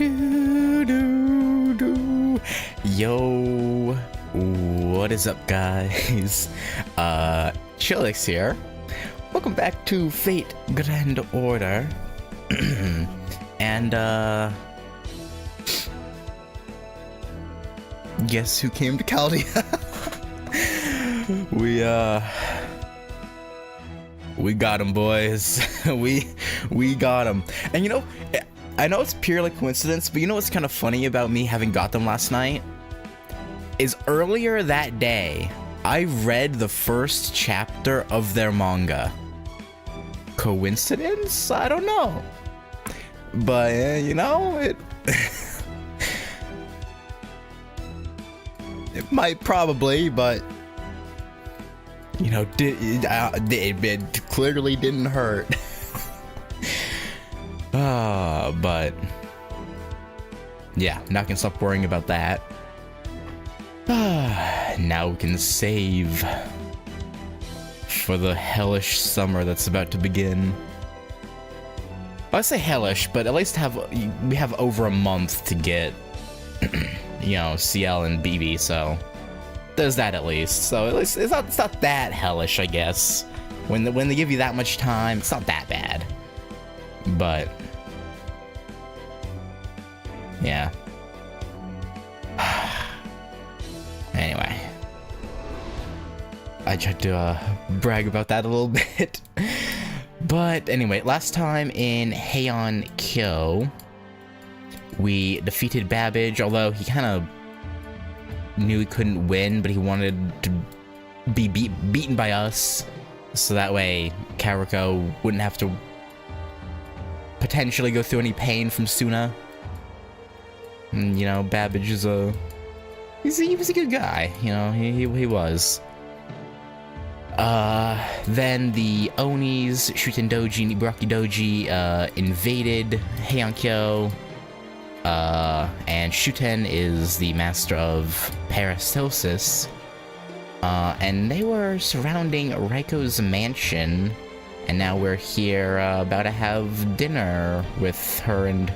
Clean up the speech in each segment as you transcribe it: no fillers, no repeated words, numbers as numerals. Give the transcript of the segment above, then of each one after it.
Do, do, do. Yo, what is up, guys? Chillix here. Welcome back to Fate Grand Order. And guess who came to Chaldea? we got him, boys. we got him. And you know, I know it's purely coincidence, but you know what's kind of funny about me having got them last night? Is earlier that day, I read the first chapter of their manga. Coincidence? I don't know. But, you know, it... it might probably, but... You know, it clearly didn't hurt. But... yeah, not gonna stop worrying about that. Now we can save for the hellish summer that's about to begin. I say hellish, but at least we have over a month to get, you know, CL and BB, so there's that at least. So at least it's not that hellish, I guess. When they give you that much time, it's not that bad. But yeah. Anyway, I tried to brag about that a little bit. But anyway, last time in Heian-Kyo, we defeated Babbage, although he kind of knew he couldn't win, but he wanted to be beaten by us, so that way Karako wouldn't have to potentially go through any pain from Suna. And, you know, Babbage is he was a good guy, you know, he was. Then the Onis, Shuten Doji, Nibaraki Doji, invaded Heian-Kyo, and Shuten is the master of Paracelsus, and they were surrounding Raiko's mansion, and now we're here, about to have dinner with her and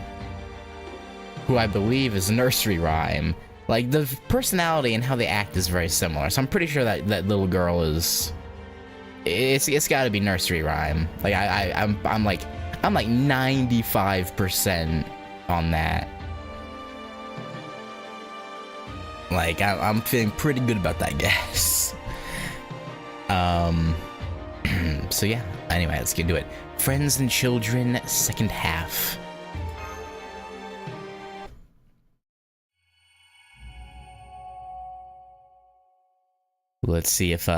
who I believe is Nursery Rhyme. Like, the personality and how they act is very similar, so I'm pretty sure that little girl is... It's gotta be Nursery Rhyme. Like, I'm like 95% on that. Like, I'm feeling pretty good about that guess. So yeah, anyway, let's get into it. Friends and Children, second half. Let's see if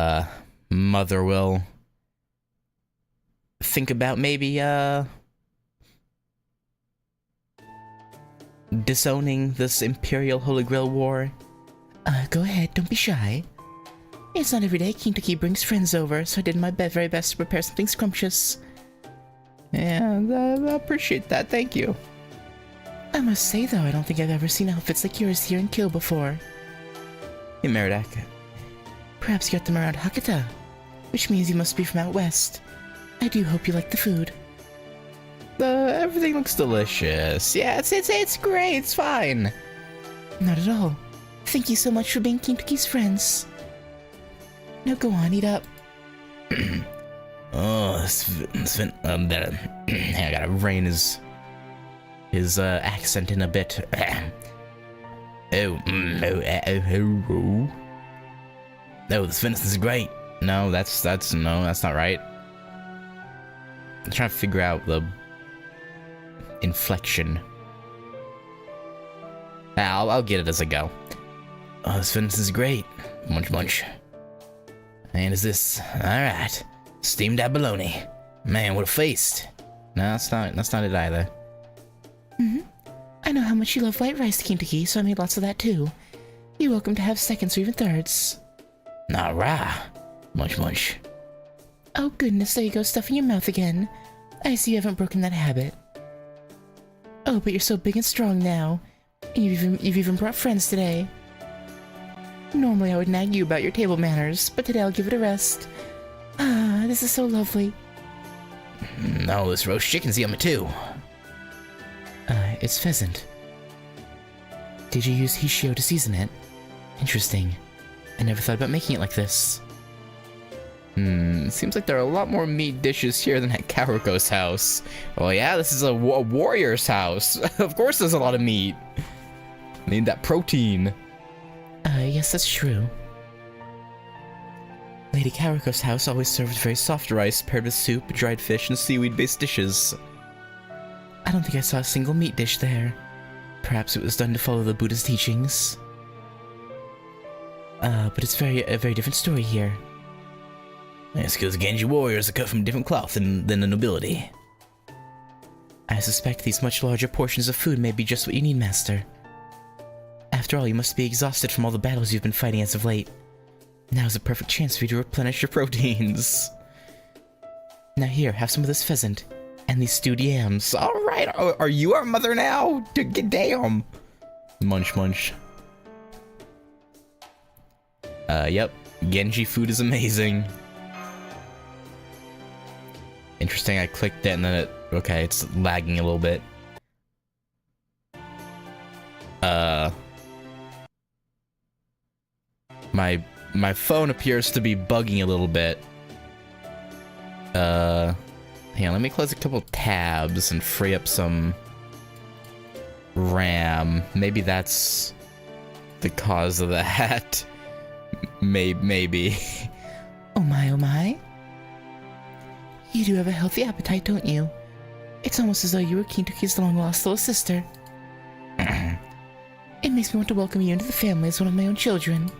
Mother will think about maybe disowning this Imperial Holy Grail War. Go ahead, don't be shy. It's not every day Kentucky brings friends over, so I did my very best to prepare something scrumptious. Yeah, I appreciate that, thank you. I must say though, I don't think I've ever seen outfits like yours here in Kyo before. Hey, Meridak. Perhaps you got them around Hakata, which means you must be from out west. I do hope you like the food. Everything looks delicious. Yeah, it's great, it's fine. Not at all. Thank you so much for being Kentucky's friends. Now go on, eat up. Oh, Sven, I gotta rein his accent in a bit. Oh, this venison is great. No, that's not right. I'm trying to figure out the inflection. I'll get it as I go. Oh, this venison is great. Munch munch. And is this alright? Steamed abalone. Man, what a feast. No, that's not it either. I know how much you love white rice, Kentucky, so I made lots of that too. You're welcome to have seconds or even thirds. Alright. Munch munch. Oh goodness, there you go, stuffing your mouth again. I see you haven't broken that habit. Oh, but you're so big and strong now. And you've even brought friends today. Normally I would nag you about your table manners, but today I'll give it a rest. Ah, this is so lovely. No, this roast chicken's yummy too. It's pheasant. Did you use Hishio to season it? Interesting. I never thought about making it like this. Seems like there are a lot more meat dishes here than at Karuko's house. Oh yeah, this is a warrior's house. Of course there's a lot of meat. Need that protein. Yes, that's true. Lady Karuko's house always served very soft rice paired with soup, dried fish, and seaweed-based dishes. I don't think I saw a single meat dish there. Perhaps it was done to follow the Buddha's teachings. But it's a very different story here. That's because Genji warriors are cut from different cloth than the nobility. I suspect these much larger portions of food may be just what you need, Master. After all, you must be exhausted from all the battles you've been fighting as of late. Now's a perfect chance for you to replenish your proteins. Now here, have some of this pheasant. And these stewed yams. Alright, are you our mother now? Damn. Munch, munch. Yep. Genji food is amazing. Interesting, I clicked it and then it... Okay, it's lagging a little bit. My phone appears to be bugging a little bit. Hang on, let me close a couple tabs and free up some RAM. Maybe that's the cause of that. Maybe. Oh my. You do have a healthy appetite, don't you? It's almost as though you were Kintoki's long-lost little sister. It makes me want to welcome you into the family as one of my own children.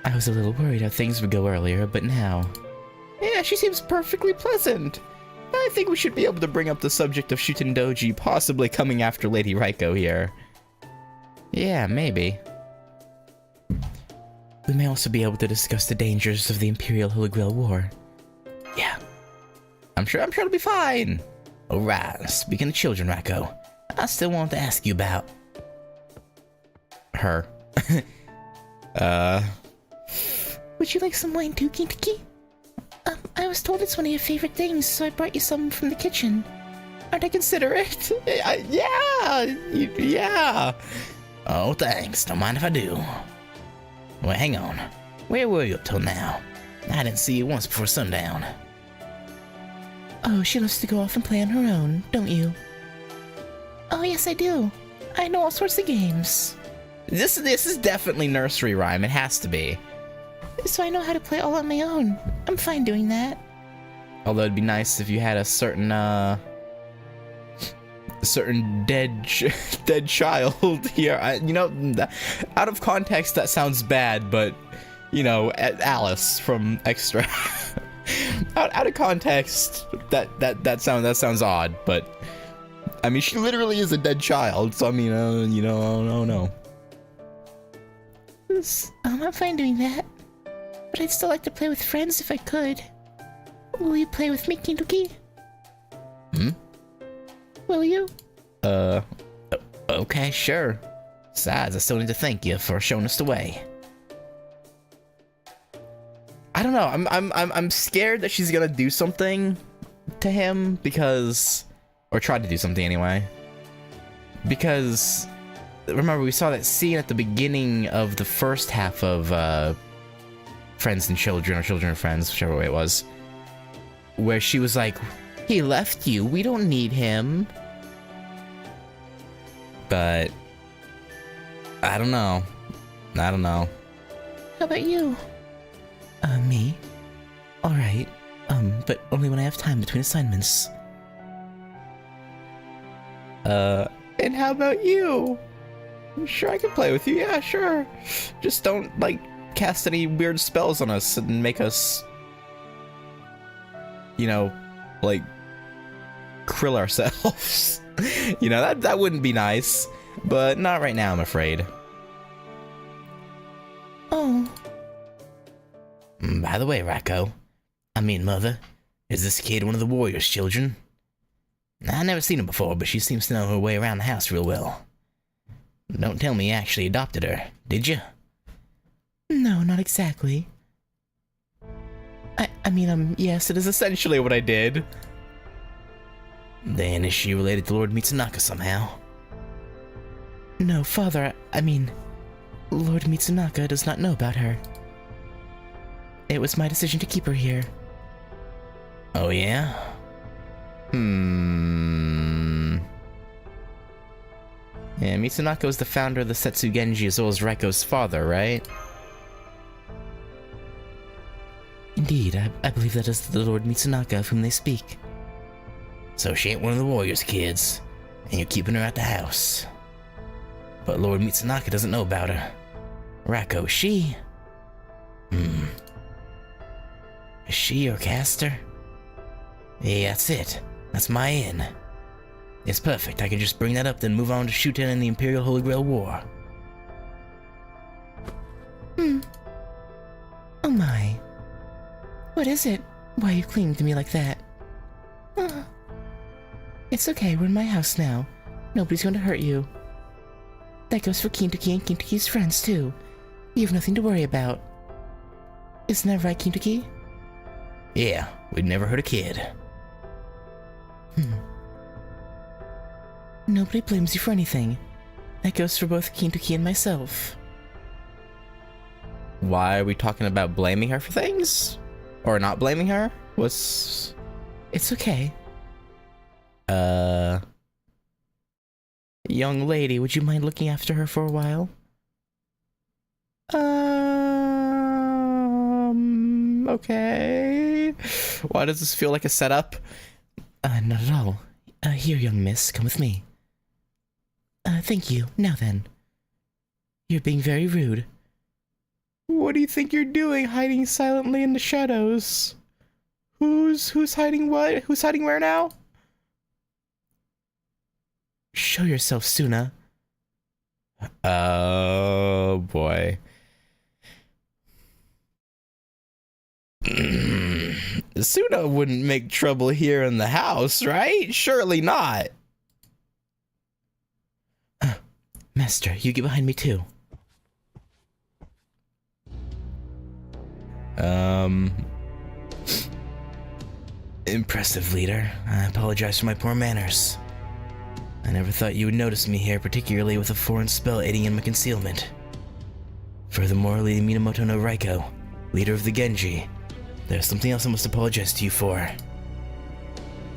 I was a little worried how things would go earlier, but now... Yeah, she seems perfectly pleasant. I think we should be able to bring up the subject of Shutendoji possibly coming after Lady Raiko here. Yeah, maybe. We may also be able to discuss the dangers of the Imperial Holy Grail War. Yeah. I'm sure it'll be fine. Alright, speaking of children, Raiko, I still want to ask you about... her. Would you like some wine too, Kintoki? I was told it's one of your favorite things, so I brought you some from the kitchen. Aren't I considerate? Yeah. Oh, thanks. Don't mind if I do. Well, hang on. Where were you up till now? I didn't see you once before sundown. Oh, she loves to go off and play on her own, don't you? Oh, yes, I do. I know all sorts of games. This is definitely nursery rhyme. It has to be. So I know how to play all on my own. I'm fine doing that. Although it'd be nice if you had a certain dead child here. You know, out of context that sounds bad, but you know, Alice from Extra. out of context, that sounds odd, but I mean, she literally is a dead child. So I mean, you know, oh no. I'm fine doing that. But I'd still like to play with friends if I could. Will you play with me, Kintoki? Will you? Okay, sure. Besides, I still need to thank you for showing us the way. I don't know, I'm scared that she's gonna do something to him because... Or try to do something anyway. Because... Remember, we saw that scene at the beginning of the first half of, Friends and Children, or Children and Friends, whichever way it was. Where she was like, he left you, we don't need him. But... I don't know. How about you? Me? Alright. But only when I have time between assignments. And how about you? I'm sure I can play with you, yeah, sure. Just don't, like, cast any weird spells on us and make us, you know, like, krill ourselves. You know, that wouldn't be nice. But not right now, I'm afraid. Oh. By the way, Raiko, Mother, is this kid one of the warrior's children? I've never seen her before, but she seems to know her way around the house real well. Don't tell me you actually adopted her, did you? No, not exactly. I mean, yes, it is essentially what I did. Then is she related to Lord Mitsunaka somehow? No, father, I mean, Lord Mitsunaka does not know about her. It was my decision to keep her here. Oh yeah? Yeah, Mitsunaka was the founder of the Setsugenji as well as Raiko's father, right? Indeed, I believe that is the Lord Mitsunaka of whom they speak. So she ain't one of the warrior's kids, and you're keeping her at the house. But Lord Mitsunaka doesn't know about her. Raiko, is she? Is she your caster? Yeah, that's it. That's my in. It's perfect. I can just bring that up, then move on to shooting in the Imperial Holy Grail War. Oh my. What is it? Why are you clinging to me like that? It's okay, we're in my house now. Nobody's going to hurt you. That goes for Kintoki and Kintoki's friends, too. You have nothing to worry about. Isn't that right, Kintoki? Yeah, we'd never hurt a kid. Nobody blames you for anything. That goes for both Kintoki and myself. Why are we talking about blaming her for things? Or not blaming her? It's okay. Young lady, would you mind looking after her for a while? Okay. Why does this feel like a setup? Not at all. Here, young miss, come with me. Thank you. Now then. You're being very rude. What do you think you're doing, hiding silently in the shadows? Who's hiding what? Who's hiding where now? Show yourself, Suna. Oh, boy. Suna wouldn't make trouble here in the house, right? Surely not. Master, you get behind me too. Impressive, leader. I apologize for my poor manners. I never thought you would notice me here, particularly with a foreign spell aiding in my concealment. Furthermore, Lady Minamoto no Raiko, leader of the Genji, there's something else I must apologize to you for.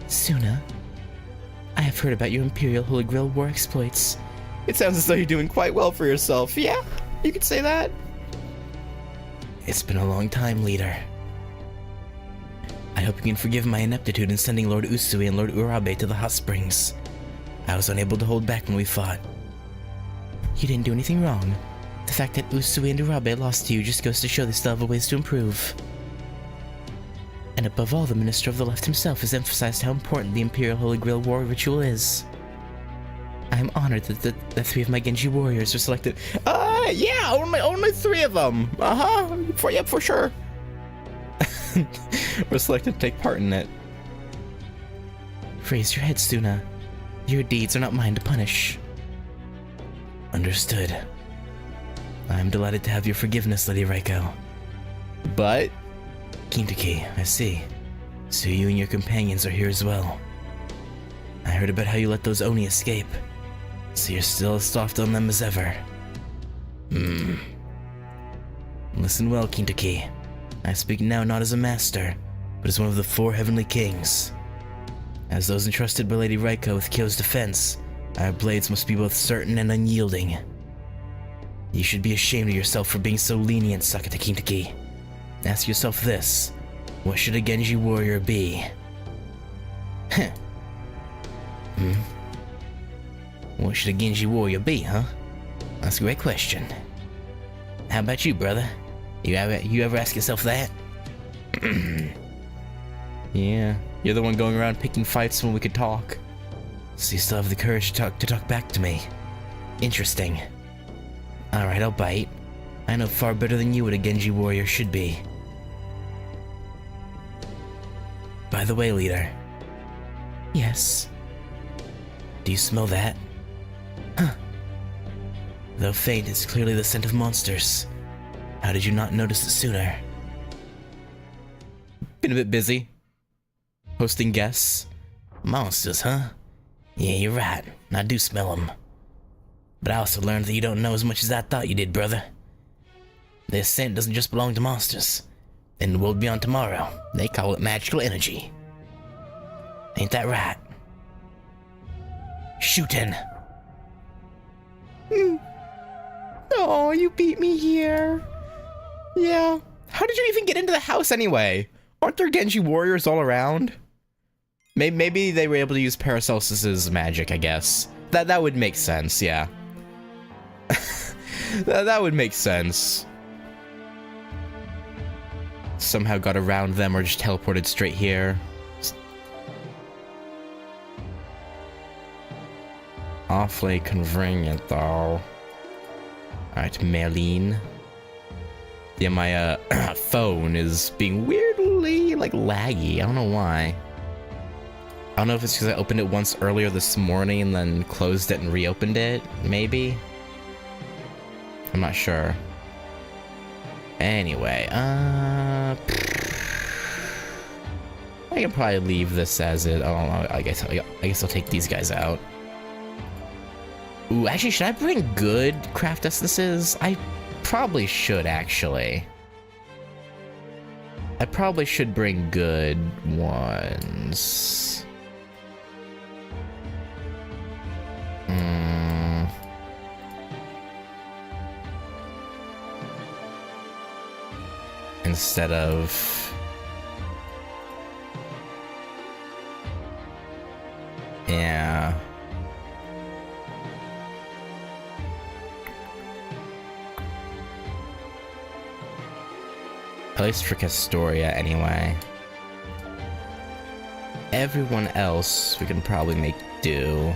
Suna, I have heard about your Imperial Holy Grail War exploits. It sounds as though you're doing quite well for yourself. Yeah, you could say that. It's been a long time, leader. I hope you can forgive my ineptitude in sending Lord Usui and Lord Urabe to the hot springs. I was unable to hold back when we fought. You didn't do anything wrong. The fact that Usui and Urabe lost to you just goes to show they still have ways to improve. And above all, the Minister of the Left himself has emphasized how important the Imperial Holy Grail War ritual is. I am honored that the three of my Genji warriors were selected. Yeah, only three of them. For sure. We're selected to take part in it. Raise your head, Suna. Your deeds are not mine to punish. Understood. I am delighted to have your forgiveness, Lady Raiko. But... Kintoki, I see. So you and your companions are here as well. I heard about how you let those Oni escape. So you're still as soft on them as ever. Listen well, Kintoki. I speak now not as a master, but as one of the four heavenly kings. As those entrusted by Lady Raiko with Kyo's defense, our blades must be both certain and unyielding. You should be ashamed of yourself for being so lenient, Sakata Kintoki. Ask yourself this: what should a Genji warrior be? What should a Genji warrior be, huh? That's a great question. How about you, brother? You ever ask yourself that? Yeah, you're the one going around picking fights when we could talk. So you still have the courage to talk back to me. Interesting. Alright, I'll bite. I know far better than you what a Genji warrior should be. By the way, leader. Yes? Do you smell that? Though faint, it's clearly the scent of monsters. How did you not notice it sooner? Been a bit busy. Hosting guests. Monsters, huh? Yeah, you're right. I do smell them. But I also learned that you don't know as much as I thought you did, brother. This scent doesn't just belong to monsters. In the world beyond tomorrow, they call it magical energy. Ain't that right? Shootin'. Oh, you beat me here. Yeah. How did you even get into the house anyway? Aren't there Genji warriors all around? Maybe they were able to use Paracelsus's magic, I guess. That would make sense, yeah. that would make sense. Somehow got around them or just teleported straight here. Awfully convenient, though. Alright, Merlin. Yeah, my phone is being weirdly, like, laggy. I don't know why. I don't know if it's because I opened it once earlier this morning and then closed it and reopened it, maybe? I'm not sure. Anyway, I can probably leave this as it. I don't know. I guess I'll take these guys out. Ooh, actually, should I bring good craft essences? I probably should, actually. I probably should bring good ones. Instead of... Yeah. At least for Castoria, anyway. Everyone else we can probably make do.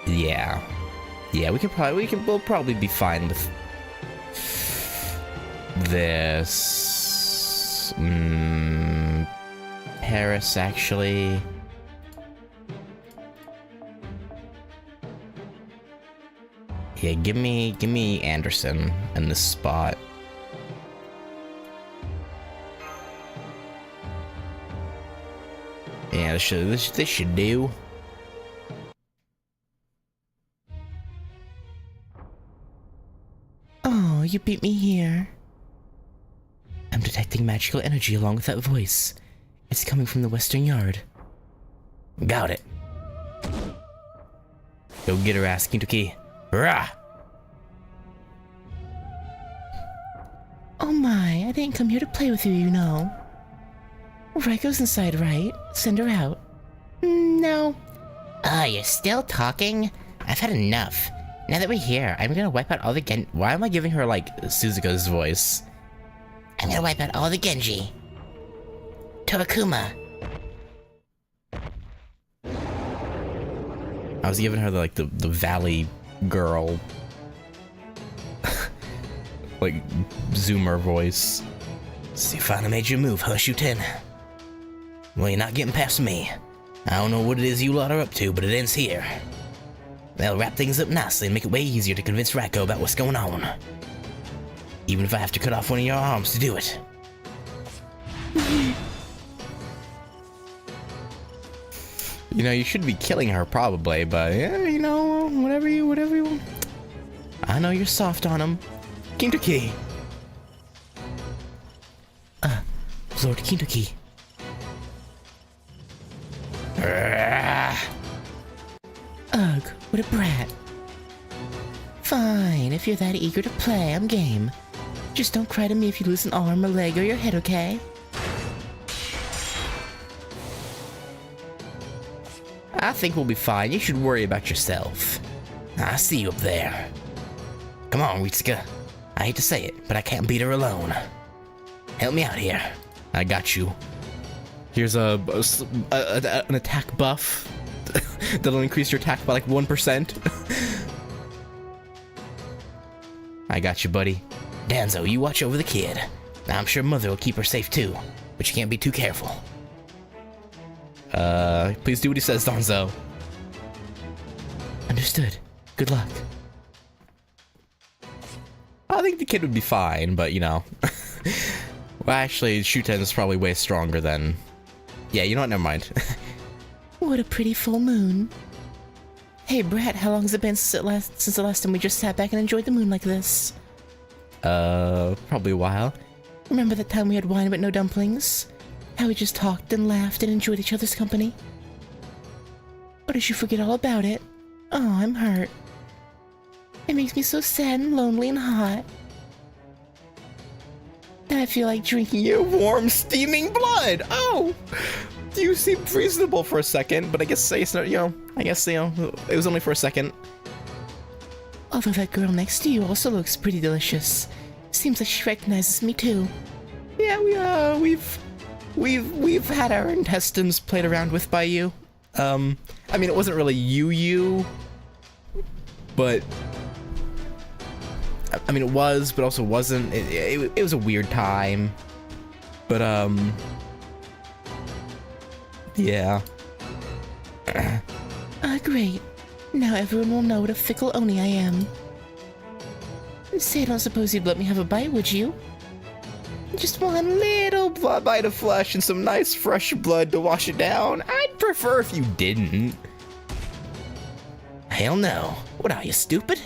Yeah. Yeah, we'll probably be fine with this. Paris, actually. Yeah, give me Anderson in this spot. Yeah, this should do. Oh, you beat me here. I'm detecting magical energy along with that voice. It's coming from the western yard. Got it. Go get her ass, Kintoki. Rah! Oh my, I didn't come here to play with you, you know. Raiko's inside, right? Send her out. No. You're still talking? I've had enough. Now that we're here, I'm gonna wipe out all the Why am I giving her, like, Suzuka's voice? I'm gonna wipe out all the Genji. Tobakuma. I was giving her, like, the Valley girl like zoomer voice. So you finally made your move, huh, Shuten? Well, you're not getting past me. I don't know what it is you lot are up to, but it ends here. They'll wrap things up nicely and make it way easier to convince Raiko about what's going on. Even if I have to cut off one of your arms to do it. You know, you should be killing her probably, but yeah, you know, whatever you want. I know you're soft on him. Kintoki. Lord Kintoki. Ugh, what a brat. Fine, if you're that eager to play, I'm game. Just don't cry to me if you lose an arm, a leg, or your head, okay? I think we'll be fine. You should worry about yourself. I see you up there. Come on, Ritsuka. I hate to say it, but I can't beat her alone. Help me out here. I got you. Here's an attack buff that'll increase your attack by like 1%. I got you, buddy. Danzo, you watch over the kid. I'm sure Mother will keep her safe too, but you can't be too careful. Please do what he says, Danzo. Understood. Good luck. I think the kid would be fine, but you know. Well, actually, Shuten is probably way stronger than... Yeah, you know what? Never mind. What a pretty full moon. Hey, Brett, how long has it been since the last time we just sat back and enjoyed the moon like this? Probably a while. Remember that time we had wine but no dumplings? How we just talked and laughed and enjoyed each other's company? Or did you forget all about it? Oh, I'm hurt. It makes me so sad and lonely and hot. And I feel like drinking your warm, steaming blood! Oh! You seemed reasonable for a second, but I guess, it was only for a second. Although that girl next to you also looks pretty delicious. Seems like she recognizes me too. Yeah, we've had our intestines played around with by you. I mean, it wasn't really you, but... I mean, it was, but also wasn't. It was a weird time. But, yeah. Great. Now everyone will know what a fickle Oni I am. Say, I don't suppose you'd let me have a bite, would you? Just one little bite of flesh and some nice fresh blood to wash it down. I'd prefer if you didn't. Hell no. What are you, stupid?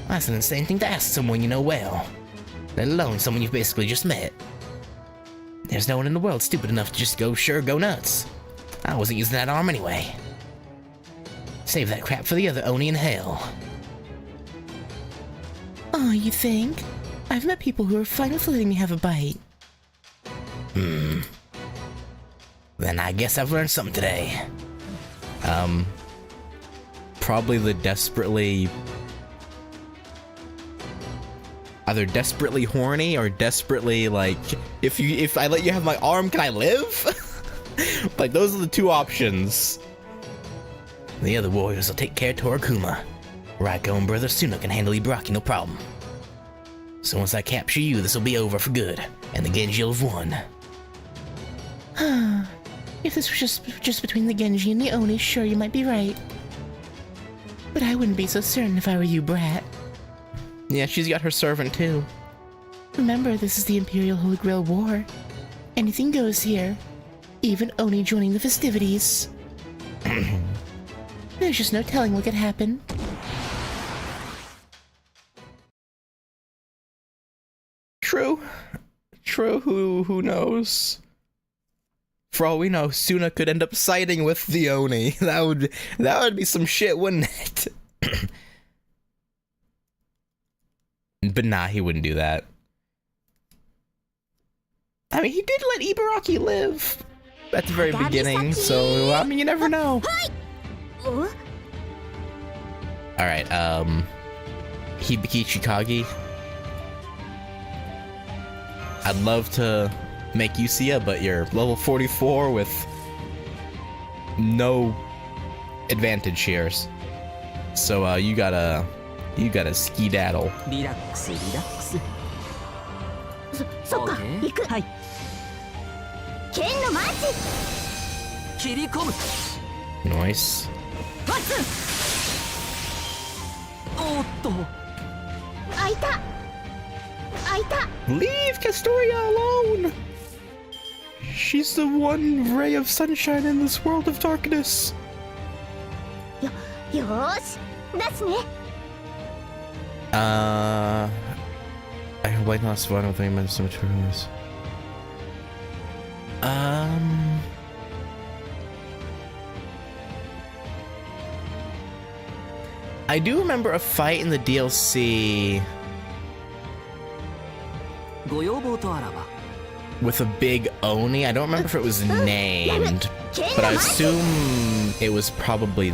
That's an insane thing to ask someone you know well, let alone someone you've basically just met. There's no one in the world stupid enough to just go nuts. I wasn't using that arm anyway. Save that crap for the other Oni in hell. Oh, you think? I've met people who are fine with letting me have a bite. Then I guess I've learned something today. Probably the either desperately horny or desperately like, if I let you have my arm, can I live? Like, those are the two options. The other warriors will take care of Torikuma. Raiko and brother Suna can handle Ibaraki, no problem. So once I capture you, this will be over for good, and the Genji will have won. If this was just between the Genji and the Oni, sure, you might be right. But I wouldn't be so certain if I were you, Brat. Yeah, she's got her servant, too. Remember, this is the Imperial Holy Grail War. Anything goes here. Even Oni joining the festivities. There's just no telling what could happen. True. Who knows? For all we know, Suna could end up siding with the Oni. That would be some shit, wouldn't it? But nah, he wouldn't do that. I mean, he did let Ibaraki live at the very beginning, so, I mean, you never know. Alright, Hibiki Chikagi. I'd love to make you see ya, but you're level 44 with no advantage here. So, you gotta skedaddle. Nice. Leave Castoria alone! She's the one ray of sunshine in this world of darkness. I can blame last one with any so much for this. I do remember a fight in the DLC with a big Oni. I don't remember if it was named, but I assume it was probably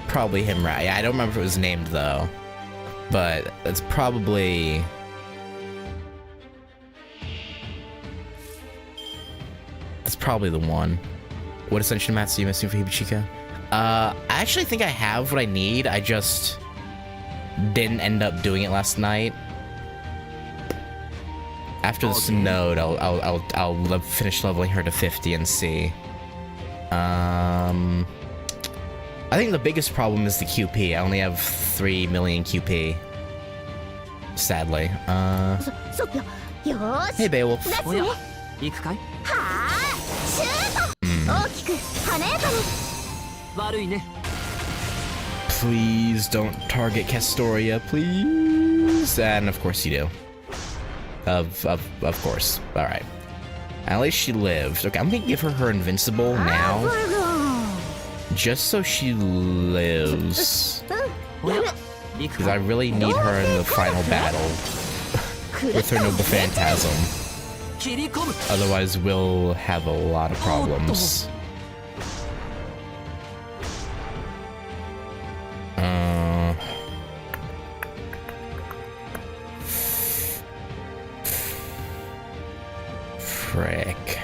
probably him, right? Yeah, I don't remember if it was named though, but that's probably the one. What Ascension mats are you missing for Hibachika? I actually think I have what I need. I just didn't end up doing it last night. After this node, I'll finish leveling her to 50 and see. I think the biggest problem is the QP. I only have 3 million QP. sadly. よーし Hey, Beowulf. ですね行くかい？はーいシュート大きく華やかに悪いね。 Please don't target Castoria, please. And of course you do. Of course. All right. At least she lived. Okay, I'm gonna give her invincible now, just so she lives. Because I really need her in the final battle with her noble phantasm. 切り込む。 Otherwise, we'll have a lot of problems. Frick.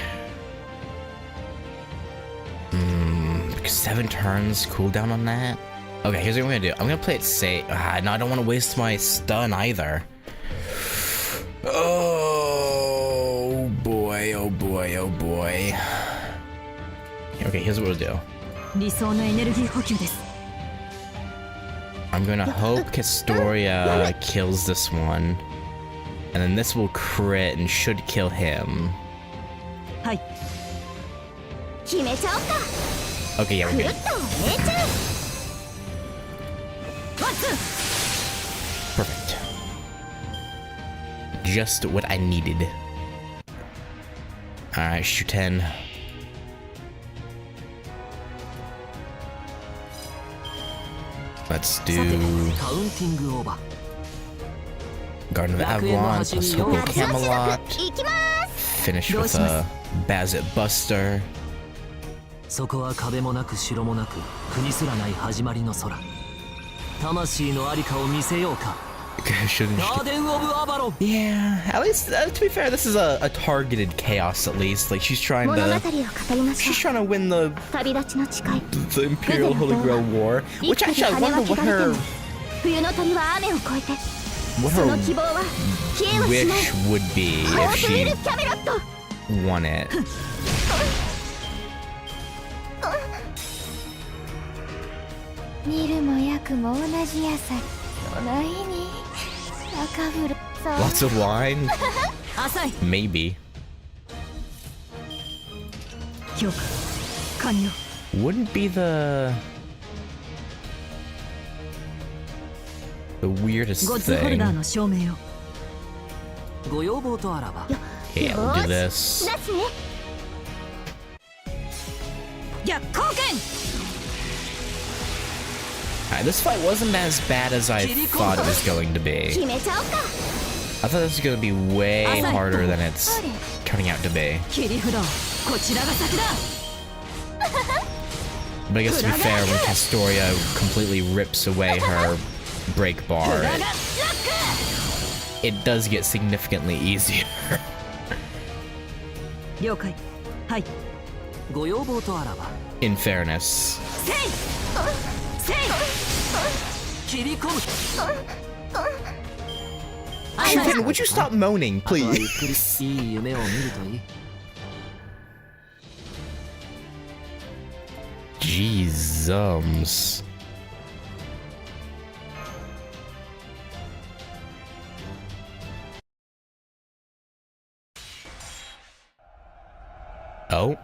7 turns cooldown on that? Okay, here's what I'm gonna do. I'm gonna play it safe. No, I don't want to waste my stun either. Oh boy, oh boy, oh boy. Okay, here's what we'll do. 理想のエネルギー補給です I'm gonna hope Castoria kills this one. And then this will crit and should kill him. はい決めちゃおうか Okay, yeah, く we're るっ good. とええちゃうワッツ Perfect. Just what I needed. Alright, shoot 10. Let's さて do カウンティングオーバー。 Garden of Avalon plus Hope of Camelot. いきます Finish with a Bazet Buster. そこは壁もなく城もなく国すらない始まりの空。魂のありかを見せようか。 Shouldn't ガーデンオブアバロン。 Yeah, at least to be fair, this is a targeted chaos at least. Like she's trying 物語を to 語りましょ she's trying to win the う旅立ちの誓い Imperial Holy Grail War. Which actually I wonder what her 冬の鳥は雨を越えて what その her 希望は消えはしない wish would be ホ if ープウィル she キャメロット won it. 見るも焼くも同じ野菜その日に高ぶるそう Lots of wine? 浅い Maybe. 評価完了 Wouldn't be the weirdest ゴッズホルダー thing. の証明をご要望とあらば。 Okay, I'll do this. なしね逆光剣 Alright, this fight wasn't as bad as I thought it was going to be. 決めちゃおうか I thought this was going to be way harder than it's turning out to be. 切り札こちらが先だ But I guess to be fair, when Castoria completely rips away her break bar, it does get significantly easier. 了解はいご要望とあらば。 In fairness. せいせい切り込む。 Shuken, would you stop moaning, あとはゆっ please? くりいい夢を見るといい。 Jeezums. Oh.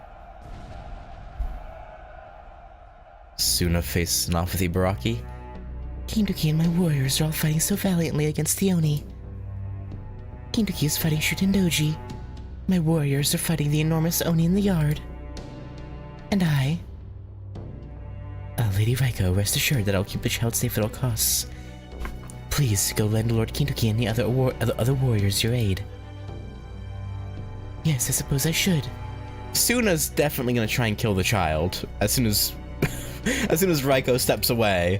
Suna facing off with Ibaraki. Kindoki and my warriors are all fighting so valiantly against the Oni. Kindoki is fighting Shutendoji. My warriors are fighting the enormous Oni in the yard. And I... Lady Raiko, rest assured that I'll keep the child safe at all costs. Please go lend Lord Kindoki and the other warriors your aid. Yes, I suppose I should. Suna's definitely gonna try and kill the child as soon as as soon as Raiko steps away.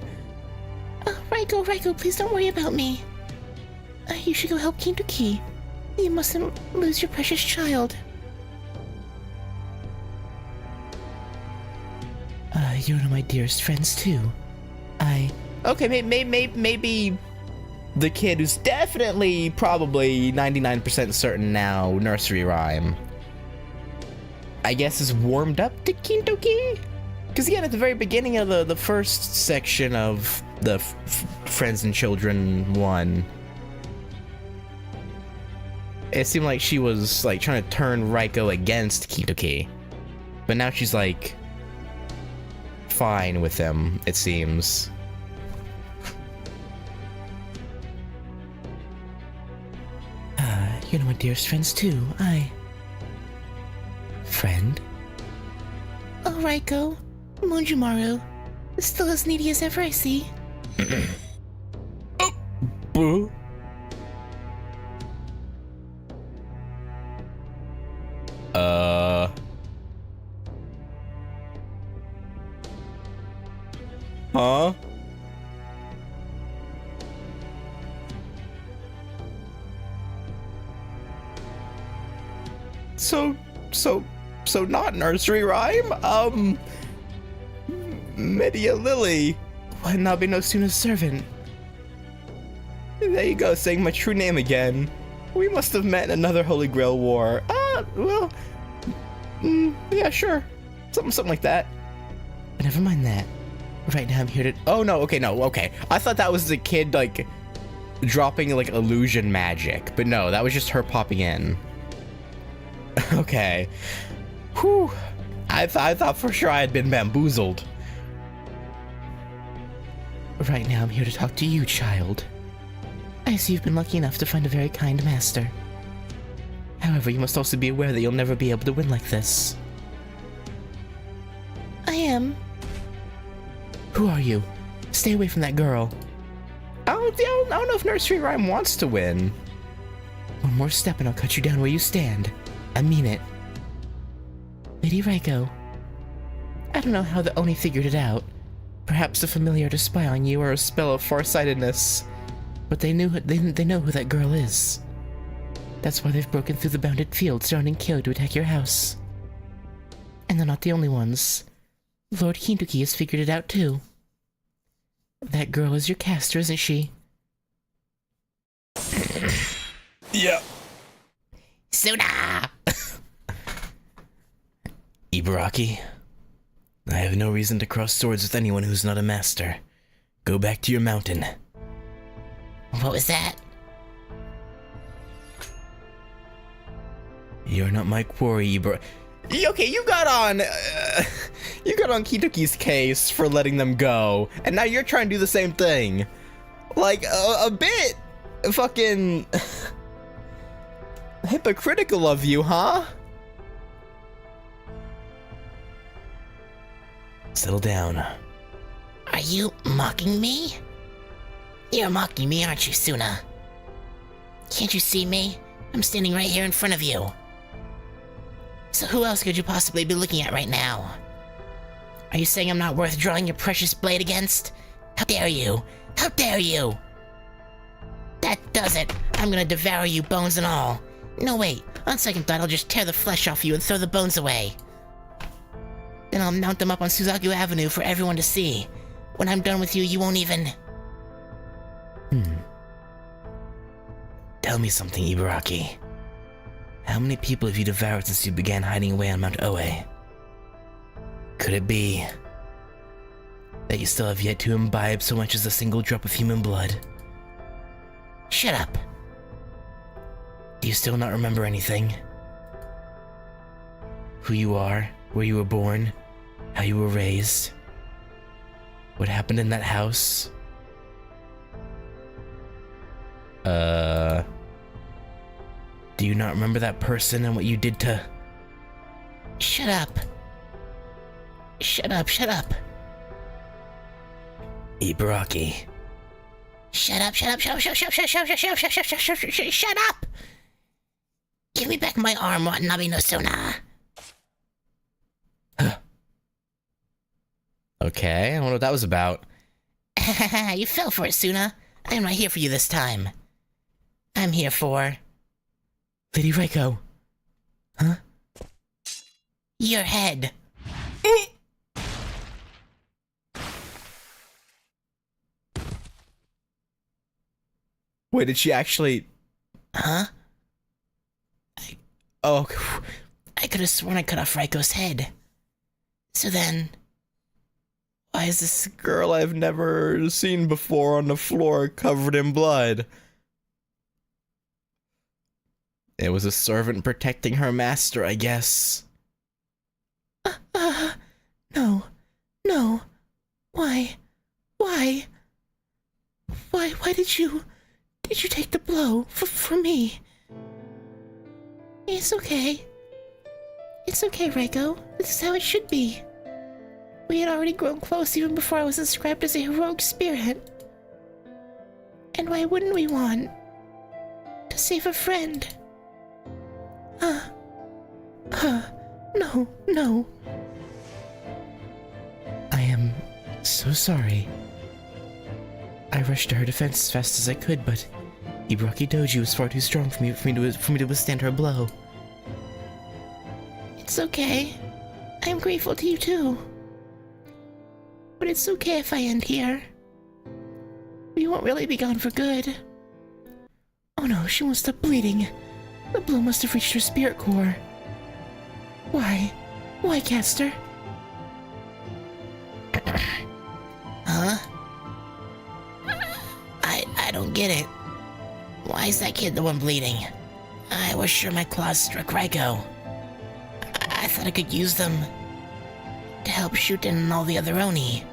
Oh, Raiko, please don't worry about me. You should go help Kindoki. You mustn't lose your precious child. You're one of my dearest friends, too. Okay, maybe the kid who's definitely probably 99% certain now nursery rhyme, I guess, is warmed up to Kintoki? Because again, at the very beginning of the first section of the Friends and Children one, it seemed like she was like trying to turn Raiko against Kitoki. But now she's like fine with him, it seems. You're my dearest friends too. Friend? Oh, Raiko. Monjumaru. Still as needy as ever, I see. Boo. Huh? So not nursery rhyme? Media Lily. Why not be no Suna's servant? There you go, saying my true name again. We must have met in another Holy Grail war. Yeah, sure. Something like that. But never mind that. Right now I'm here to... Oh, no, okay. I thought that was the kid, like, dropping, like, illusion magic. But no, that was just her popping in. Okay. Whew. I thought for sure I had been bamboozled. Right now I'm here to talk to you, child. I see you've been lucky enough to find a very kind master. However, you must also be aware that you'll never be able to win like this. I am. Who are you? Stay away from that girl. I don't know if Nursery Rhyme wants to win. One more step and I'll cut you down where you stand. I mean it. Lady Raiko. I don't know how the Oni figured it out. Perhaps a familiar to spy on you or a spell of farsightedness. But they know who that girl is. That's why they've broken through the bounded field surrounding Kyo to attack your house. And they're not the only ones. Lord Hintuki has figured it out too. That girl is your caster, isn't she? Yeah. Suna! Ibaraki, I have no reason to cross swords with anyone who's not a master. Go back to your mountain. What was that? You're not my quarry, Ibaraki. Okay, you got on Kitoki's case for letting them go, and now you're trying to do the same thing. Like, a bit fucking hypocritical of you, huh? Settle down. Are you mocking me? You're mocking me, aren't you, Suna? Can't you see me? I'm standing right here in front of you. So who else could you possibly be looking at right now? Are you saying I'm not worth drawing your precious blade against? How dare you? How dare you? That does it. I'm gonna devour you, bones and all. No, wait. On second thought, I'll just tear the flesh off you and throw the bones away. Then I'll mount them up on Suzaku Avenue for everyone to see. When I'm done with you, you won't even... Tell me something, Ibaraki. How many people have you devoured since you began hiding away on Mount Oe? Could it be that you still have yet to imbibe so much as a single drop of human blood? Shut up. Do you still not remember anything? Who you are, where you were born, how you were raised, what happened in that house? Do you not remember that person and what you did to... Shut up. Shut up, shut up. Ibaraki. Shut up, shut up, shut up, shut up, shut up, shut up, shut up, shut up, shut up, shut up! Give me back my arm, Watanabe no Suna. Okay, I wonder what that was about. You fell for it, Suna. I am right here for you this time. I'm here for... Lady Raiko. Huh? Your head. Wait, did she actually... Huh? Oh. I could have sworn I cut off Raiko's head. So then... Why is this... Girl I've never seen before on the floor covered in blood? It was a servant protecting her master, I guess. No. No. Why? Why? Why did you take the blow for me? It's okay. It's okay, Reiko. This is how it should be. We had already grown close even before I was inscribed as a heroic spirit. And why wouldn't we want to save a friend? No. I am so sorry. I rushed to her defense as fast as I could, but Ibaraki Doji was far too strong for me to withstand her blow. It's okay. I'm grateful to you too. But it's okay if I end here. We won't really be gone for good. Oh no, she won't stop bleeding. The blow must have reached her spirit core. Why? Why, Caster? Huh? I don't get it. Why is that kid the one bleeding? I was sure my claws struck Reiko. I thought I could use them to help Shuten and all the other Oni.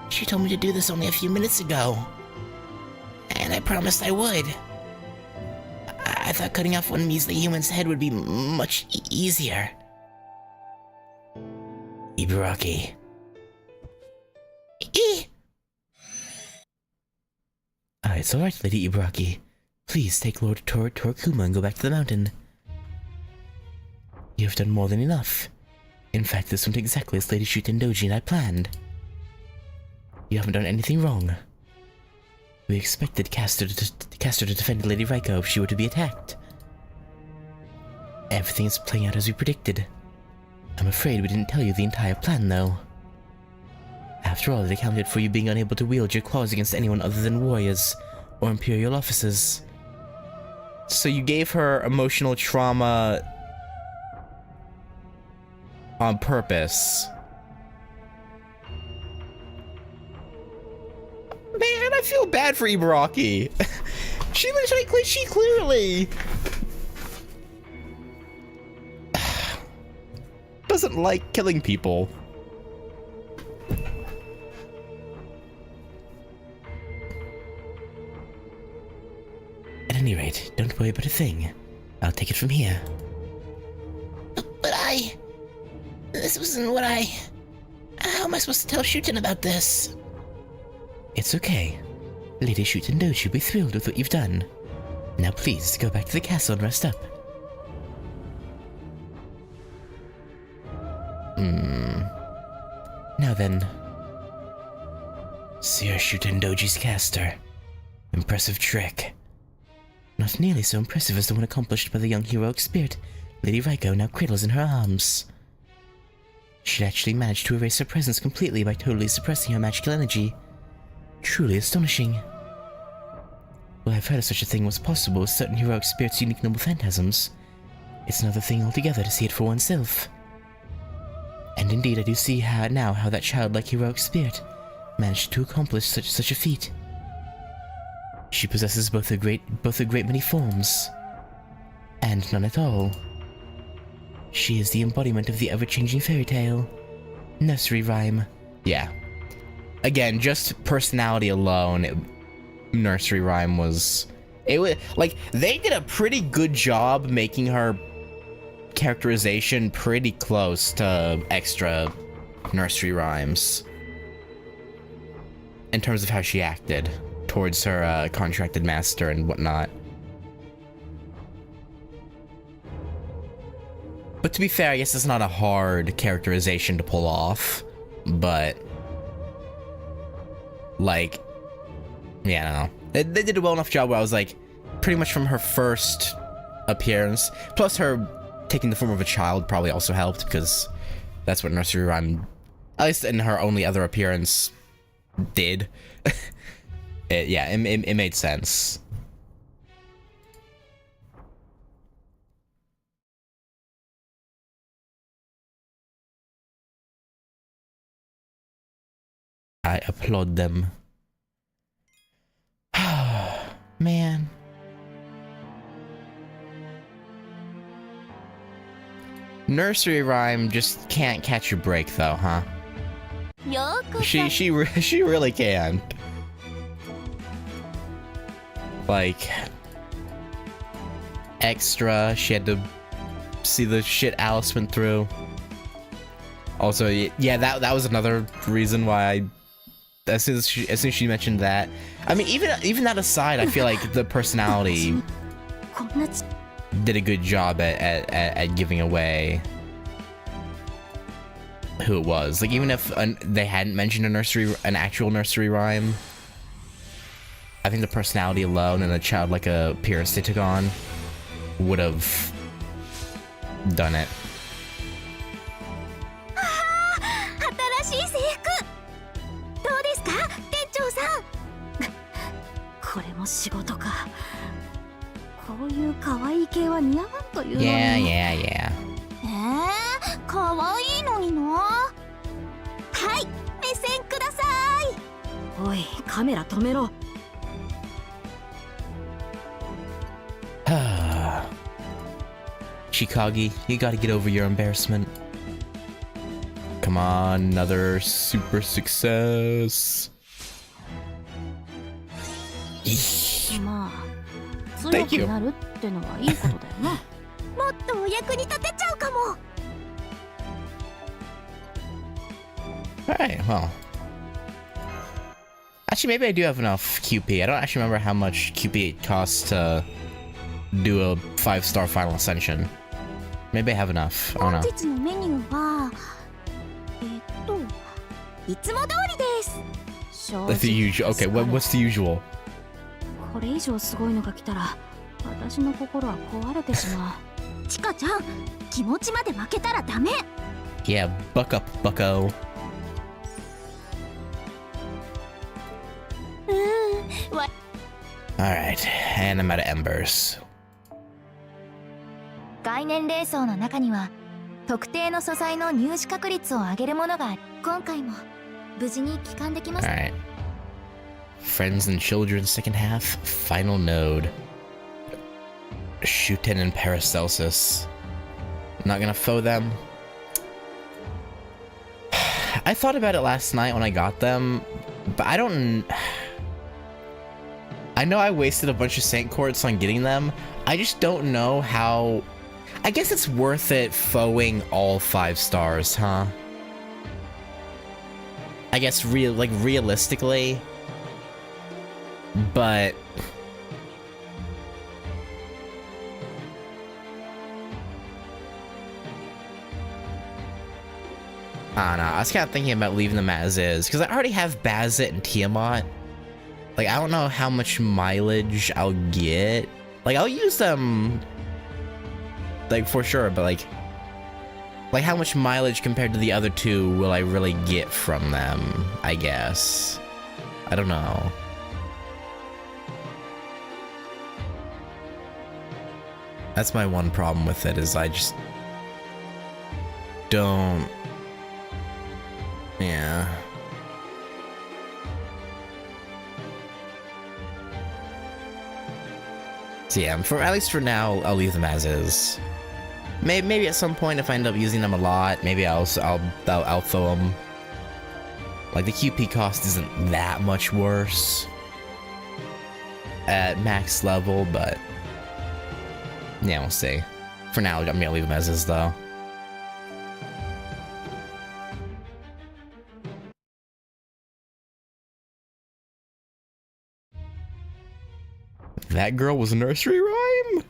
She told me to do this only a few minutes ago. And I promised I would. I thought cutting off one measly human's head would be much easier. Ibaraki. It's alright, Lady Ibaraki. Please take Lord Torikuma and go back to the mountain. You have done more than enough. In fact, this went exactly as Lady Shuten Doji and I planned. You haven't done anything wrong. We expected Caster to defend Lady Reiko if she were to be attacked. Everything is playing out as we predicted. I'm afraid we didn't tell you the entire plan, though. After all, it accounted for you being unable to wield your claws against anyone other than warriors or Imperial officers. So you gave her emotional trauma on purpose. Man, I feel bad for Ibaraki. She clearly doesn't like killing people. At any rate, don't worry about a thing. I'll take it from here. But this wasn't what how am I supposed to tell Shuten about this? It's okay. Lady Shuten Doji will be thrilled with what you've done. Now please, go back to the castle and rest up. Now then. Sir Shuten Doji's caster. Impressive trick. Not nearly so impressive as the one accomplished by the young heroic spirit Lady Reiko now cradles in her arms. She'd actually managed to erase her presence completely by totally suppressing her magical energy. Truly astonishing. Well, I've heard of such a thing was possible with certain heroic spirits' unique noble phantasms. It's another thing altogether to see it for oneself. And indeed, I do see how that childlike heroic spirit managed to accomplish such a feat. She possesses both a great many forms, and none at all. She is the embodiment of the ever-changing fairy tale, nursery rhyme. Yeah. Again, just personality alone, nursery rhyme was... like, they did a pretty good job making her characterization pretty close to extra nursery rhymes. In terms of how she acted towards her contracted master and whatnot. But to be fair, I guess it's not a hard characterization to pull off, but... like... yeah, I don't know. They did a well enough job where I was like, pretty much from her first appearance, plus her taking the form of a child probably also helped, because that's what nursery rhyme, at least in her only other appearance, did. It made sense. I applaud them. Man. Nursery rhyme just can't catch a break though, huh? ようこそ She really can. Like extra, she had to see the shit Alice went through. Also, yeah, that was another reason why as soon as she mentioned that, I mean, even that aside, I feel like the personality こんなち did a good job at giving away who it was. Like, even if they hadn't mentioned an actual nursery rhyme, I think the personality alone and the childlike appearance they took on would have done it. 新しい制服どうですか店長さんこれも仕事かこういう可愛い系は似合わんというのに Yeah. 可愛いのになはい目線くださいおいカメラ止めろ Chikagi, you gotta get over your embarrassment. Come on, another super success. まあ Thank 強 you. くなるってのはいいことだよなもっとお役に立てちゃうかも Alright, well. Actually, maybe I do have enough QP. I don't actually remember how much QP it costs to do a 5-star Final Ascension. Maybe I have enough. I 本 don't know. 日のメニューはいつも通りです正 That's the usual. Okay, what's the usual? これ以上すごいのが来たら私の心は壊れてしまうチカちゃん気持ちまで負けたらダメ Yeah, buck up, bucko. Alright, and I'm out of embers. 概念霊装の中には特定の素材の入手確率を上げるものがある今回も無事に帰還できます Alright. Friends and Children, second half, final node. Shuten and Paracelsus. Not gonna foe them. I thought about it last night when I got them, but I don't... I know I wasted a bunch of Saint Quartz on getting them. I just don't know how... I guess it's worth it foeing all 5 stars, huh? I guess realistically, but I don't know. I was kind of thinking about leaving them as is because I already have Bazet and Tiamat. Like, I don't know how much mileage I'll get. Like, I'll use them, like, for sure, but like how much mileage compared to the other two will I really get from them, I guess. I don't know. That's my one problem with it, is I just don't... Yeah. So yeah, at least for now, I'll leave them as is. Maybe at some point, if I end up using them a lot, maybe I'll throw them. Like, the QP cost isn't that much worse at max level, but yeah, we'll see. For now, I'm gonna leave them as is, though. That girl was a nursery rhyme?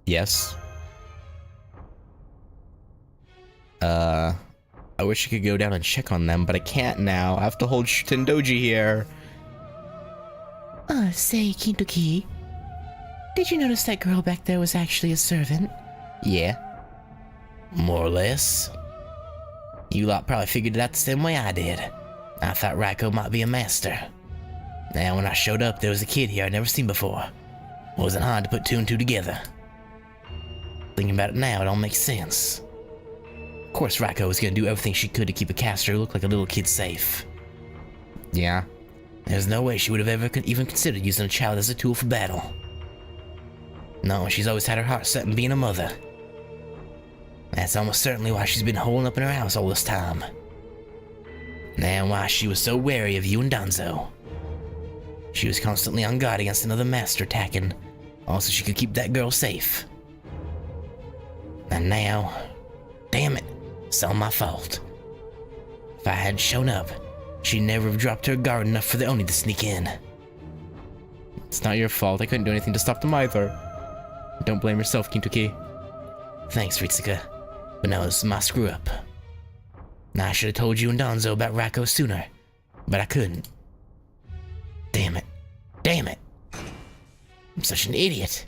Yes. I wish I could go down and check on them, but I can't now. I have to hold Tendoji here. Say, Kintoki, did you notice that girl back there was actually a servant? Yeah. More or less. You lot probably figured it out the same way I did. I thought Raiko might be a master. Now, when I showed up, there was a kid here I'd never seen before. Wasn't hard to put 2 and 2 together. Thinking about it now, it all makes sense. Of course, Raiko was gonna do everything she could to keep a caster who looked like a little kid safe. Yeah. There's no way she would have ever even considered using a child as a tool for battle. No, she's always had her heart set on being a mother. That's almost certainly why she's been holding up in her house all this time. And why she was so wary of you and Danzo. She was constantly on guard against another master attacking, also she could keep that girl safe. And now, damn it, it's all my fault. If I hadn't shown up, she'd never have dropped her guard enough for the Oni to sneak in. It's not your fault. I couldn't do anything to stop them either. Don't blame yourself, Kintoki. Thanks, Ritsuka. But no, this is my screw up. Now I should have told you and Danzo about Raiko sooner, but I couldn't. Damn it. Damn it. I'm such an idiot.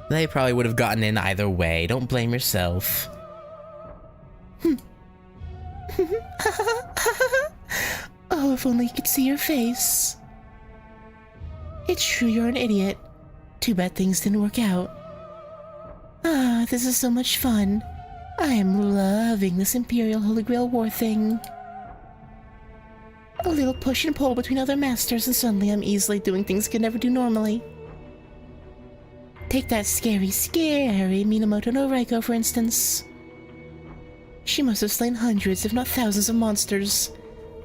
They probably would have gotten in either way. Don't blame yourself. Oh, if only you could see your face. It's true you're an idiot. Too bad things didn't work out. Ah, this is so much fun. I am loving this Imperial Holy Grail War thing. A little push and pull between other masters and suddenly I'm easily doing things I could never do normally. Take that scary, scary Minamoto no Raiko, for instance. She must have slain hundreds, if not thousands of monsters.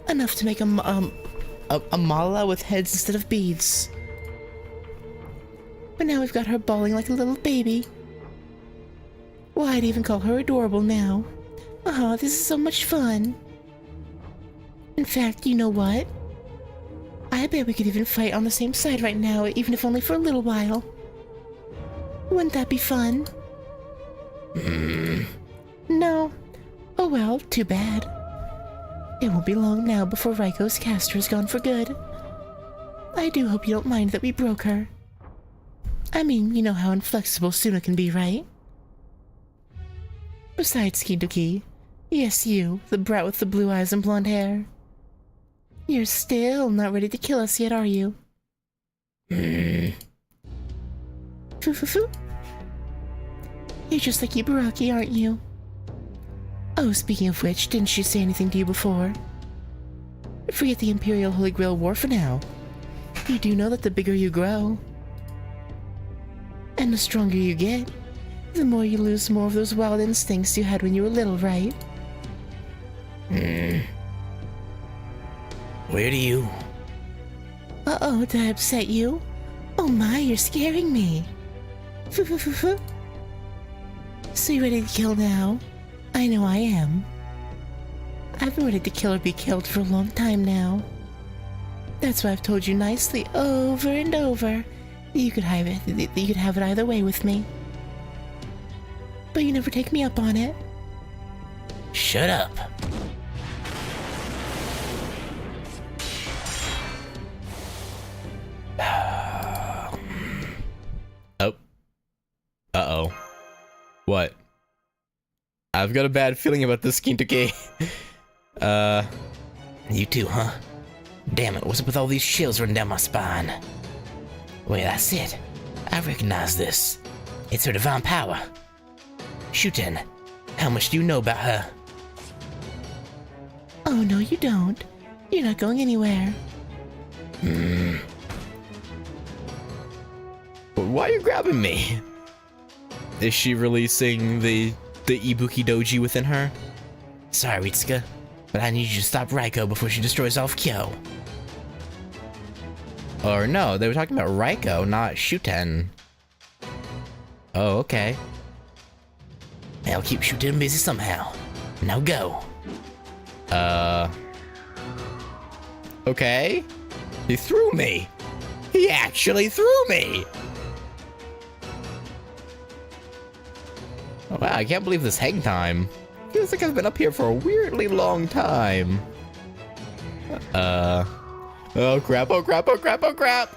Enough to make a mala with heads instead of beads. But now we've got her bawling like a little baby. Why, I'd even call her adorable now. Oh, this is so much fun. In fact, you know what? I bet we could even fight on the same side right now, even if only for a little while. Wouldn't that be fun? No. Oh well, too bad. It won't be long now before Raiko's caster is gone for good. I do hope you don't mind that we broke her. I mean, you know how inflexible Suna can be, right? Besides, Kintoki, yes, you, the brat with the blue eyes and blonde hair. You're still not ready to kill us yet, are you? Foo. You're just like Ibaraki, aren't you? Oh, speaking of which, didn't she say anything to you before? Forget the Imperial Holy Grail War for now. You do know that the bigger you grow, and the stronger you get, the more you lose more of those wild instincts you had when you were little, right? Where do you? Uh-oh, did I upset you? Oh my, you're scaring me. So you ready to kill now? I know I am. I've been ready to kill or be killed for a long time now. That's why I've told you nicely over and over that you could have it either way with me. But you never take me up on it. Shut up. Oh. Uh-oh. What? I've got a bad feeling about this, Kintoki. You too, huh? Damn it, what's up with all these chills running down my spine? Wait, that's it. I recognize this. It's her divine power. Shuten, how much do you know about her? Oh, no, you don't. You're not going anywhere. But why are you grabbing me? Is she releasing the Ibuki Doji within her? Sorry, Ritsuka, but I need you to stop Raiko before she destroys all of Kyo. Or no, they were talking about Raiko, not Shuten. Oh, okay. I'll keep Shuten busy somehow. Now go. Okay. He threw me. He actually threw me. Oh, wow, I can't believe this hang time. Feels like I've been up here for a weirdly long time. Oh crap, oh crap, oh crap, oh crap!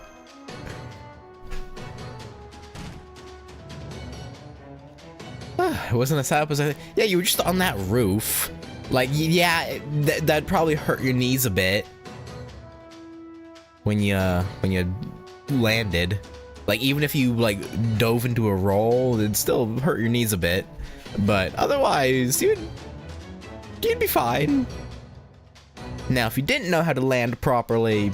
It wasn't as up as I... Yeah, you were just on that roof. Like, yeah, that'd probably hurt your knees a bit. When you landed. Like, even if you, like, dove into a roll, it'd still hurt your knees a bit. But otherwise, you'd be fine. Now, if you didn't know how to land properly,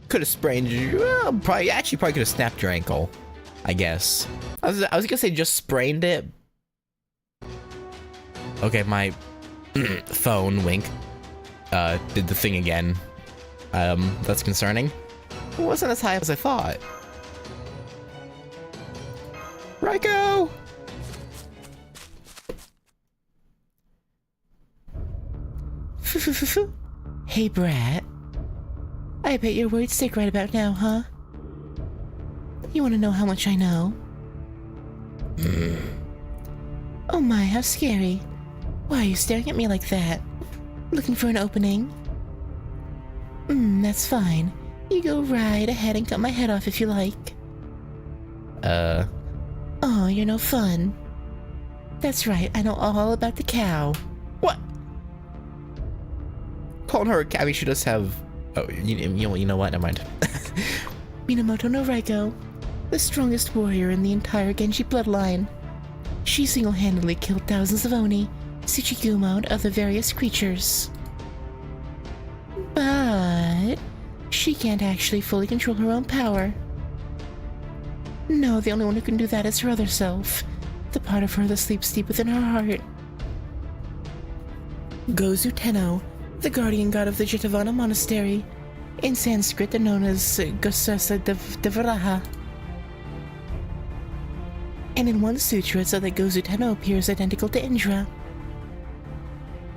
could have sprained you. Well, probably could have snapped your ankle. I guess. I was gonna say just sprained it. Okay, my phone, wink, did the thing again. That's concerning. It wasn't as high as I thought. Raiko! Hey, Brat. I bet your words stick right about now, huh? You want to know how much I know? Oh my, how scary. Why are you staring at me like that? Looking for an opening? That's fine. You go right ahead and cut my head off if you like. Oh, you're no fun. That's right, I know all about the cow. What? Calling her a cow, she does have... Oh, you know what? Never mind. Minamoto no Raiko, the strongest warrior in the entire Genji bloodline. She single-handedly killed thousands of Oni, Tsuchigumo, and other various creatures. But she can't actually fully control her own power. No, the only one who can do that is her other self, the part of her that sleeps deep within her heart. Gozu Tenno, the guardian god of the Jetavana Monastery. In Sanskrit, they're known as Gosasa Devaraha. And in one sutra, it's said that Gozu Tenno appears identical to Indra,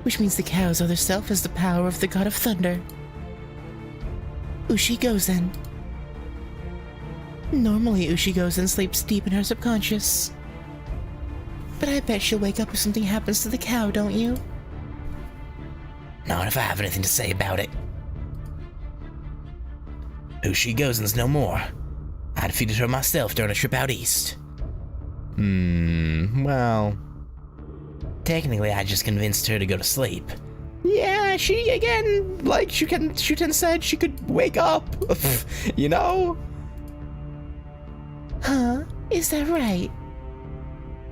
which means the cow's other self has the power of the god of thunder, Ushi-Gozen. Normally, Ushi-Gozen sleeps deep in her subconscious, but I bet she'll wake up if something happens to the cow, don't you? Not if I have anything to say about it. Ushi-Gozen's no more. I defeated her myself during a trip out east. Well... Technically, I just convinced her to go to sleep. Yeah, she, again, like, Shuten said she could wake up, you know? Huh? Is that right?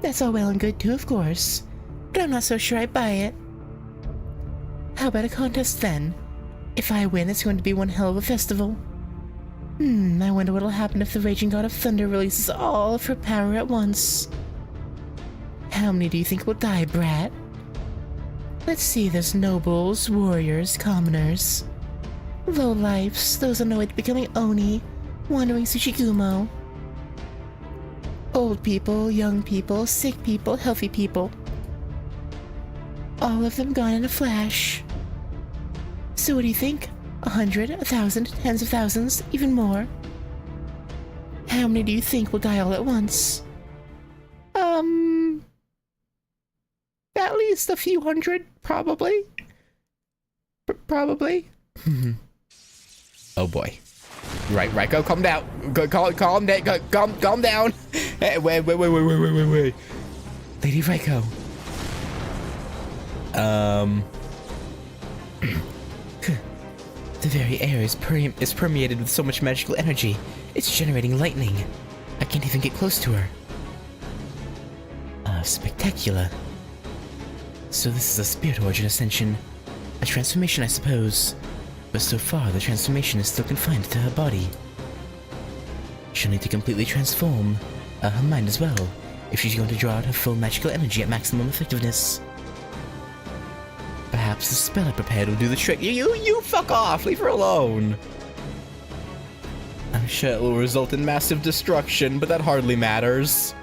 That's all well and good too, of course, but I'm not so sure I buy it. How about a contest then? If I win, it's going to be one hell of a festival. I wonder what'll happen if the Raging God of Thunder releases all of her power at once. How many do you think will die, Brat? Let's see, there's nobles, warriors, commoners, lowlifes, those on the way to becoming Oni, wandering Tsuchigumo, old people, young people, sick people, healthy people. All of them gone in a flash. So what do you think? 100, 1,000, tens of thousands, even more? How many do you think will die all at once? At least a few hundred, probably. Probably. Oh boy. Right, Raiko, calm down. Calm down. Hey, wait. Lady Raiko. The very air is permeated with so much magical energy. It's generating lightning. I can't even get close to her. Spectacular. So this is a spirit origin ascension. A transformation, I suppose. But so far, the transformation is still confined to her body. She'll need to completely transform her mind as well, if she's going to draw out her full magical energy at maximum effectiveness. Perhaps the spell I prepared will do the trick. You fuck off. Leave her alone. I'm sure it will result in massive destruction, but that hardly matters.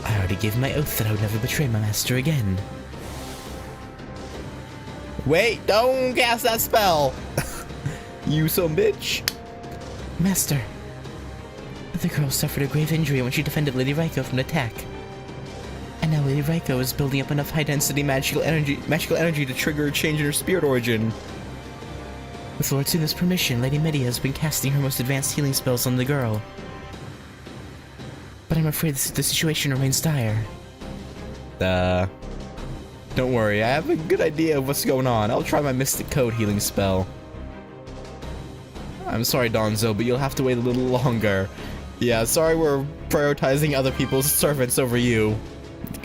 I already gave my oath that I would never betray my master again. Wait, don't cast that spell. You some bitch. Master. The girl suffered a grave injury when she defended Lady Raiko from an attack. And now Lady Raiko is building up enough high-density magical energy to trigger a change in her spirit origin. With Lord Suna's permission, Lady Media has been casting her most advanced healing spells on the girl. But I'm afraid the situation remains dire. Don't worry, I have a good idea of what's going on. I'll try my Mystic Code healing spell. I'm sorry, Donzo, but you'll have to wait a little longer. Yeah, sorry we're prioritizing other people's servants over you.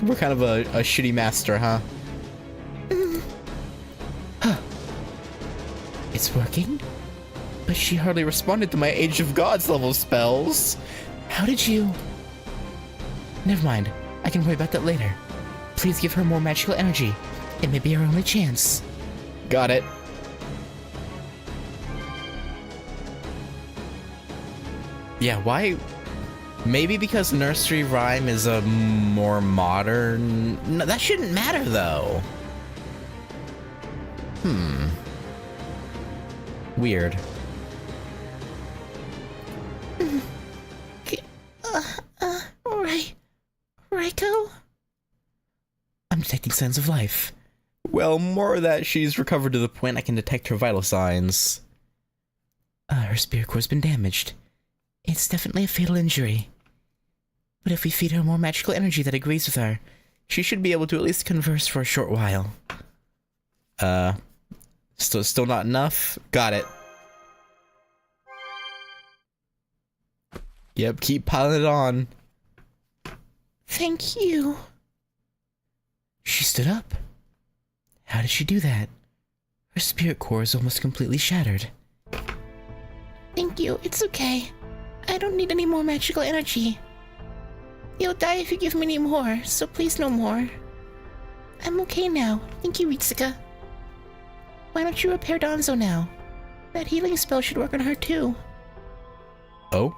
We're kind of a shitty master, huh? It's working? But she hardly responded to my Age of Gods level spells. How did you... Never mind. I can worry about that later. Please give her more magical energy. It may be our only chance. Got it. Yeah, why? Maybe because nursery rhyme is a more modern... No, that shouldn't matter, though. Weird. Raiko? I'm detecting signs of life. Well, more that she's recovered to the point I can detect her vital signs. Her spirit core's been damaged. It's definitely a fatal injury. But if we feed her more magical energy that agrees with her, She should be able to at least converse for a short while. Still not enough? Got it. Yep, keep piling it on. Thank you. She stood up. How did she do that? Her spirit core is almost completely shattered. Thank you, it's okay. I don't need any more magical energy. You'll die if you give me any more, so please no more. I'm okay now. Thank you, Ritsuka. Why don't you repair Danzo now? That healing spell should work on her too. Oh?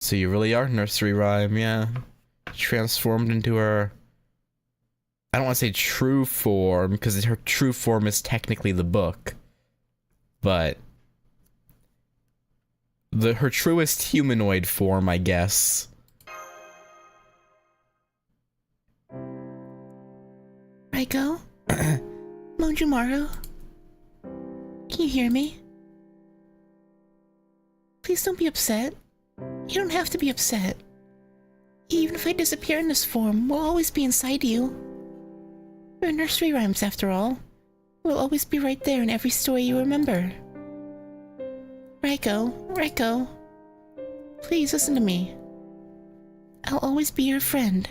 So you really are nursery rhyme, yeah. Transformed into her... I don't want to say true form, because her true form is technically the book. But... her truest humanoid form, I guess. Raiko? Monjumaru? Can you hear me? Please don't be upset. You don't have to be upset. Even if I disappear in this form, we'll always be inside you. We're nursery rhymes, after all. We'll always be right there in every story you remember. Raiko, please listen to me. I'll always be your friend,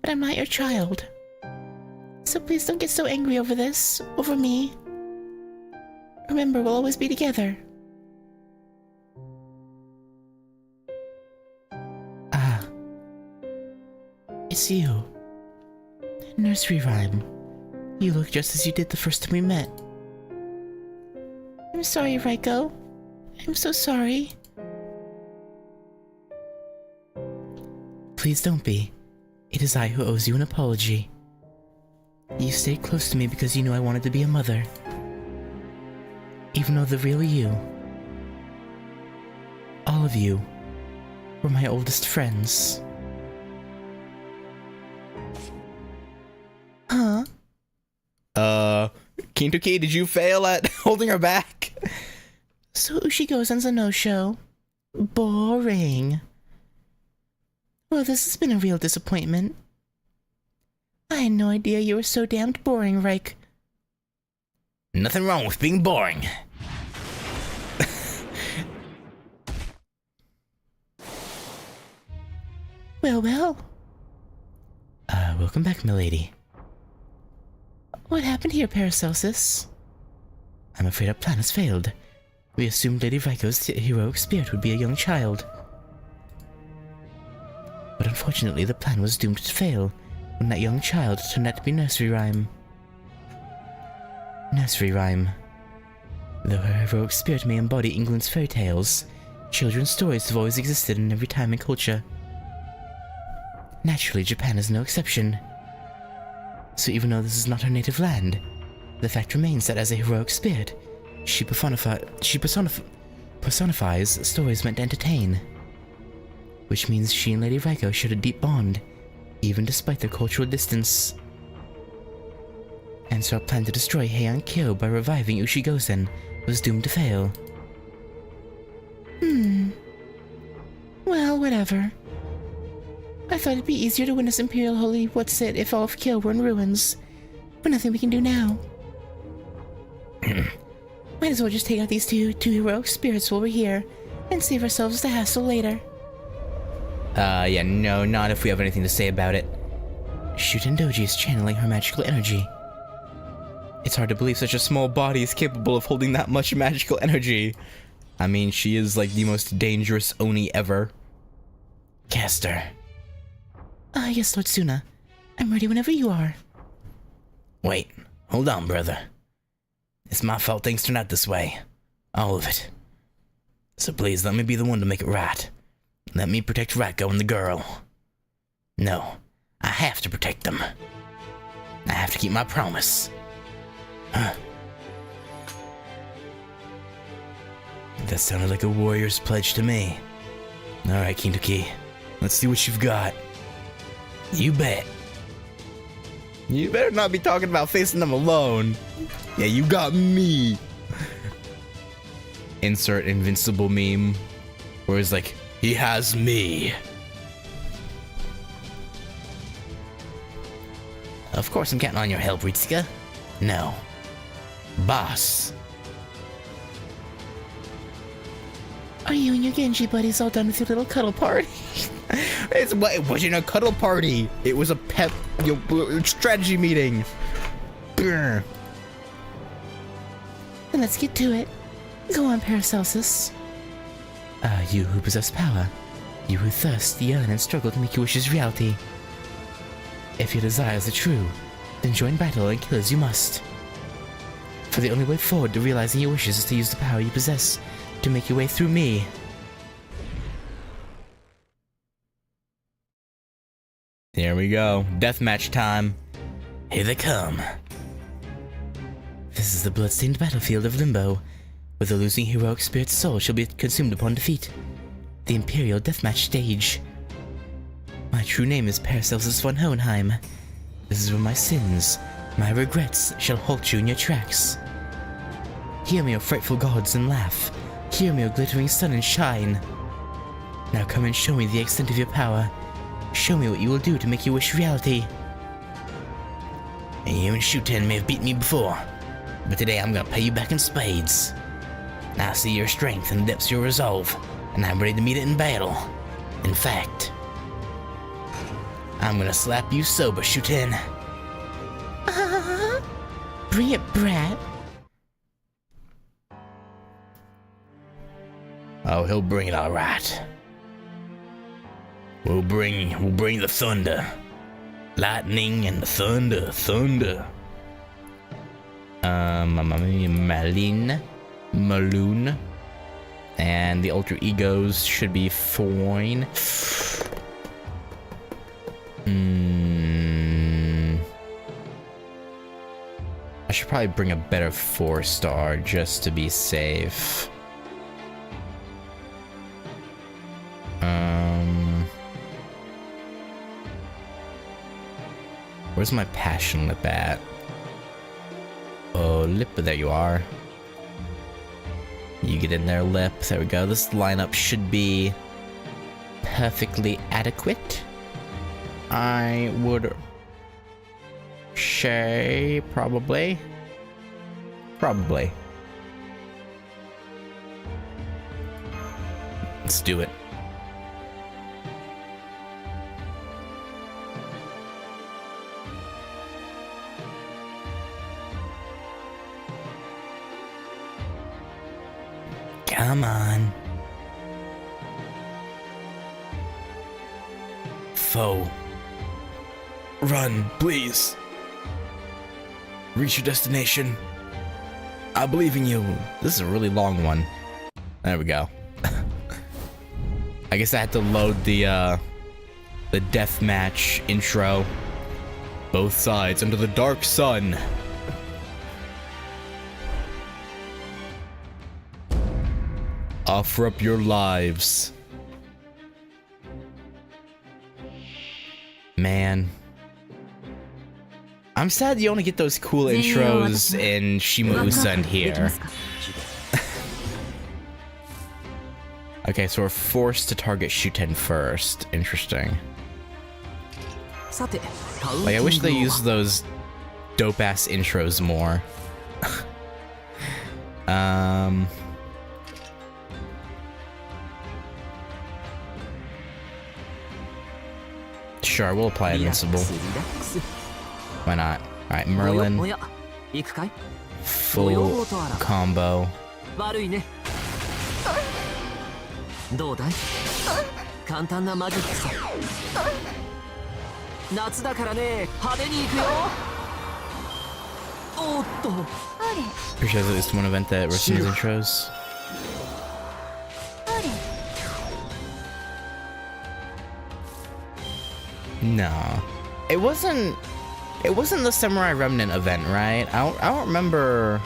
but I'm not your child. So please don't get so angry over this, over me. Remember, we'll always be together. Ah. It's you. Nursery rhyme. You look just as you did the first time we met. I'm sorry, Raiko. I'm so sorry. Please don't be. It is I who owes you an apology. You stayed close to me because you knew I wanted to be a mother. Even though the real you, all of you, were my oldest friends. Huh? Kintoki, did you fail at holding her back? So Ushigozan's a no-show. Boring. Well, this has been a real disappointment. I had no idea you were so damned boring, Reik. Nothing wrong with being boring. Well. Welcome back, milady. What happened here, Paracelsus? I'm afraid our plan has failed. We assumed Lady Raiko's heroic spirit would be a young child. But unfortunately, the plan was doomed to fail when that young child turned out to be Nursery Rhyme. Nursery Rhyme. Though her heroic spirit may embody England's fairy tales, children's stories have always existed in every time and culture. Naturally, Japan is no exception. So even though this is not her native land, the fact remains that as a heroic spirit, she personifies stories meant to entertain. Which means she and Lady Raiko shared a deep bond, even despite their cultural distance. And so our plan to destroy Heian-Kyo by reviving Ushigozan was doomed to fail. Well, whatever. I thought it'd be easier to win this Imperial Holy What's-It if all of Kyo were in ruins. But nothing we can do now. Might as well just take out these two heroic spirits while we're here, and save ourselves the hassle later. Yeah, no, not if we have anything to say about it. Shutendoji is channeling her magical energy. It's hard to believe such a small body is capable of holding that much magical energy. I mean, she is like the most dangerous Oni ever. Caster. Ah, yes, Lord Suna. I'm ready whenever you are. Wait, hold on, brother. It's my fault things turned out this way. All of it. So please, let me be the one to make it right. Let me protect Raiko and the girl. No, I have to protect them. I have to keep my promise. Huh. That sounded like a warrior's pledge to me. Alright, Kintoki. Let's see what you've got. You bet. You better not be talking about facing them alone. Yeah, you got me. Insert invincible meme. Where it's like, he has me. Of course I'm counting on your help, Ritsuka. No. Boss. Are you and your Genji buddies all done with your little cuddle party? It wasn't a cuddle party. It was a strategy meeting. Brr. Then let's get to it. Go on, Paracelsus. You who possess power. You who thirst, yearn, and struggle to make your wishes reality. If your desires are true, then join battle and kill as you must. For the only way forward to realizing your wishes is to use the power you possess to make your way through me. Here we go. Deathmatch time. Here they come. This is the bloodstained battlefield of Limbo, where the losing heroic spirit's soul shall be consumed upon defeat. The Imperial Deathmatch stage. My true name is Paracelsus von Hohenheim. This is where my sins, my regrets, shall halt you in your tracks. Hear me, O frightful gods, and laugh. Hear me, O glittering sun, and shine. Now come and show me the extent of your power. Show me what you will do to make your wish reality. You and Shuten may have beaten me before, but today I'm gonna pay you back in spades. I see your strength and the depths of your resolve, and I'm ready to meet it in battle. In fact, I'm gonna slap you sober, Shuten. Bring it, brat. Oh, he'll bring it all right. We'll bring the thunder. Lightning and the thunder. Maloon. And the alter egos should be fine. I should probably bring a better 4-star just to be safe. Where's my passion lip at? Oh, lip, there you are. You get in there, lip. There we go. This lineup should be perfectly adequate. I would say probably. Let's do it. Come on. Foe. Run, please. Reach your destination. I believe in you. This is a really long one. There we go. I guess I had to load the deathmatch intro. Both sides under the dark sun. Offer up your lives. Man. I'm sad you only get those cool intros in Shima Usen here. Okay, so we're forced to target Shuten first. Interesting. Like, I wish they used those dope-ass intros more. Sure, we'll apply Invincible. Why not? Alright, Merlin. 行くかい？ Full combo. 悪いね。どうだい？簡単なマジックさ。夏だからね、派手に行くよ。おっと。 Pretty sure there's at least one event that receives intros. No, it wasn't. It wasn't the Samurai Remnant event, right? I don't remember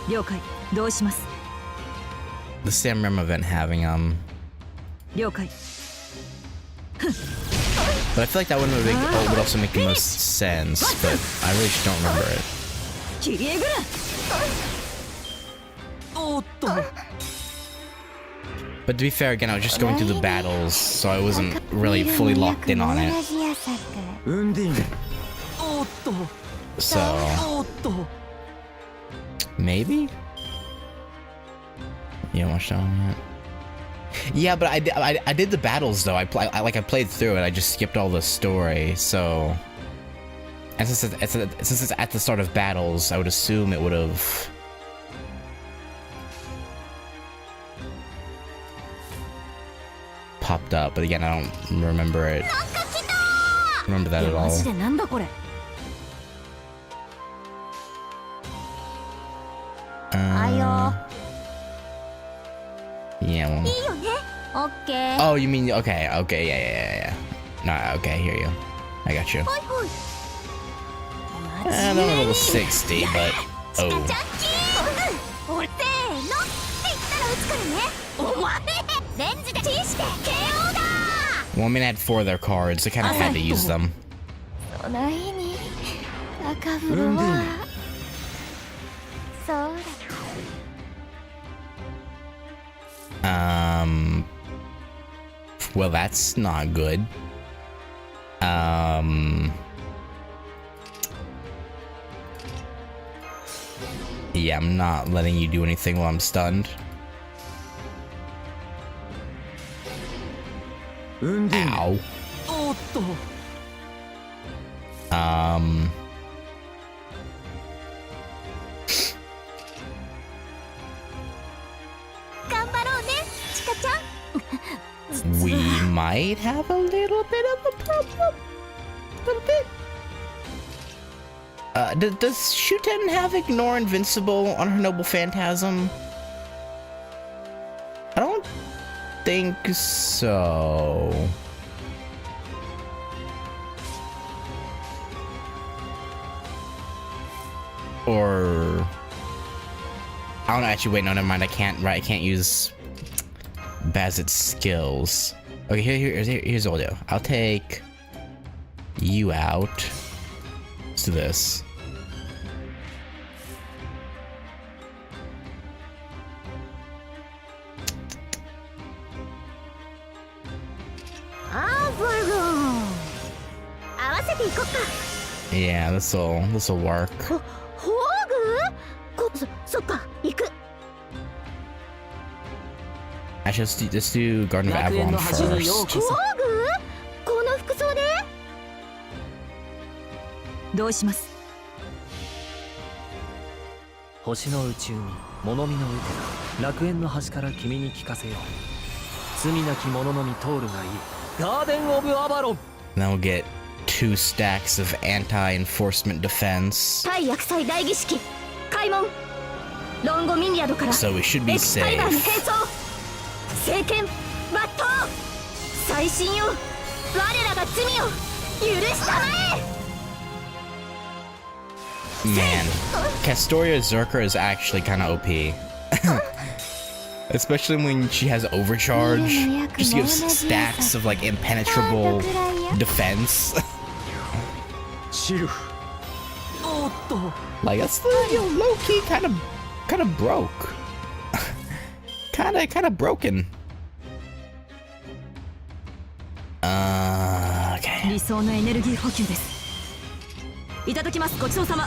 了解。どうします？ the Sam Rem event having 了解。 but I feel like that one would also make the most sense. But I really just don't remember it. 切り絵ぐら。おっと。 But to be fair, again, I was just going through the battles, so I wasn't really fully locked in on it. うんでん。おっと。 So おっと。 maybe. You don't watch that one yet? Yeah, but I did the battles though. I played through it. I just skipped all the story. So, and since it's at the start of battles, I would assume it would have. Popped up, but again, I don't remember it. Remember that at all. マジでなんだこれ。あいよ。 Yeah. Well, いいよね。オッケー。 oh, you mean okay? Okay, yeah. No, okay, I hear you. I got you. ほいほい。 I'm a level 60, but チカ oh. チャッキー。俺せーのって言ったら撃つからね。お前レンズでチンして KO だ。 Well, I mean, I had 4 of their cards. I kind of had to use them. その日に赤風呂はそうだ。 Well, that's not good. Yeah, I'm not letting you do anything while I'm stunned. うんでん。 Ow. おっと。 頑張ろうね、チカちゃん。 We might have a little bit of a problem. A little bit. Does Shuten have Ignore Invincible on her Noble Phantasm? I don't think so. Or I don't know. Actually, wait. No, never mind. I can't. Right, I can't use Bazit's skills. Okay, here's what I'll do. I'll take you out. Let's do this. Yeah, this'll work. ホーグ？そっか、行く。 Actually, let's do Garden of 楽園 Avalon の端によう first. こそ。ホーグ？この服装で？どうします？星の宇宙に物見の受けが楽園の端から君に聞かせよう。罪なき者のみ通るがいい。ガーデン・オブ・アバロン。 Then we'll get 2 stacks of anti-enforcement defense. 対薬剤大儀式開門。ロンゴミニアドから So we should be エクスパイバーに safe. 変装。聖剣抜刀。最新よ。我らが罪を許したまえ。 Man, Castoria Zerker is actually kind of OP. Especially when she has overcharge. Just gives stacks of like impenetrable defense. シルフ。おっと。 Like that's low key kind of broke. kind of broken. Okay. 理想のエネルギー補給です。いただきます。ごちそうさま。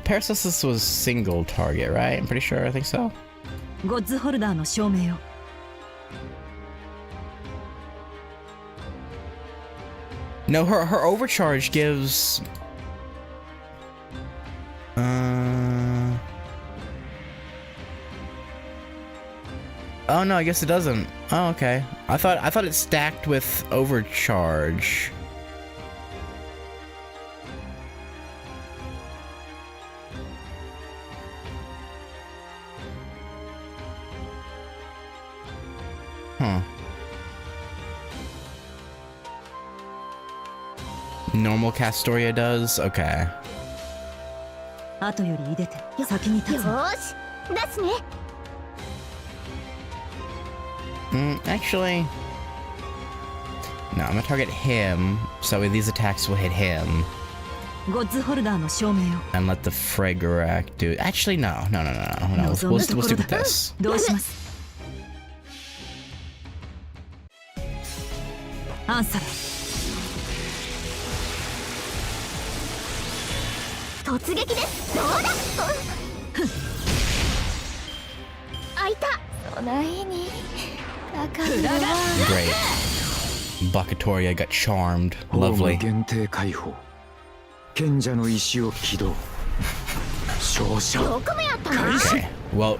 Paracelsus was single target, right? I'm pretty sure. I think so. ゴッズホルダーの証明を。 I No, her overcharge gives... Oh no, I guess it doesn't. Oh, okay. I thought it stacked with overcharge. Huh. Normal Castoria does? Okay. 後より出て先に立つ。よーし、出すね。Actually... No, I'm gonna target him, so these attacks will hit him. ゴッズホルダーの証明を。 And let the Fragarac do... Actually, no. We'll stick with this. どうします？アンサー。突撃です。どうだ。開いた。そないに。Great. Bakatoria got charmed. Lovely. 限定解放。賢者の石を起動。勝者。Okay. Well,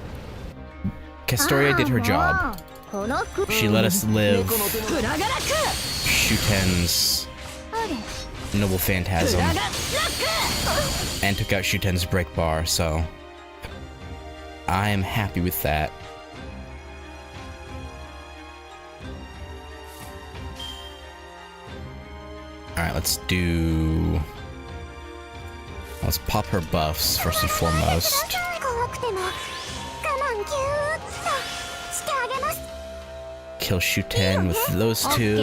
Castoria did her job. She let us live Shuten's Noble Phantasm and took out Shuten's break bar, so I am happy with that. Alright, let's pop her buffs first and foremost. Kill Shuten with those two.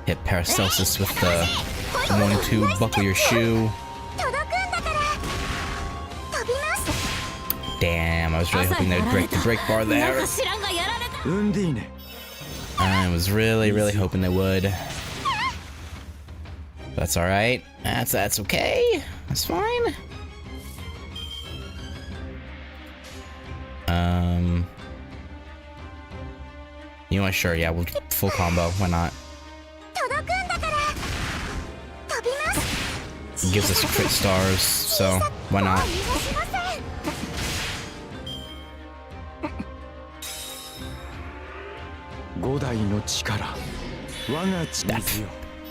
Hit Paracelsus with the 1-2 buckle your shoe. Damn, I was really hoping they would break the break bar there. I was really hoping they would. That's alright. That's okay. That's fine. You know what? Sure, yeah, we'll full combo. Why not? It gives us crit stars, so why not?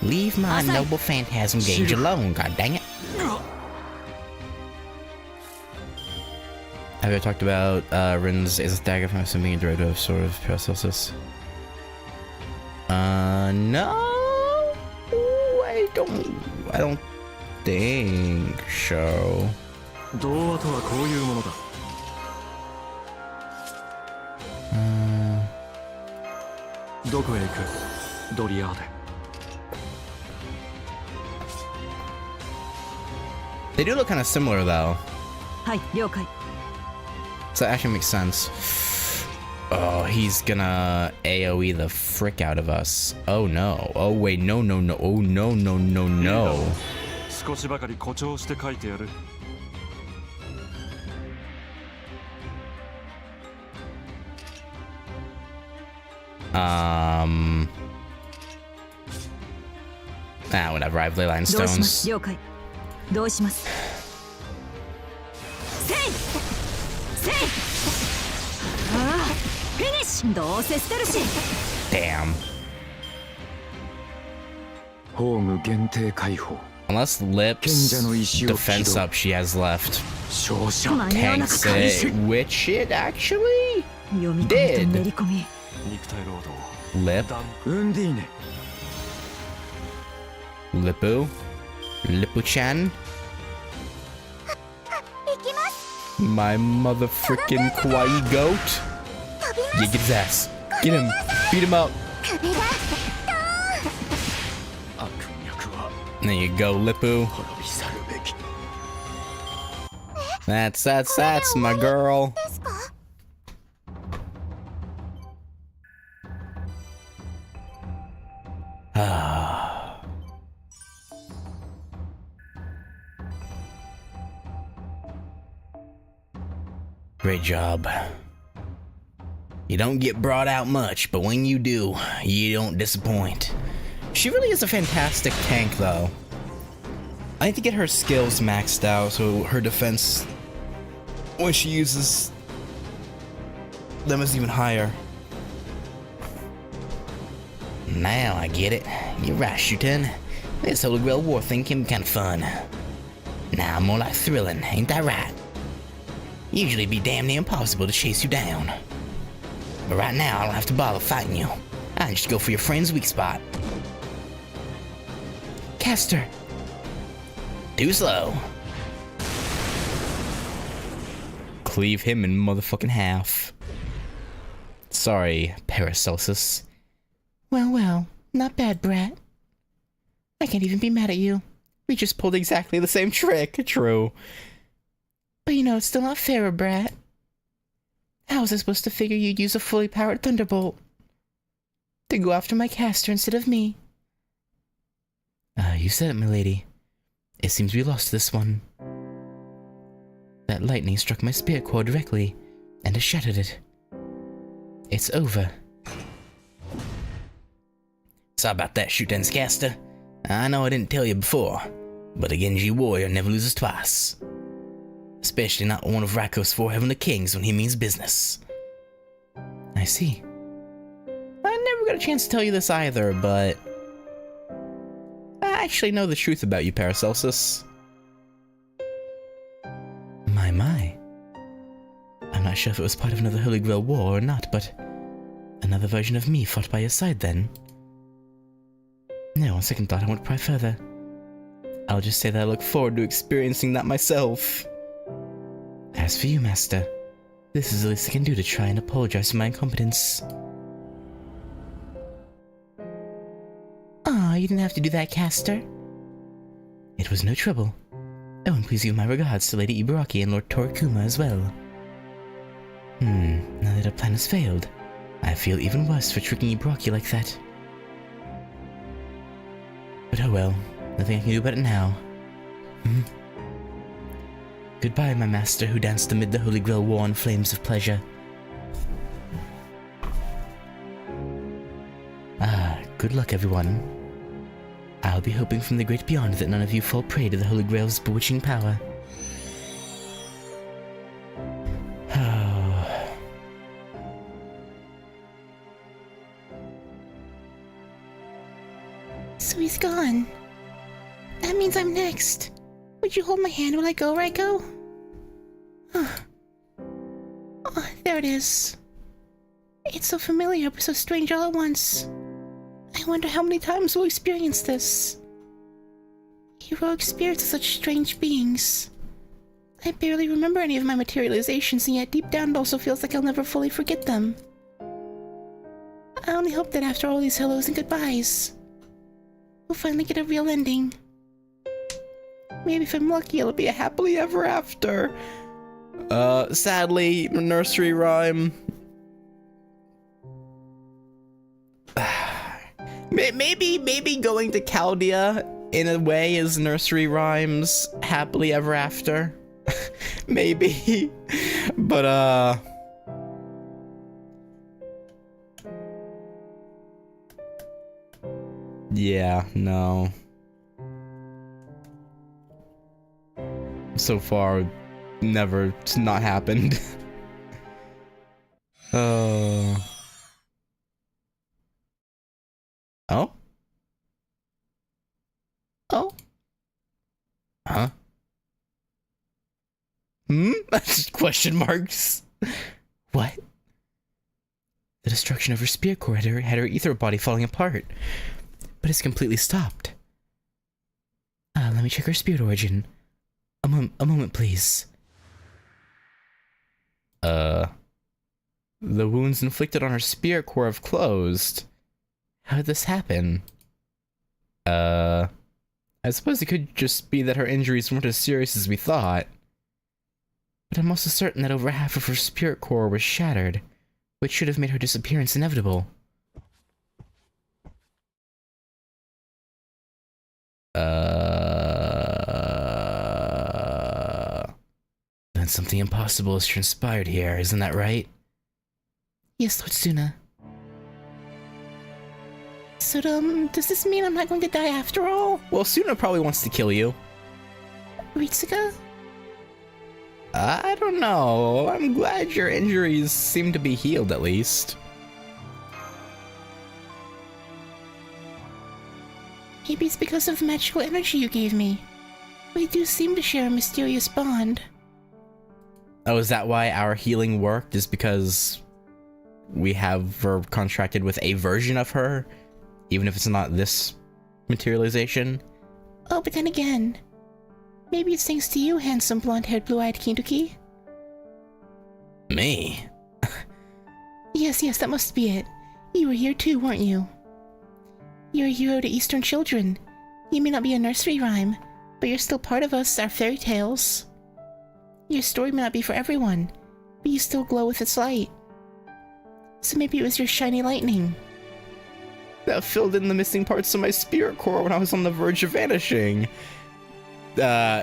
Leave my noble phantasm gauge alone, god dang it. Have I talked about Rin's Ace of Dagger from something being a derivative sort of Paracelsus? No, I don't think so. They do look kind of similar though. So that actually makes sense. Oh, he's gonna AoE the frick out of us. Oh no. Oh wait, no. Oh no. Whatever, I have Leyline Stones. Damn. Unless Lips defense up she has left tanks it, which it actually did. Lip. Lippu-chan. My mother frickin' kawaii goat. Yeah, get his ass. Get him. Beat him up. There you go, Lippu. That's my girl. Great job. You don't get brought out much, but when you do, you don't disappoint. She really is a fantastic tank, though. I need to get her skills maxed out so her defense, when she uses them, is even higher. Now I get it. You're right, Shuten. This Holy Grail War thing can be kind of fun. Now more like thrilling, ain't that right? Usually it'd be damn near impossible to chase you down. But right now I don't have to bother fighting you. I can just go for your friend's weak spot. Caster! Too slow. Cleave him in motherfucking half. Sorry, Paracelsus. Well, well, not bad, brat. I can't even be mad at you. We just pulled exactly the same trick. True. But you know, it's still not fair, brat. How was I supposed to figure you'd use a fully powered thunderbolt to go after my caster instead of me? You said it, milady. It seems we lost this one. That lightning struck my spirit core directly, and it shattered it. It's over. Sorry about that, Shuten's caster. I know I didn't tell you before, but a Genji warrior never loses twice. Especially not one of Raiko's 4 Heavenly Kings when he means business. I see. I never got a chance to tell you this either, but I actually know the truth about you, Paracelsus. My. I'm not sure if it was part of another Holy Grail war or not, but another version of me fought by your side then. No, on second thought, I won't pry further. I'll just say that I look forward to experiencing that myself. As for you, Master, this is the least I can do to try and apologize for my incompetence. Aw, you didn't have to do that, caster. It was no trouble. Oh, and please give my regards to Lady Ibaraki and Lord Torikuma as well. Now that our plan has failed, I feel even worse for tricking Ibaraki like that. But oh well, nothing I can do about it now. Goodbye, my master who danced amid the Holy Grail War in flames of pleasure. Good luck, everyone. I'll be hoping from the great beyond that none of you fall prey to the Holy Grail's bewitching power. So he's gone. That means I'm next. Would you hold my hand while I go, Raiko? Oh, there it is. It's so familiar but so strange all at once. I wonder how many times we'll experience this. Heroic spirits are such strange beings. I barely remember any of my materializations, and yet deep down it also feels like I'll never fully forget them. I only hope that after all these hellos and goodbyes, we'll finally get a real ending. Maybe if I'm lucky, it'll be a happily ever after. Sadly, nursery rhyme. Maybe going to Chaldea in a way is nursery rhymes happily ever after. Maybe. But yeah, no. So far, never, it's not happened. Oh? Oh? Huh? Question marks. What? The destruction of her spirit core had her ether body falling apart, but it's completely stopped. Let me check her spirit origin. A moment, please. The wounds inflicted on her spirit core have closed. How did this happen? I suppose it could just be that her injuries weren't as serious as we thought. But I'm also certain that over half of her spirit core was shattered, which should have made her disappearance inevitable. Then something impossible has transpired here, isn't that right? Yes, Lord Suna. So, does this mean I'm not going to die after all? Well, Suna probably wants to kill you. Ritsuka? I don't know. I'm glad your injuries seem to be healed at least. Maybe it's because of the magical energy you gave me. We do seem to share a mysterious bond. Oh, is that why our healing worked? Is because we have her contracted with a version of her? Even if it's not this materialization? Oh, but then again, maybe it's thanks to you, handsome blonde-haired, blue-eyed Kintoki. Me? Yes, that must be it. You were here too, weren't you? You're a hero to Eastern children. You may not be a nursery rhyme, but you're still part of us, our fairy tales. Your story may not be for everyone, but you still glow with its light. So maybe it was your shiny lightning. That filled in the missing parts of my spirit core when I was on the verge of vanishing.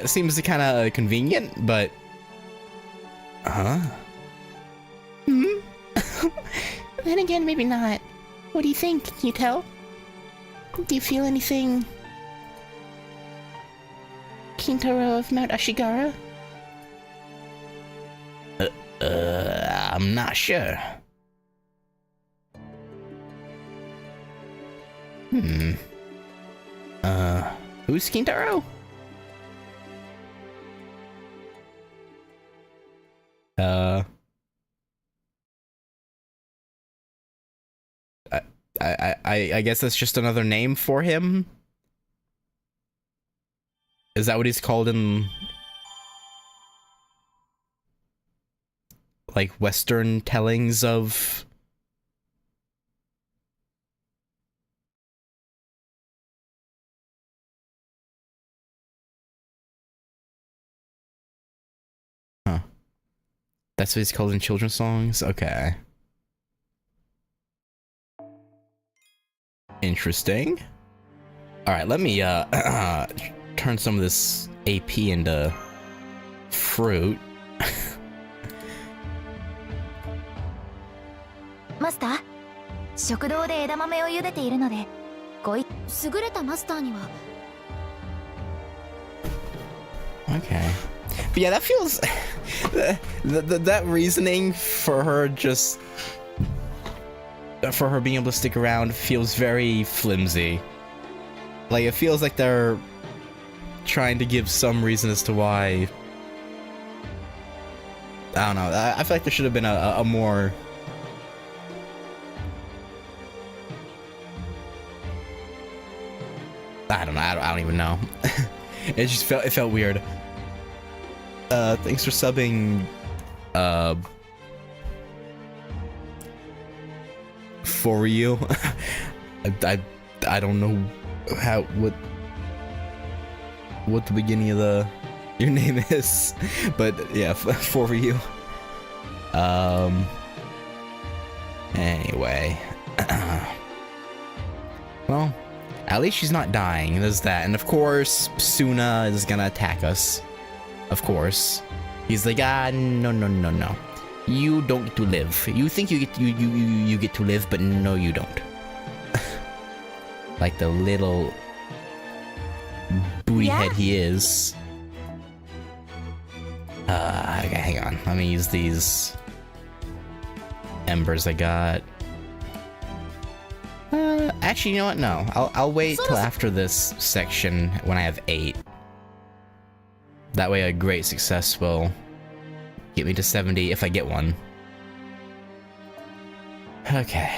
Seems kind of convenient, but... Huh? Then again, maybe not. What do you think? Can you tell? Do you feel anything... Kintaro of Mount Ashigara? I'm not sure. Who's Kintaro? I guess that's just another name for him? Is that what he's called in... like, Western tellings of... Huh. That's what he's called in children's songs? Okay. Interesting. Alright, let me, turn some of this AP into fruit. マスター、食堂で枝豆を茹でているので、優れたマスターには。Okay. But yeah, that feels... that reasoning for her just... for her being able to stick around feels very flimsy. Like, it feels like they're trying to give some reason as to why... I don't know, I feel like there should have been a more... I don't know, I don't even know. It just felt weird. Thanks for subbing, for you. I don't know how, what the beginning of your name is, but yeah, for you. Anyway. Well, at least she's not dying, there's that. And of course, Suna is gonna attack us. Of course. He's like, no. You don't get to live. You think you get to live, but no you don't. Like the little booty head he is. Okay, hang on. Let me use these embers I got. Actually, you know what? No. I'll wait till after this section when I have 8. That way a great success will get me to 70 if I get one. Okay.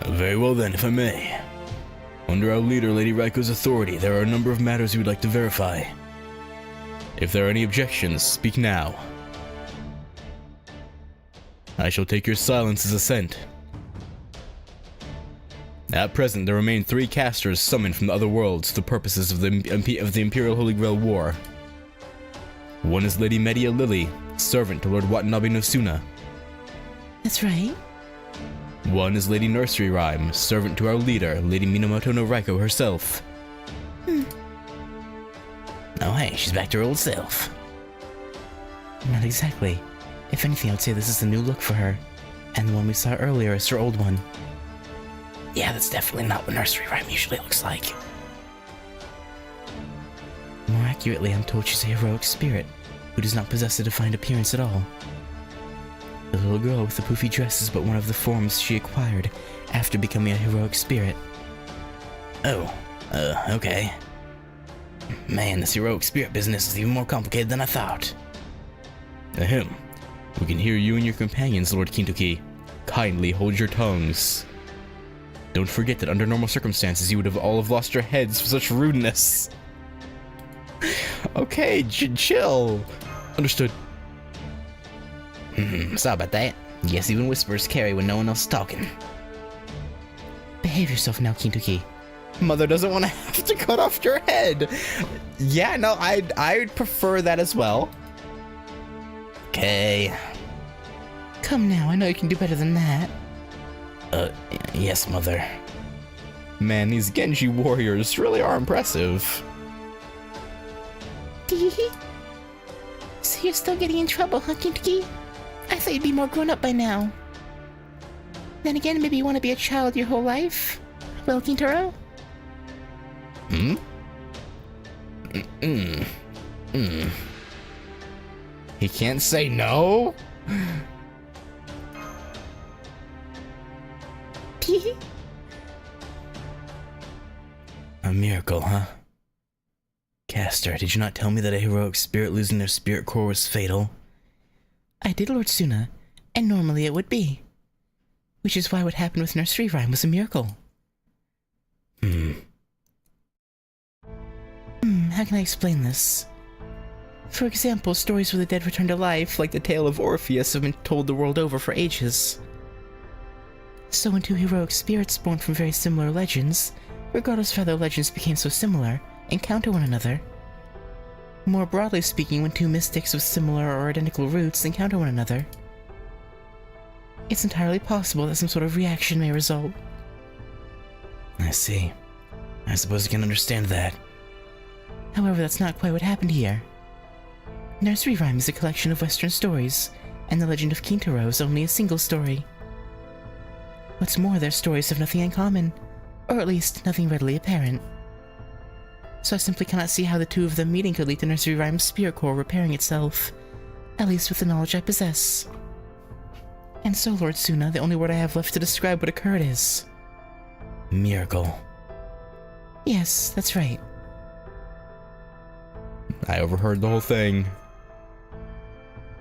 Very well then, if I may. Under our leader, Lady Raiko's authority, there are a number of matters we would like to verify. If there are any objections, speak now. I shall take your silence as assent. At present, there remain 3 casters summoned from the other worlds for the purposes of the Imperial Holy Grail War. One is Lady Media Lily, servant to Lord Watanabe no Suna. That's right. One is Lady Nursery Rhyme, servant to our leader, Lady Minamoto no Raiko herself. Oh hey, she's back to her old self. Not exactly. If anything, I would say this is a new look for her, and the one we saw earlier is her old one. Yeah, that's definitely not what nursery rhyme usually looks like. More accurately, I'm told she's a heroic spirit, who does not possess a defined appearance at all. The little girl with the poofy dress is but one of the forms she acquired after becoming a heroic spirit. Oh, okay. Man, this heroic spirit business is even more complicated than I thought. Ahem. We can hear you and your companions, Lord Kintoki. Kindly hold your tongues. Don't forget that under normal circumstances you would have all have lost your heads for such rudeness. Okay, chill. Understood. Sorry about that. Guess even whispers carry when no one else is talking. Behave yourself now, Kintoki. Mother doesn't want to have to cut off your head. Yeah, no, I'd prefer that as well. Okay. Come now, I know you can do better than that. Yes, Mother. Man, these Genji warriors really are impressive. So you're still getting in trouble, huh, Kintoki? I thought you'd be more grown up by now. Then again, maybe you want to be a child your whole life? Well, Kintaro? He can't say no? A miracle, huh? Caster, did you not tell me that a heroic spirit losing their spirit core was fatal? I did, Lord Suna, and normally it would be. Which is why what happened with Nursery Rhyme was a miracle. How can I explain this? For example, stories where the dead return to life, like the tale of Orpheus, have been told the world over for ages. So when two heroic spirits born from very similar legends, regardless of how their legends became so similar, encounter one another. More broadly speaking, when two mystics with similar or identical roots encounter one another, it's entirely possible that some sort of reaction may result. I see. I suppose I can understand that. However, that's not quite what happened here. Nursery Rhyme is a collection of Western stories, and the legend of Kintaro is only a single story. What's more, their stories have nothing in common, or at least nothing readily apparent. So I simply cannot see how the two of them meeting could lead to Nursery Rhyme's spirit core repairing itself, at least with the knowledge I possess. And so, Lord Suna, the only word I have left to describe what occurred is... miracle. Yes, that's right. I overheard the whole thing.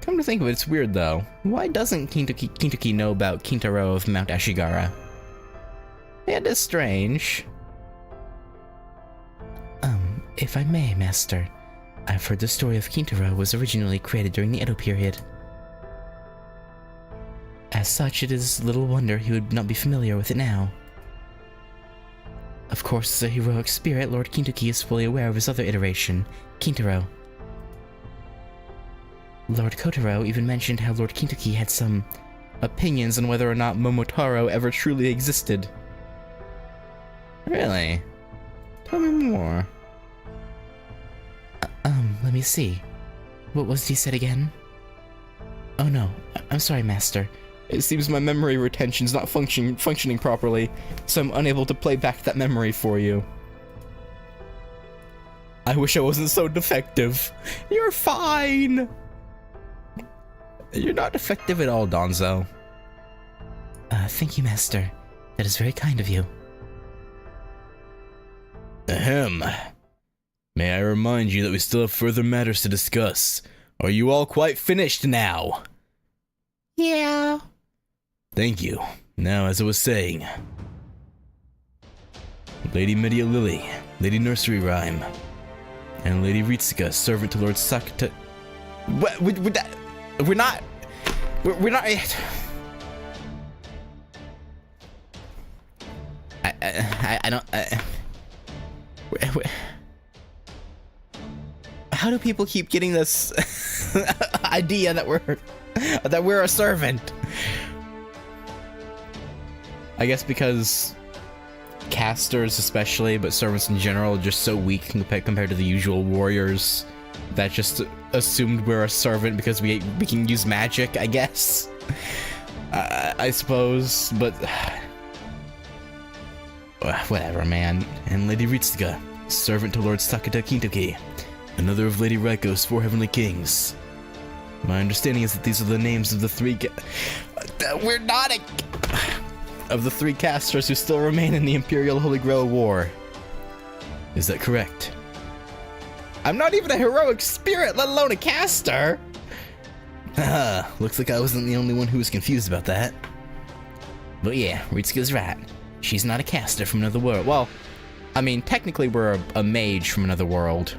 Come to think of it, it's weird though. Why doesn't Kintoki know about Kintaro of Mount Ashigara? It is strange. If I may, Master, I've heard the story of Kintaro was originally created during the Edo period. As such, it is little wonder he would not be familiar with it now. Of course, as a heroic spirit, Lord Kintoki is fully aware of his other iteration, Kintaro. Lord Kotaro even mentioned how Lord Kintoki had some Opinions on whether or not Momotaro ever truly existed. Really? Tell me more. Let me see. What was it he said again? Oh no, I'm sorry, Master. It seems my memory retention's not functioning properly, so I'm unable to play back that memory for you. I wish I wasn't so defective. You're fine! You're not defective at all, Donzo. Thank you, Master. That is very kind of you. Ahem. May I remind you that we still have further matters to discuss. Are you all quite finished now? Yeah. Thank you. Now, as I was saying, Lady Media Lily, Lady Nursery Rhyme, and Lady Ritsuka, servant to Lord Sakata. What? We're not yet. I don't... How do people keep getting this idea that we're a servant? I guess because casters especially, but servants in general, are just so weak compared to the usual warriors that just assumed we're a servant because we can use magic, I guess. I suppose, but whatever, man. And Lady Ritsuka, servant to Lord Sakata Kintoki, another of Lady Raiko's 4 heavenly kings. My understanding is that these are the names of the 3 we're not of the 3 casters who still remain in the Imperial Holy Grail War. Is that correct? I'm not even a heroic spirit, let alone a caster! Looks like I wasn't the only one who was confused about that. But yeah, Ritsuka's right. She's not a caster from another world. Well, I mean, technically we're a mage from another world.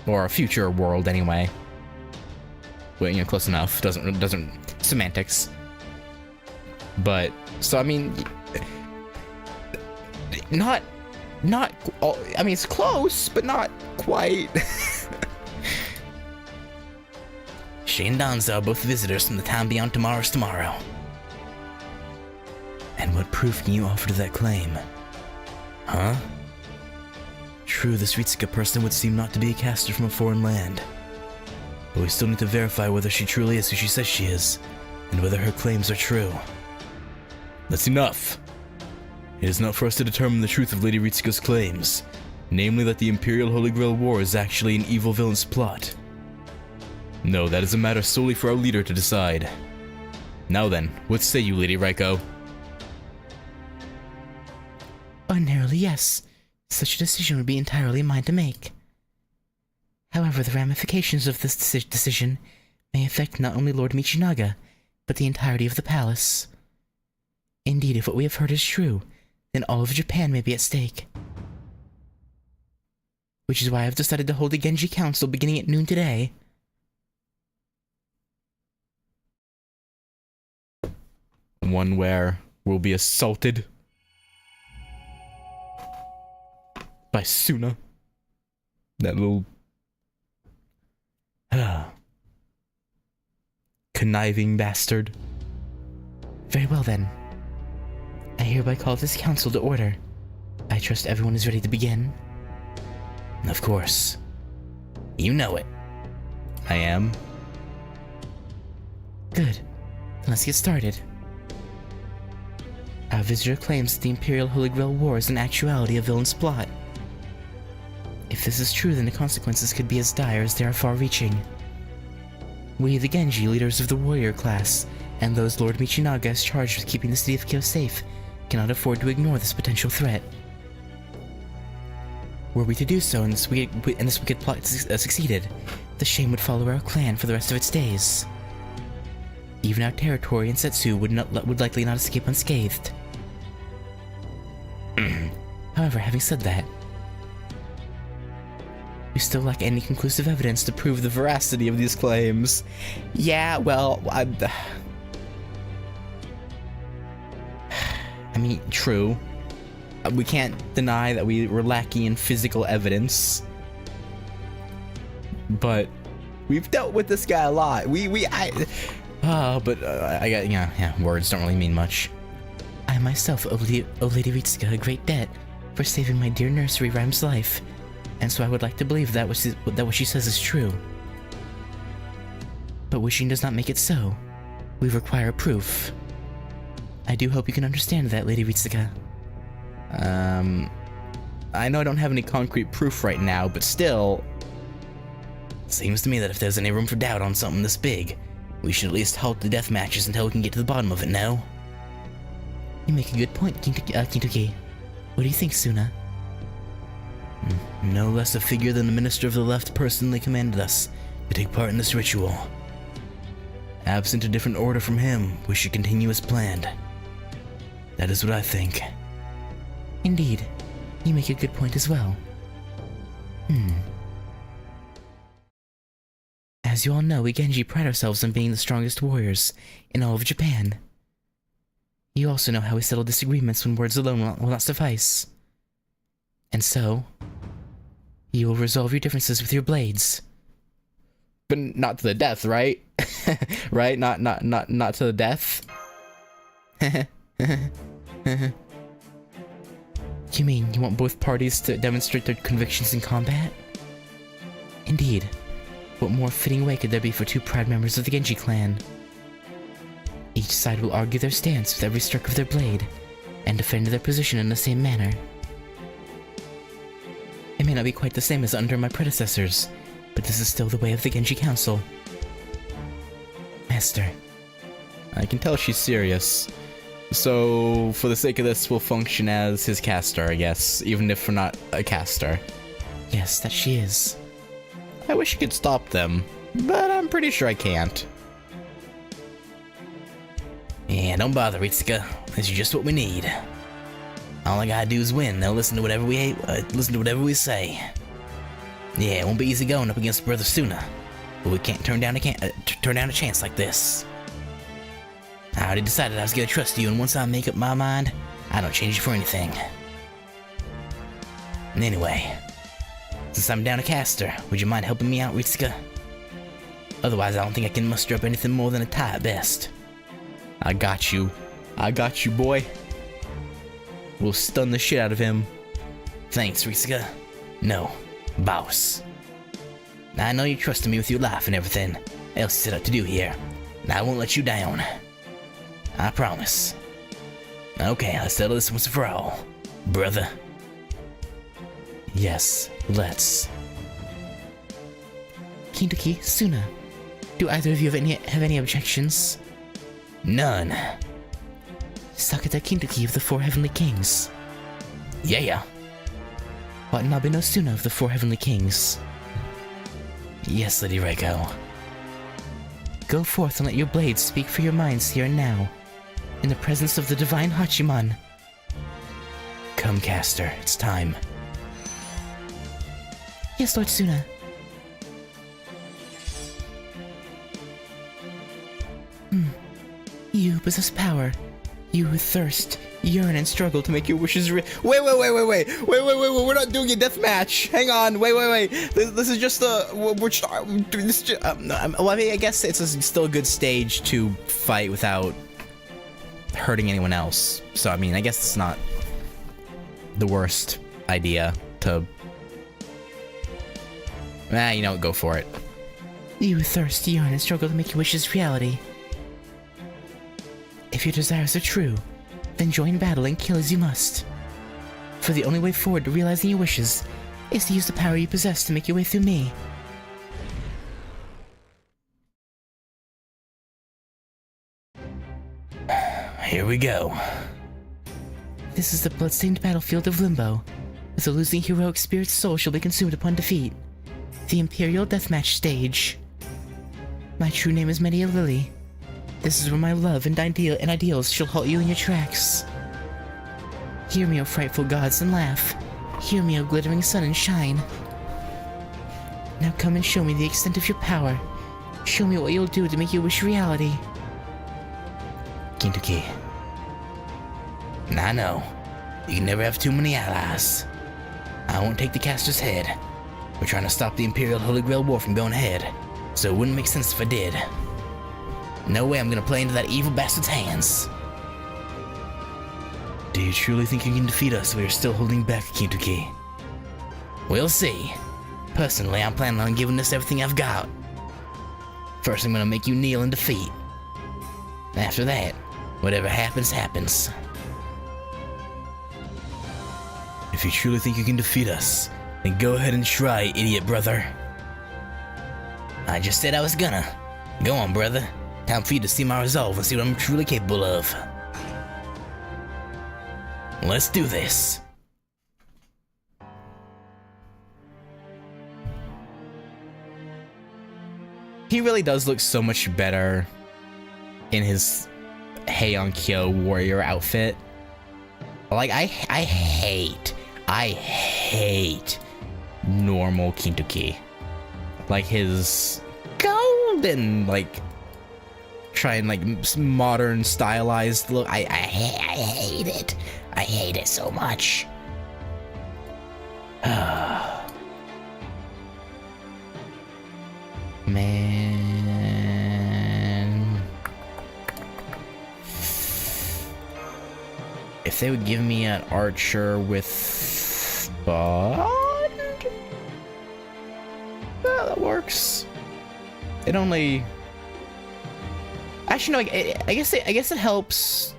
Or a future world, anyway. Well, you know, close enough. Doesn't semantics. But, so I mean, not, I mean, it's close, but not quite. She and Danzo are both visitors from the time beyond tomorrow's tomorrow. And what proof can you offer to that claim? Huh? True, this Ritsuka person would seem not to be a caster from a foreign land. But we still need to verify whether she truly is who she says she is, and whether her claims are true. That's enough! It is not for us to determine the truth of Lady Ritsuka's claims, namely that the Imperial Holy Grail War is actually an evil villain's plot. No, that is a matter solely for our leader to decide. Now then, what say you, Lady Raiko? Ordinarily, yes. Such a decision would be entirely mine to make. However, the ramifications of this decision may affect not only Lord Michinaga, but the entirety of the palace. Indeed, if what we have heard is true, then all of Japan may be at stake. Which is why I've decided to hold a Genji Council beginning at noon today. One where we'll be assaulted by Suna. That little conniving bastard. Very well then. I hereby call this council to order. I trust everyone is ready to begin. Of course. You know it. I am. Good. Then let's get started. Our visitor claims that the Imperial Holy Grail War is in actuality a villain's plot. If this is true, then the consequences could be as dire as they are far-reaching. We, the Genji, leaders of the warrior class, and those Lord Michinaga is charged with keeping the city of Kyo safe, cannot afford to ignore this potential threat. Were we to do so, and this wicked plot succeeded, the shame would follow our clan for the rest of its days. Even our territory in Setsu would likely not escape unscathed. However, having said that, we still lack any conclusive evidence to prove the veracity of these claims. Yeah, well, I mean, true. We can't deny that we were lacking in physical evidence. But we've dealt with this guy a lot. Words don't really mean much. I myself owe Lady Ritsuka a great debt for saving my dear nursery rhyme's life, and so I would like to believe that what she says is true. But wishing does not make it so. We require proof. I do hope you can understand that, Lady Ritsuka. I know I don't have any concrete proof right now, but still, seems to me that if there's any room for doubt on something this big, we should at least halt the death matches until we can get to the bottom of it, no? You make a good point, Kintoki. What do you think, Suna? No less a figure than the Minister of the Left personally commanded us to take part in this ritual. Absent a different order from him, we should continue as planned. That is what I think. Indeed. You make a good point as well. As you all know, we Genji pride ourselves on being the strongest warriors in all of Japan. You also know how we settle disagreements when words alone will not suffice. And so, you will resolve your differences with your blades. but not to the death, right? Right? Not to the death. You mean you want both parties to demonstrate their convictions in combat? Indeed. What more fitting way could there be for two proud members of the Genji clan? Each side will argue their stance with every stroke of their blade, and defend their position in the same manner. It may not be quite the same as under my predecessors, but this is still the way of the Genji Council. Master. I can tell she's serious. So, for the sake of this, we'll function as his caster, I guess, even if we're not a caster. Yes, that she is. I wish I could stop them, but I'm pretty sure I can't. Yeah, don't bother, Ritsuka. This is just what we need. All I gotta do is win. They'll listen to whatever we say. Yeah, it won't be easy going up against Brother Suna, but we can't turn down a chance like this. I already decided I was gonna trust you, and once I make up my mind, I don't change it for anything. And anyway, since I'm down a caster, would you mind helping me out, Ritsuka? Otherwise, I don't think I can muster up anything more than a tie at best. I got you. I got you, boy. We'll stun the shit out of him. Thanks, Ritsuka. No, boss. I know you trusted me with your life and everything else you set out to do here, and I won't let you down. I promise. Okay, let's settle this once and for all, brother. Yes, let's. Kintoki, Suna, do either of you have any objections? None. Sakata Kintoki of the Four Heavenly Kings. Yeah. Watanabe no Suna of the Four Heavenly Kings. Yes, Lady Reiko. Go forth and let your blades speak for your minds here and now, in the presence of the divine Hachiman. Come, caster, it's time. Yes, Lord Suna. You possess power. You who thirst, yearn, and struggle to make your wishes Wait, we're not doing a death match. Hang on, wait. This is just well, I mean, I guess it's still a good stage to fight without hurting anyone else. So, I mean, I guess it's not the worst idea to... you know, go for it. You who thirst, yearn, and struggle to make your wishes reality. If your desires are true, then join battle and kill as you must. For the only way forward to realizing your wishes is to use the power you possess to make your way through me. Here we go. This is the bloodstained battlefield of Limbo, where the losing heroic spirit's soul shall be consumed upon defeat. The Imperial Deathmatch stage. My true name is Media Lily. This is where my love and ideals shall halt you in your tracks. Hear me, O frightful gods, and laugh. Hear me, O glittering sun, and shine. Now come and show me the extent of your power. Show me what you'll do to make your wish reality. Kintoki. I know. You can never have too many allies. I won't take the caster's head. We're trying to stop the Imperial Holy Grail War from going ahead, so it wouldn't make sense if I did. No way I'm gonna play into that evil bastard's hands. Do you truly think you can defeat us while you're still holding back, Kintoki? We'll see. Personally, I'm planning on giving this everything I've got. First, I'm gonna make you kneel in defeat. After that, whatever happens, happens. If you truly think you can defeat us, then go ahead and try, idiot brother. I just said I was gonna. Go on, brother. Time for you to see my resolve and see what I'm truly capable of. Let's do this. He really does look so much better in his Heian-Kyo warrior outfit. Like, I hate normal Kintoki. Like his golden, like, trying like modern stylized look. I hate it. I hate it so much. Man. If If they would give me an archer with bond, well, that works. It only. Actually, no. I guess it helps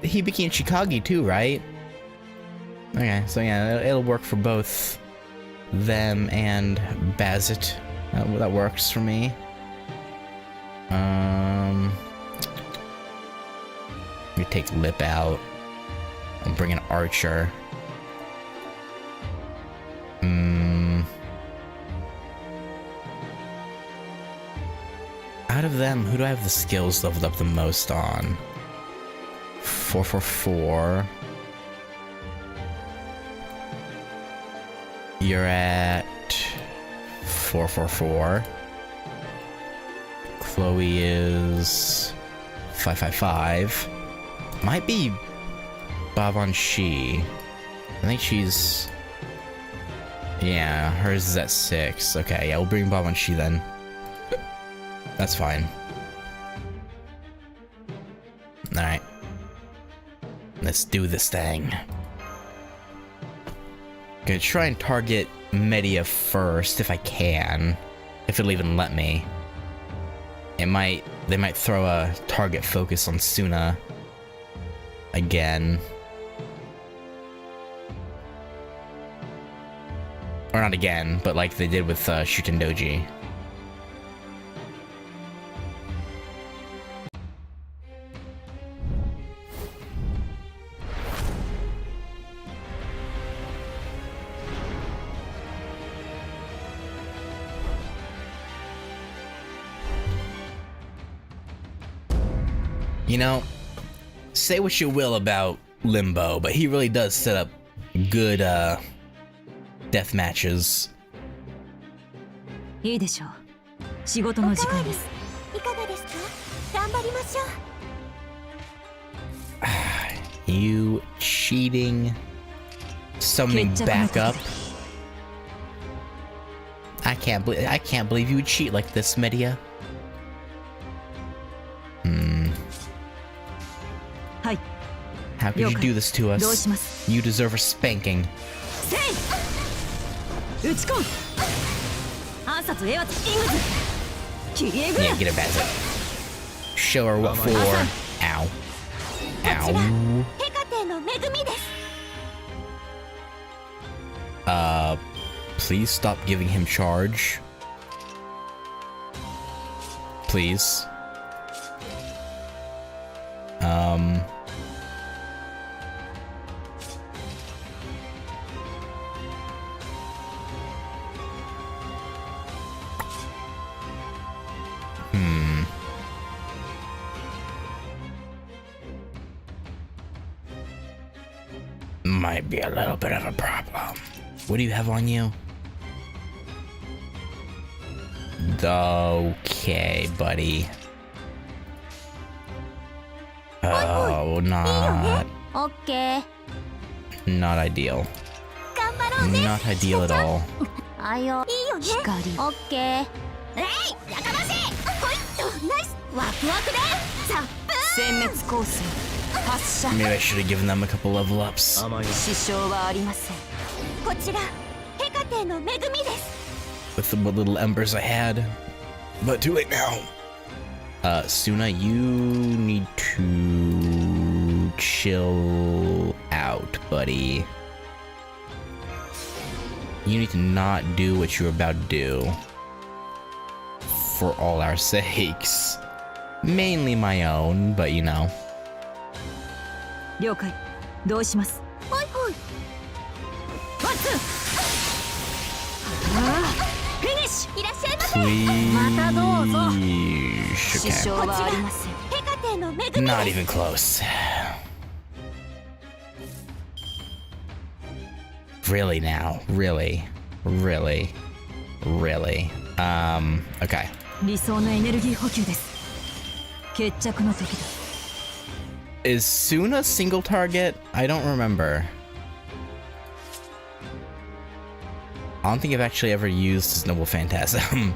Hibiki and Shikagi too, right? Okay, so yeah, it'll work for both them and Bazit. That works for me. We take Lip out. I'm bringing Archer. Out of them, who do I have the skills leveled up the most on? 444. You're at 444. Chloe is 555. Might be Bavanshi. I think she's. Yeah, hers is at 6. Okay, yeah, we'll bring Bavanshi then. That's fine. Alright. Let's do this thing. Gonna try and target Media first if I can. If it'll even let me. They might throw a target focus on Suna again. Or not again, but like they did with Shutendoji. You know, say what you will about Limbo, but he really does set up good death matches. いいでしょう。仕事の時間です。いかがですか？頑張りましょう。You cheating, summoning backup. I can't believe you would cheat like this, Media. How could you do this to us? You deserve a spanking. Yeah, get it back. Show her what for. Ow. Ow. Please stop giving him charge. Please. Might be a little bit of a problem. What do you have on you? Okay, buddy. Oh, not ideal. Not ideal at all. Maybe I should have given them a couple level ups. With what little embers I had. But too late now. Suna, you need to chill out, buddy. You need to not do what you're about to do. For all our sakes. Mainly my own, but you know. Please. Okay. Not even close. Really now? Really? Okay. Is Suna single target? I don't remember. I don't think I've actually ever used his Noble Phantasm.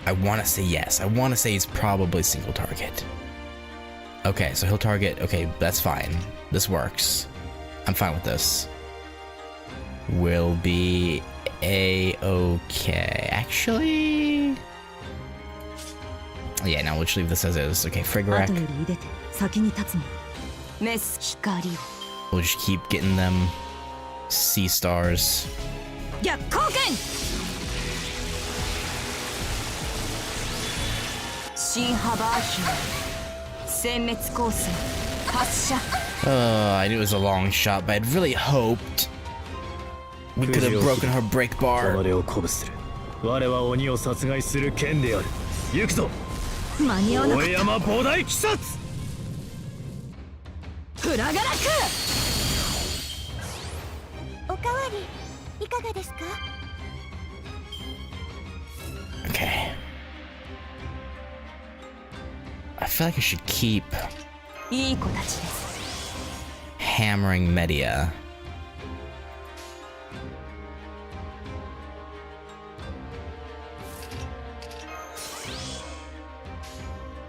I want to say yes. I want to say he's probably single target. Okay, so he'll target. Okay, that's fine. This works. I'm fine with this. Will be a-okay. Actually... Yeah, no, we'll just leave this as is. Okay, Frigorek. 後より入れて先に立つもメス光を We'll just keep getting them sea stars. 逆光剣新ハバーヒュー殲滅コース発射 I knew it was a long shot, but I'd really hoped we could have broken her break bar. 己を鼓舞する。我は鬼を殺害する剣である。行くぞ。間に合わなかっ大山菩提鬼殺。たフラガラクおかわりいかがですか？ Okay. I feel like I should keep いい子たちです hammering Media.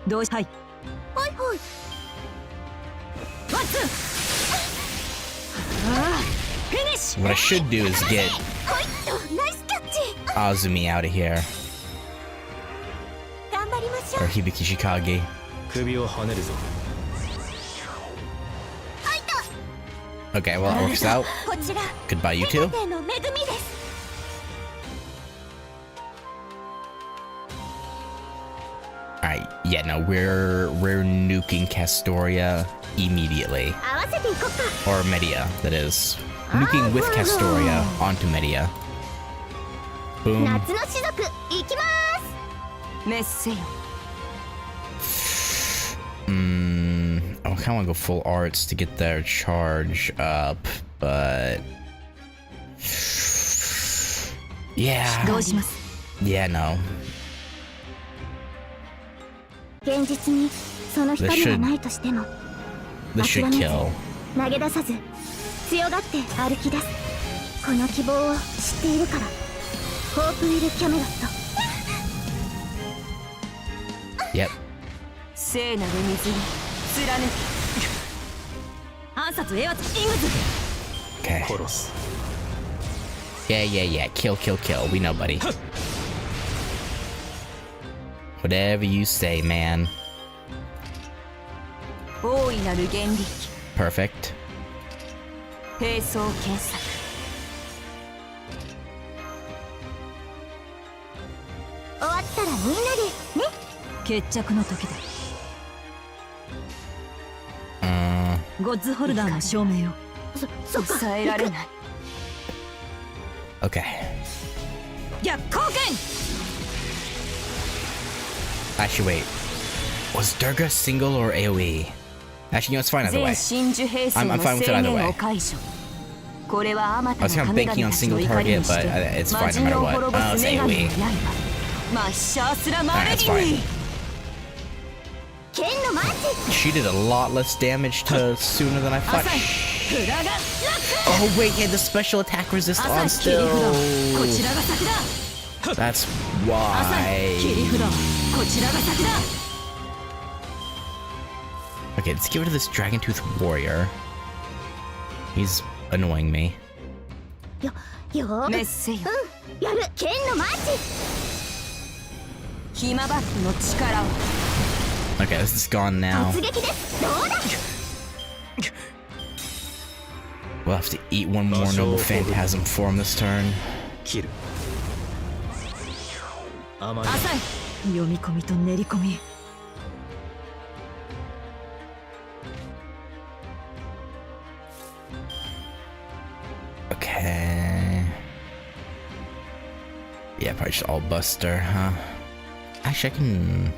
どうしはいはいはい。ワッツああフィニッシュ What I should do is get ほいっとナイスキャッチ。 Azumi out of here. 頑張りましょ Or う。 Hibiki Shikage. 首を跳ねるぞ。はいと。 Okay, well, that works out. こちら Goodbye, you two. 天の恵みです。 Alright, yeah, no, we're nuking Castoria immediately. 合わせていこうか。 Or Media, that is. Nuking with Castoria onto Media. Boom. 夏の種族行きまメッセよ I kind of want to go full arts to get their charge up, but... Yeah. どうします Yeah, no. す。現実にその光がないとしても This should kill. 投げ出さず強がって歩き出す。この希望を知っているから。ホープウィル・キャメロット。 Yep. 聖なる水に貫け暗殺エアツイングズ Okay. 殺す。 Yeah. Kill, kill, kill. We know, buddy. Whatever you say, man. 大いなる原力 Perfect. 兵装検索終わったらみんなでね。決着の時だ ゴッズホルダーの証明をそっか。抑えられない Okay. 逆光剣 Actually, wait. Was Durga single or AoE? Actually, you know, it's fine either 全 way. 真珠兵士 I'm の fine with it 制 either 限 way. を解除これはあま I た was の kind of 神 banking 々 on たちの single 怒り target, にし but て it's 魔 fine no 人 matter を what. 滅ぼ Oh, す it's 女神の AoE. 刃マッシャースラマ Alright, レ that's ディ fine. 剣のマーチ。 She did a lot less damage to sooner than I thought. 浅いフラガラク Oh wait, he had the special attack resist 浅 on い切り札 still. こちらが先だ That's 浅 why. い切り札こちらが先だ Okay, let's get rid of this Dragon Tooth Warrior. He's annoying me. よーメッセよやる。剣のマーチ。ヒマバックの力を Okay, this is gone now. 突撃です。どうだ。 We'll have to eat one more Noble Phantasm form this turn. 切る。甘い。浅い読み込みと練り込み Okay. Yeah, probably just all Buster, huh? Actually, I can...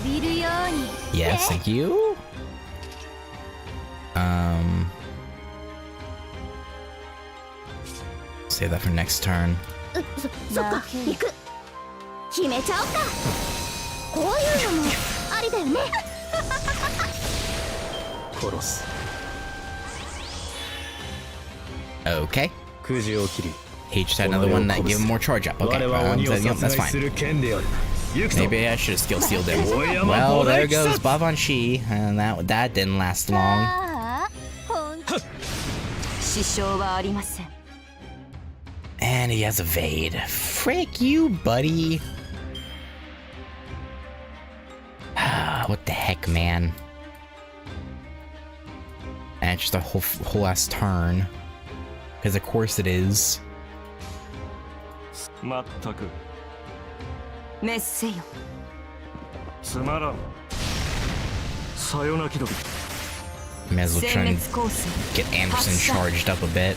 浴びるように。 Yes, thank you. Save that for next turn. そっか。行く。決めちゃおうか。こういうのもありだよね。殺す。 Okay. くじを切り He just had another one that gave him more charge up. Okay, that's fine. Maybe I should have skill sealed him. Well, there goes Babanshi, and that didn't last long. 支障はありません。 And he has evade. Frick you, buddy. What the heck, man? And just a whole ass turn. Because of course it is. まったく滅せよ。つまらん。さよなきどき。 May as well try and 殲滅コース。 get Anderson charged up a bit.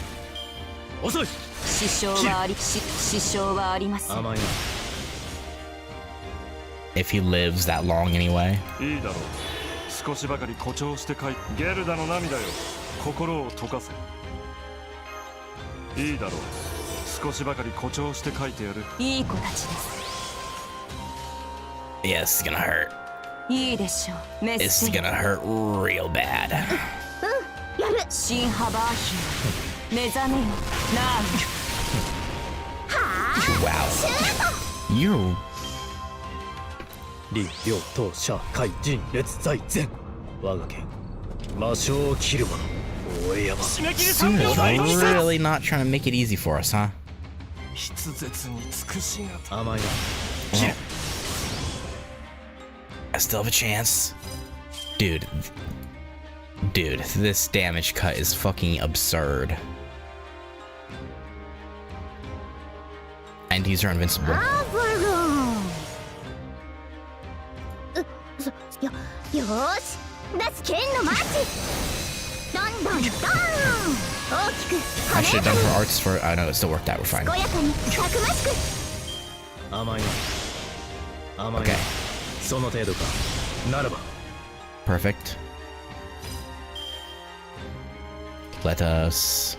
遅い。支障はありません。 甘いな。 If he lives that long anyway. いいだろう。少しばかり誇張して書いて。ゲルダの涙よ。心を溶かせ。いいだろう。少しばかり誇張して書いてやる。いい子たちです。 Yeah, this is gonna hurt. いいでしょう。滅 This is せよ。 gonna hurt real bad. やる。新ハバーヒー。目覚めよ。ナウ。 Wow. You're 李両党社会人列在前。我が剣魔性を切る者。大江山。締め切り3秒台の really not trying to make it easy for us, huh? 筆舌に尽くしが甘いな。 Well, I still have a chance. Dude, this damage cut is fucking absurd. And these are invincible. よーし出す剣のマーチどんどんどん大きく I should have done her arts for. I know it still worked out. We're fine. 健やかにたくましく甘いな。甘いな。 Okay. その程度か。ならば。 Perfect. Let us.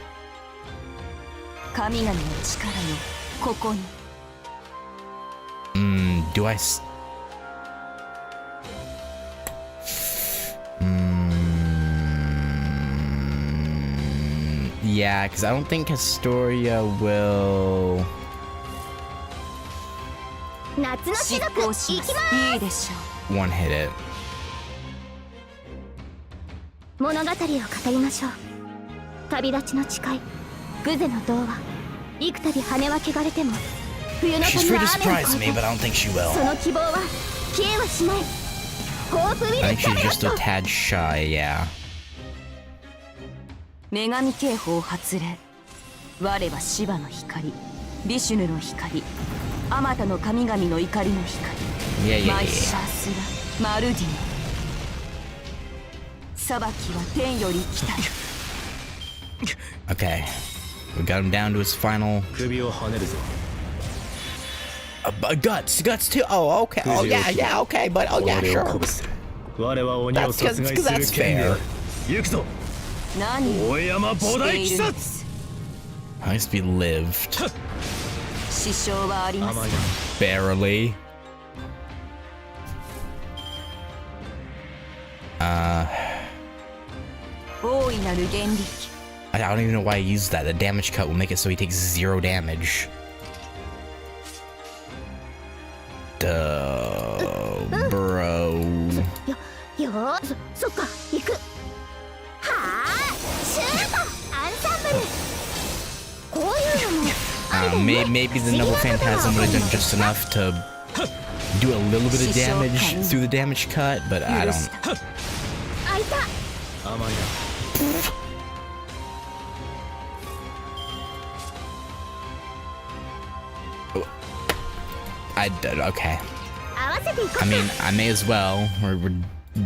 神々の力よ。ここに。 Do I? Yeah, because I don't think Astoria will. 夏の執種族行します。行きますいいでしょ One hit it. 物語を語りましょう旅立ちの誓いグゼの童話幾度羽は汚れても冬の She's 鳥 free は to 雨を surprise 越 me, え but て I don't think she そ will. の希望は消えはしないホープウィ I ル think キャ she's メロ just a ット tad shy. Yeah. 女神警報発令。我はシバの光、ビシュヌの光、あまたの神々の怒りの光。 Yeah, yeah, マイ yeah. シャースラ、マルディノ。裁きは天より来たる。 Okay. We got him down to his final. 首をはねるぞ。 Guts too. Oh, okay. Oh, yeah, okay. But oh, yeah, 俺を sure. 鼓舞する。我は鬼を殺害 That's する fair. 剣である。行くぞ。何を大江山し膨大鬼ているんで殺。す。 I used to be lived. 支障はありま甘せいん。な。 Barely. Uh, 大いなる原力。 I don't even know why I used that. The damage cut will make it so he takes 0 damage. Duh, bro. よーそっか行くはあシュートアンサンブルこういうのもあるね Maybe the Noble Phantasm would have done just enough to do a little bit of damage through the damage cut, but I 許 don't. した。開いた甘いな。 Okay. 合わせていこうか I mean, I may as well. We're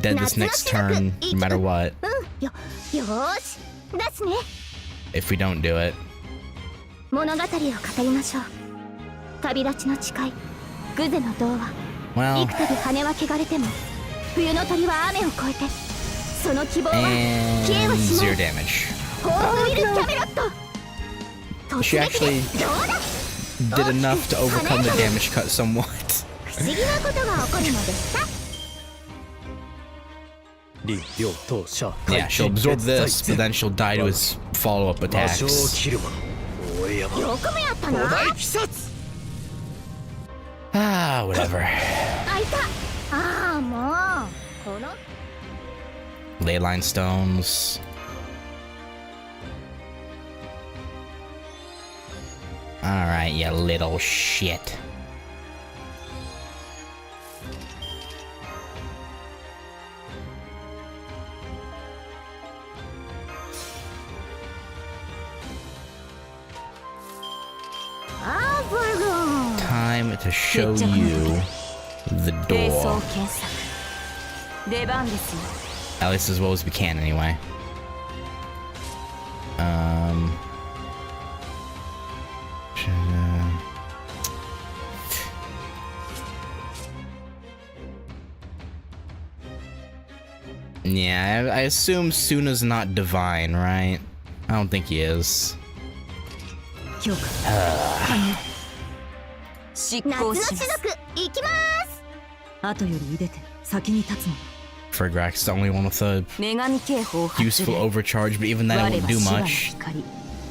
dead this next turn, no matter what. よーし出すね If we don't do it. 物語を語りましょう旅立ちの誓いグゼの童話 Well, 幾度羽は汚れても冬の鳥は雨を越えてその希望は消えは and しな 0い damage. ホープウィルキャメロット She 突撃 actually でどうだ did enough to overcome the damage cut somewhat. 不思議なことが起こるのでした李両党社 Yeah, she'll absorb this, but then she'll die to his follow-up 魔性を attacks. 切る者。大江よくもやったな。Ah, whatever. あいた。ああもうこの Leyline stones. Alright, you little shit. Time to show you the 冷蔵 door. 検索出番ですよ。 At least as well as we can, anyway. Um. Yeah, I assume Suna's not divine, right? I don't think he is. 強化執夏の種行します。族行きます。後より茹でて先に立つもの。 Frigrak's the only one with a 女神警報を発 useful 令。 overcharge, but even then 我 it は won't do シワの much 光、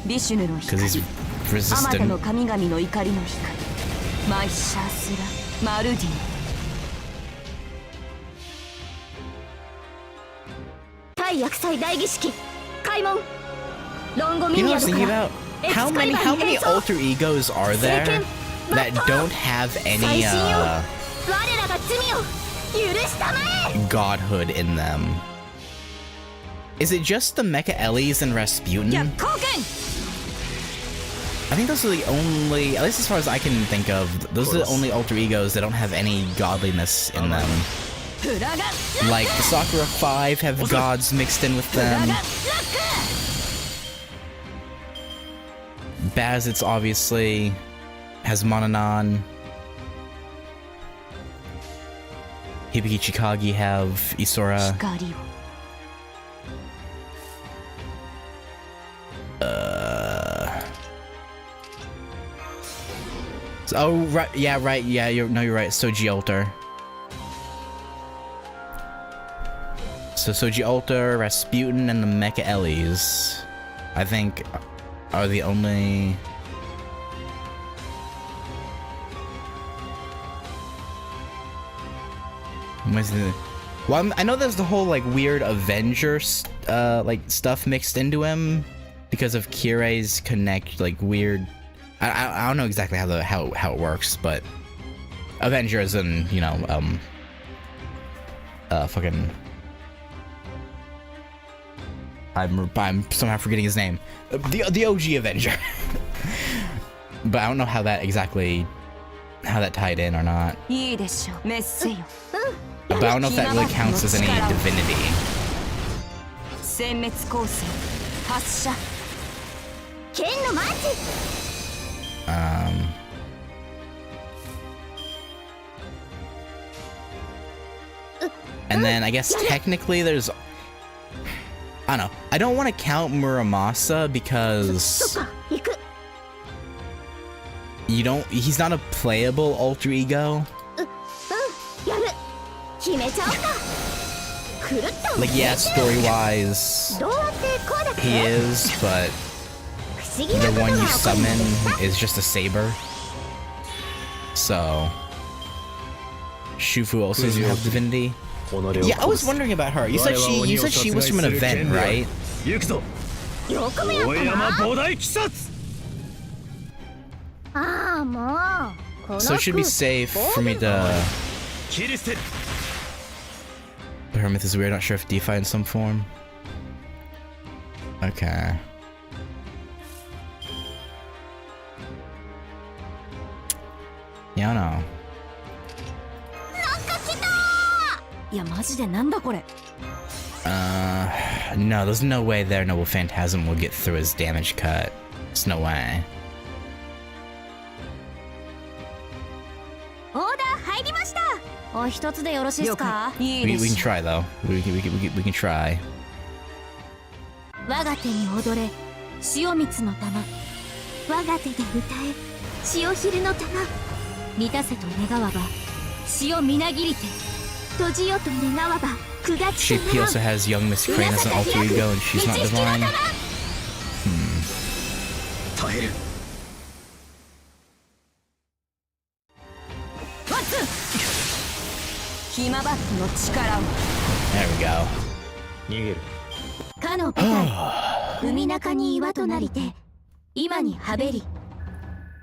ビシュヌの because he's 光、あまたの resistant. 神々の怒りの光、マイシャースラ・マルディン。対薬祭大儀式開門。ロンゴミ You know ニ what ア I was ド thinking から about? How many alter egos are there that don't have any 我らが罪を許したまえ。 godhood in them? Is it just the Mecha Ellies and Rasputin? 逆光剣 I think those are the only, at least as far as I can think of, those are the only alter egos that don't have any godliness in them. フラガ Like the Sakura 5 have gods mixed in with フラガ them. ラック Bazit's obviously has Mononon. Hibiki Chikagi have Isora. 光を Oh, right, yeah, you're right, Soji Alter. So Soji Alter, Rasputin, and the Mecha Ellies, I think, are the only... Well, I know there's the whole, like, weird Avenger, like, stuff mixed into him because of Kirei's connect, like, weird... I don't know exactly how it works, but Avenger is in, you know, fucking... I'm somehow forgetting his name. The OG Avenger. But I don't know how that tied in or not. いいでしょうメッセよ But I don't know if that really counts as any divinity. 殲滅光線発射剣のマーチ。 And then I guess technically there's... I don't know. I don't want to count Muramasa そ because っか行く。 he's not a playable alter ego. やる。決めちゃおうか。狂ったわ Like, yeah, story wise どうってこうだっけ he is, but 不思議な the ことが one 起 you こる summon んだ is just a saber. So Shufu also doesn't have divinity. Yeah, I was wondering about her. You said she was from an event, right? 行くぞ。よくもや大った山な。菩提鬼殺。ああもうこの So it should be safe for me to... 切り捨てる。 But her myth is weird, not sure if DeFi in some form. Okay. Yeah, I don't know. いやマジでなんだこれ No, there's no way their Noble Phantasm will get through his damage cut. There's no way. オーダー入りました。お一つでよろしいですかいい We で can しょ try though. We can try. 我が手に踊れ塩蜜の玉。我が手で歌え潮昼の玉。満たせと願わば塩みなぎりて。閉じよと願わば9月 She also has young Miss Crane as an alter ego and she's not divine. 耐える。島バットの力を There we go. 逃げる。かの部隊海中に岩となりて今にはべり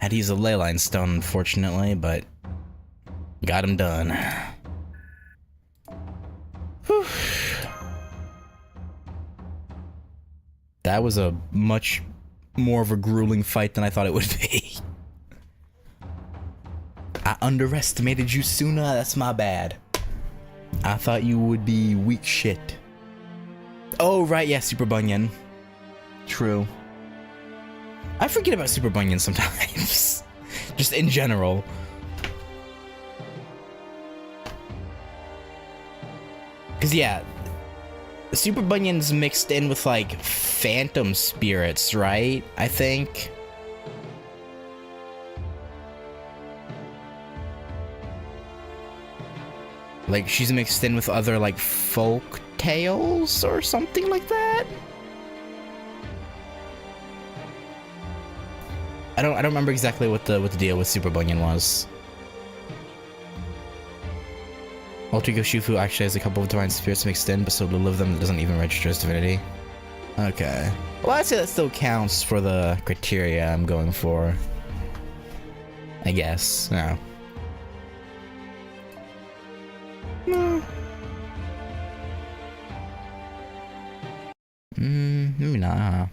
Had to use a ley line stone, unfortunately, but got him done. Whew. That was a much more of a grueling fight than I thought it would be. I underestimated you, Suna. That's my bad. I thought you would be weak shit. Oh, right, yeah, Super Bunyan. True. I forget about Super Bunyan sometimes. Just in general. Because, yeah, Super Bunyan's mixed in with, like, phantom spirits, right? I think. Like, she's mixed in with other, like, folk tales or something like that? I don't remember exactly what the deal with Super Bunyan was. Alter Ego Shufu actually has a couple of divine spirits mixed in, but so little of them that doesn't even register as divinity. Okay. Well, I'd say that still counts for the criteria I'm going for. I guess. No. Maybe not, huh?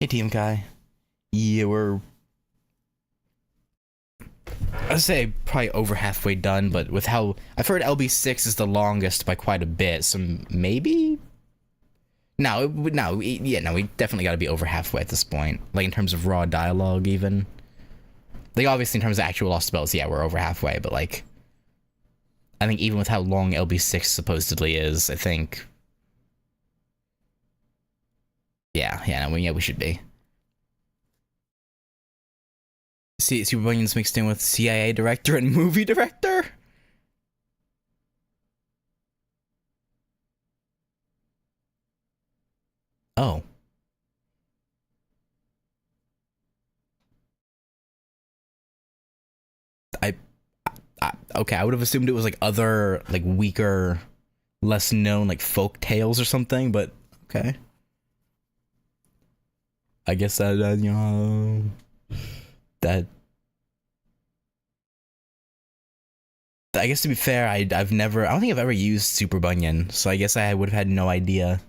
Hey, Team Kai. Yeah, we're... I'd say probably over halfway done, but with how... I've heard LB6 is the longest by quite a bit, so maybe... No, we definitely gotta be over halfway at this point. Like, in terms of raw dialogue, even. Like, obviously, in terms of actual lost spells, yeah, we're over halfway, but, like... I think even with how long LB6 supposedly is, I think... Yeah, we should be. See, Super Bunyan's mixed in with CIA director and movie director? Oh. Okay, I would have assumed it was like other, like weaker, less known, like folk tales or something, but okay. I guess that, you know, that... I guess to be fair, I don't think I've ever used Super Bunyan, so I guess I would have had no idea.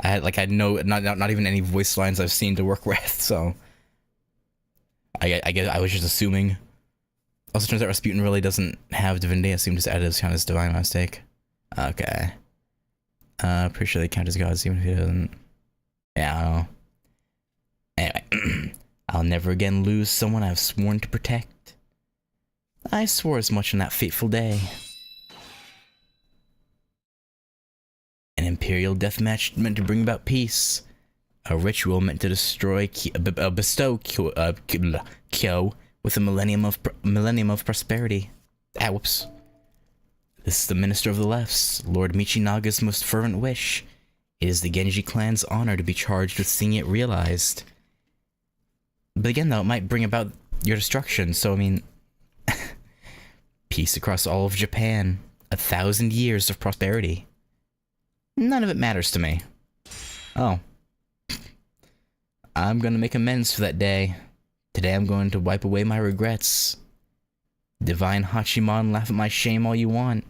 I had not even any voice lines I've seen to work with, so... I guess I was just assuming. Also, turns out Rasputin really doesn't have divinity. I assume just added as kind of divine mistake. Okay. Pretty sure they count as gods even if he doesn't. Yeah, I don't know. Anyway, I'll never again lose someone I've sworn to protect. I swore as much on that fateful day. An imperial deathmatch meant to bring about peace. A ritual meant to bestow Kyo with a millennium of prosperity. Ah, whoops. This is the Minister of the Lefts, Lord Michinaga's most fervent wish. It is the Genji clan's honor to be charged with seeing it realized. But again, though, it might bring about your destruction, so I mean... Peace across all of Japan. 1,000 years of prosperity. None of it matters to me. Oh. I'm gonna make amends for that day. Today I'm going to wipe away my regrets. Divine Hachimon, laugh at my shame all you want.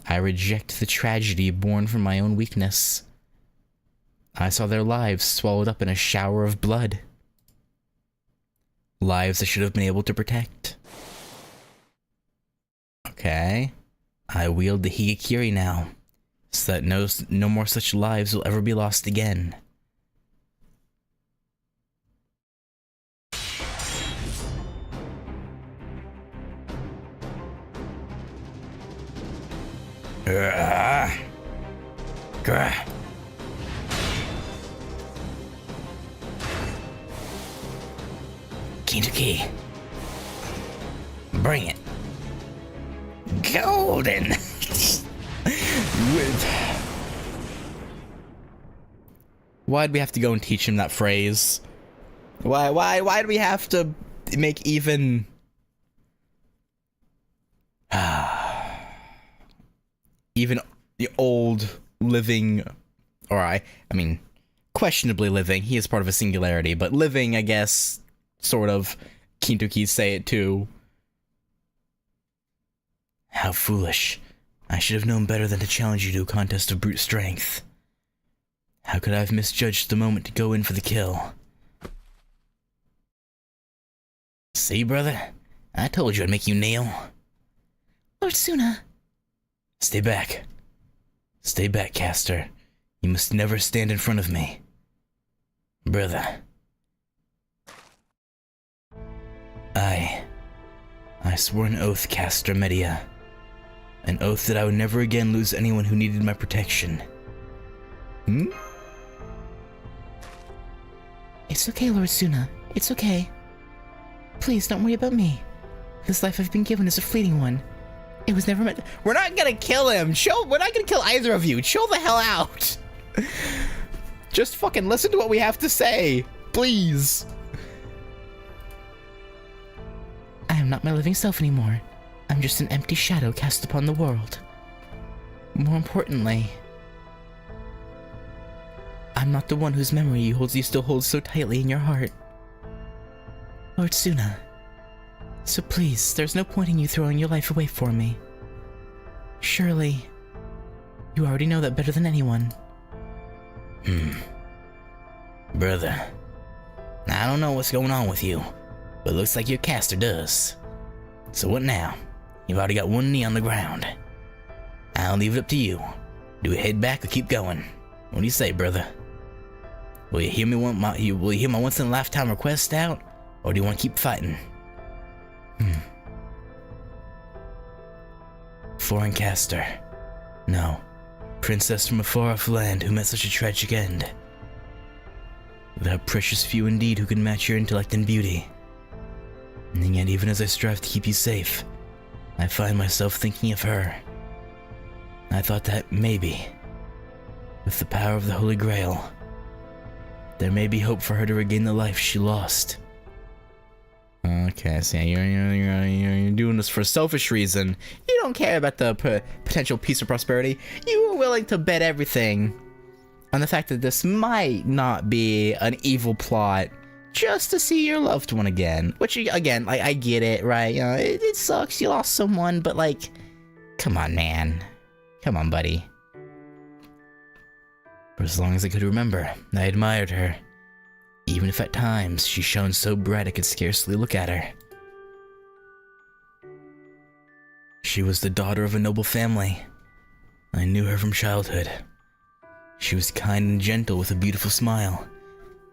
I reject the tragedy born from my own weakness. I saw their lives swallowed up in a shower of blood. Lives I should have been able to protect. Okay. I wield the Higekiri now, so that no more such lives will ever be lost again. Kintuki. Bring it. Golden. Why'd we have to go and teach him that phrase? Why do we have to make even even the old living, or I mean, questionably living, he is part of a singularity, but living, I guess, sort of, Kintoki say it too. How foolish. I should have known better than to challenge you to a contest of brute strength. How could I have misjudged the moment to go in for the kill? See, brother? I told you I'd make you kneel. Lord Suna. Stay back. Stay back, Caster. You must never stand in front of me. Brother. I swore an oath, Caster Media. An oath that I would never again lose anyone who needed my protection. It's okay, Lord Suna. It's okay. Please don't worry about me. This life I've been given is a fleeting one. It was never meant. We're not gonna kill him. We're not gonna kill either of you. Chill the hell out. Just fucking listen to what we have to say, please. I am not my living self anymore. I'm just an empty shadow cast upon the world. More importantly, I'm not the one whose memory you still hold so tightly in your heart. Lord Suna. So please, there's no point in you throwing your life away for me. Surely, you already know that better than anyone. Brother, I don't know what's going on with you, but it looks like your caster does. So what now? You've already got one knee on the ground. I'll leave it up to you. Do we head back or keep going? What do you say, brother? Will you hear my once-in-a-lifetime request out, or do you want to keep fighting? Foreign caster. No. Princess from a far-off land who met such a tragic end. There are precious few indeed who can match your intellect and beauty. And yet, even as I strive to keep you safe, I find myself thinking of her. I thought that maybe, with the power of the Holy Grail, there may be hope for her to regain the life she lost. Okay, so you're doing this for a selfish reason. You don't care about the potential peace or prosperity. You were willing to bet everything on the fact that this might not be an evil plot just to see your loved one again. Which, again, like, I get it, right? You know, it sucks you lost someone, but, like, come on, man. Come on, buddy. For as long as I could remember, I admired her. Even if at times she shone so bright I could scarcely look at her. She was the daughter of a noble family. I knew her from childhood. She was kind and gentle with a beautiful smile.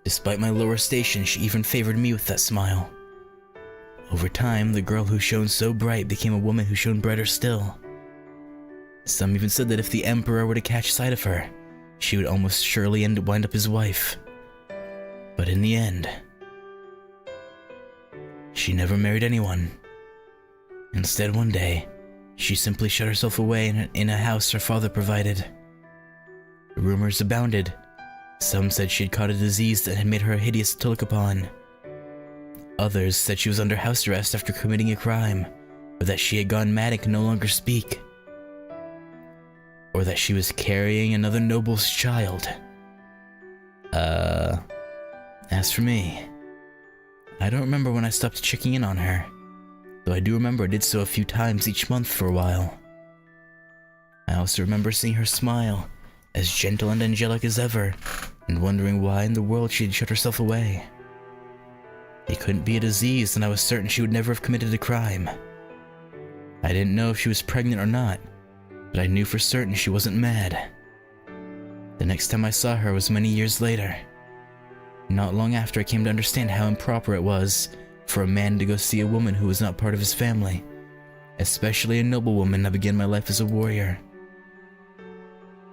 Despite my lower station, she even favored me with that smile. Over time, the girl who shone so bright became a woman who shone brighter still. Some even said that if the Emperor were to catch sight of her, she would almost surely wind up his wife. But in the end, she never married anyone. Instead, one day, she simply shut herself away in a house her father provided. Rumors abounded. Some said she had caught a disease that had made her hideous to look upon. Others said she was under house arrest after committing a crime, or that she had gone mad and could no longer speak. Or that she was carrying another noble's child. As for me, I don't remember when I stopped checking in on her, though I do remember I did so a few times each month for a while. I also remember seeing her smile, as gentle and angelic as ever, and wondering why in the world she had shut herself away. It couldn't be a disease, and I was certain she would never have committed a crime. I didn't know if she was pregnant or not, but I knew for certain she wasn't mad. The next time I saw her was many years later. Not long after I came to understand how improper it was for a man to go see a woman who was not part of his family, especially a noblewoman. I began my life as a warrior.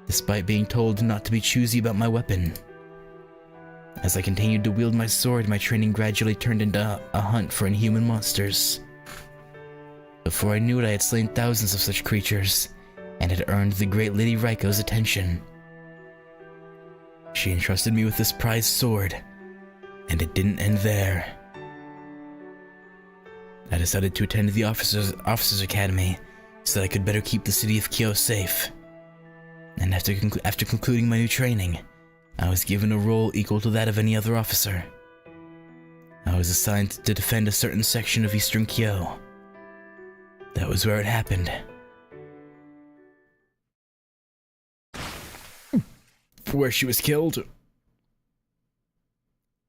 Despite being told not to be choosy about my weapon. As I continued to wield my sword, my training gradually turned into a hunt for inhuman monsters. Before I knew it, I had slain thousands of such creatures, and had earned the great Lady Raiko's attention. She entrusted me with this prized sword, and it didn't end there. I decided to attend the officers' academy so that I could better keep the city of Kyo safe. And after concluding my new training, I was given a role equal to that of any other officer. I was assigned to defend a certain section of Eastern Kyo. That was where it happened. Where she was killed.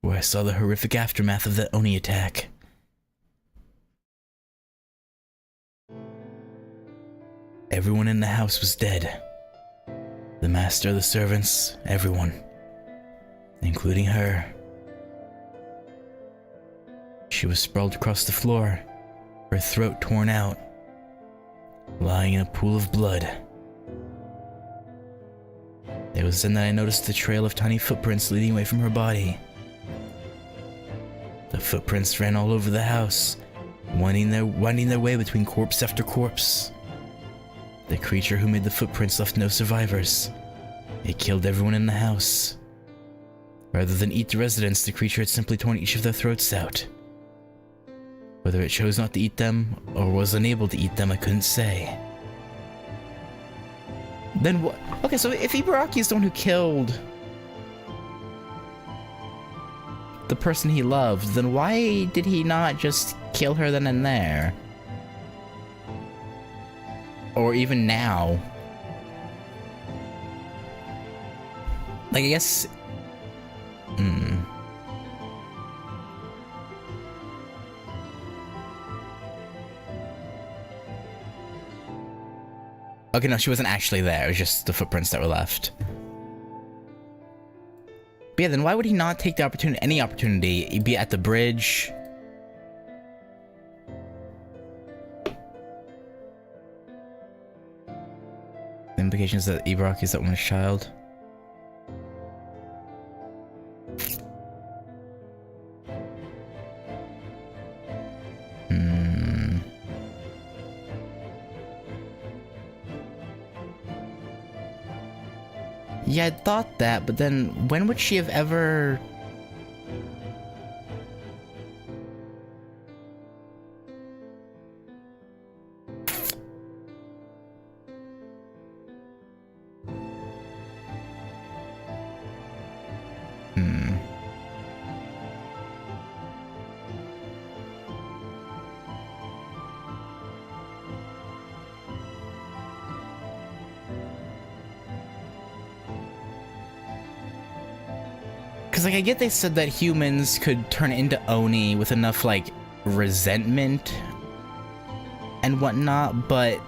Where I saw the horrific aftermath of that Oni attack. Everyone in the house was dead. The master, the servants, everyone. Including her. She was sprawled across the floor, her throat torn out, lying in a pool of blood. It was then that I noticed the trail of tiny footprints leading away from her body. The footprints ran all over the house, winding their way between corpse after corpse. The creature who made the footprints left no survivors. It killed everyone in the house. Rather than eat the residents, the creature had simply torn each of their throats out. Whether it chose not to eat them, or was unable to eat them, I couldn't say. Then what? Okay, so if Ibaraki is the one who killed the person he loved, then why did he not just kill her then and there? Or even now? Like, I guess... Okay, no, she wasn't actually there. It was just the footprints that were left. But yeah, then why would he not take the opportunity, any opportunity, be at the bridge? The implication is that Ibaraki is that woman's child. Yeah, I thought that, but then when would she have ever... Because, like, I get they said that humans could turn into Oni with enough, like, resentment and whatnot, but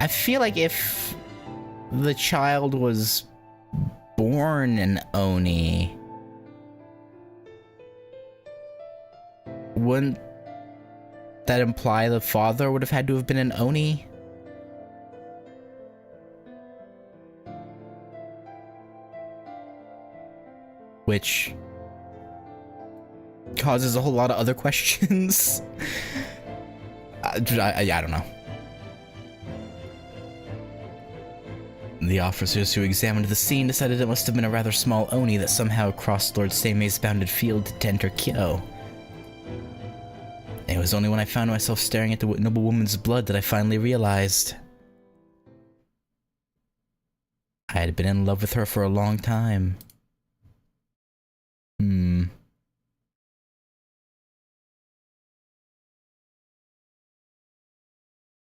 I feel like if the child was born an Oni, wouldn't that imply the father would have had to have been an Oni? Which causes a whole lot of other questions. I don't know. The officers who examined the scene decided it must have been a rather small Oni that somehow crossed Lord Seimei's bounded field to enter Kyo. It was only when I found myself staring at the noble woman's blood that I finally realized I had been in love with her for a long time.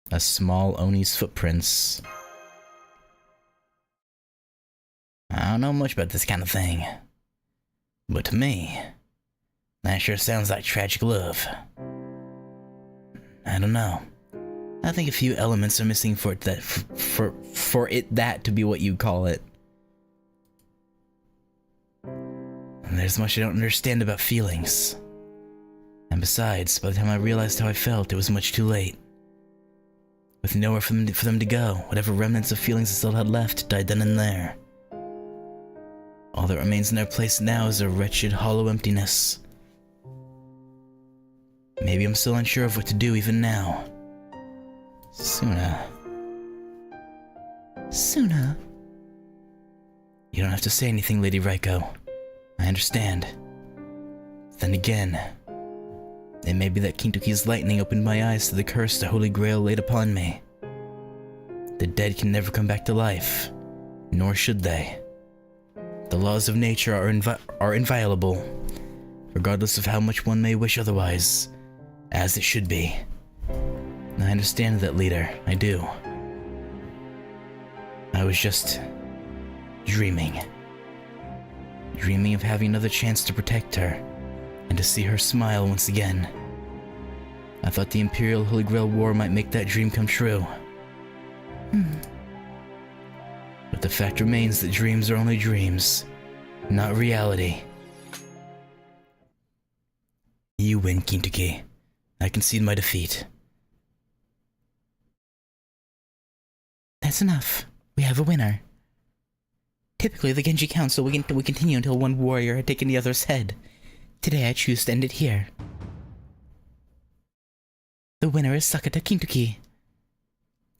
A small Oni's footprints. I don't know much about this kind of thing, but to me, that sure sounds like tragic love. I don't know. I think a few elements are missing for it that to be what you call it. And there's much I don't understand about feelings. And besides, by the time I realized how I felt, it was much too late. With nowhere for them to go, whatever remnants of feelings I still had left died then and there. All that remains in their place now is a wretched, hollow emptiness. Maybe I'm still unsure of what to do even now. Suna. You don't have to say anything, Lady Raiko. I understand. Then again, it may be that Kintoki's lightning opened my eyes to the curse the Holy Grail laid upon me. The dead can never come back to life, nor should they. The laws of nature are inviolable, regardless of how much one may wish otherwise, as it should be. I understand that, leader, I do. I was just dreaming. Dreaming of having another chance to protect her, and to see her smile once again. I thought the Imperial Holy Grail War might make that dream come true. But the fact remains that dreams are only dreams, not reality. You win, Kintoki. I concede my defeat. That's enough. We have a winner. Typically, the Genji Council would continue until one warrior had taken the other's head. Today, I choose to end it here. The winner is Sakata Kintoki.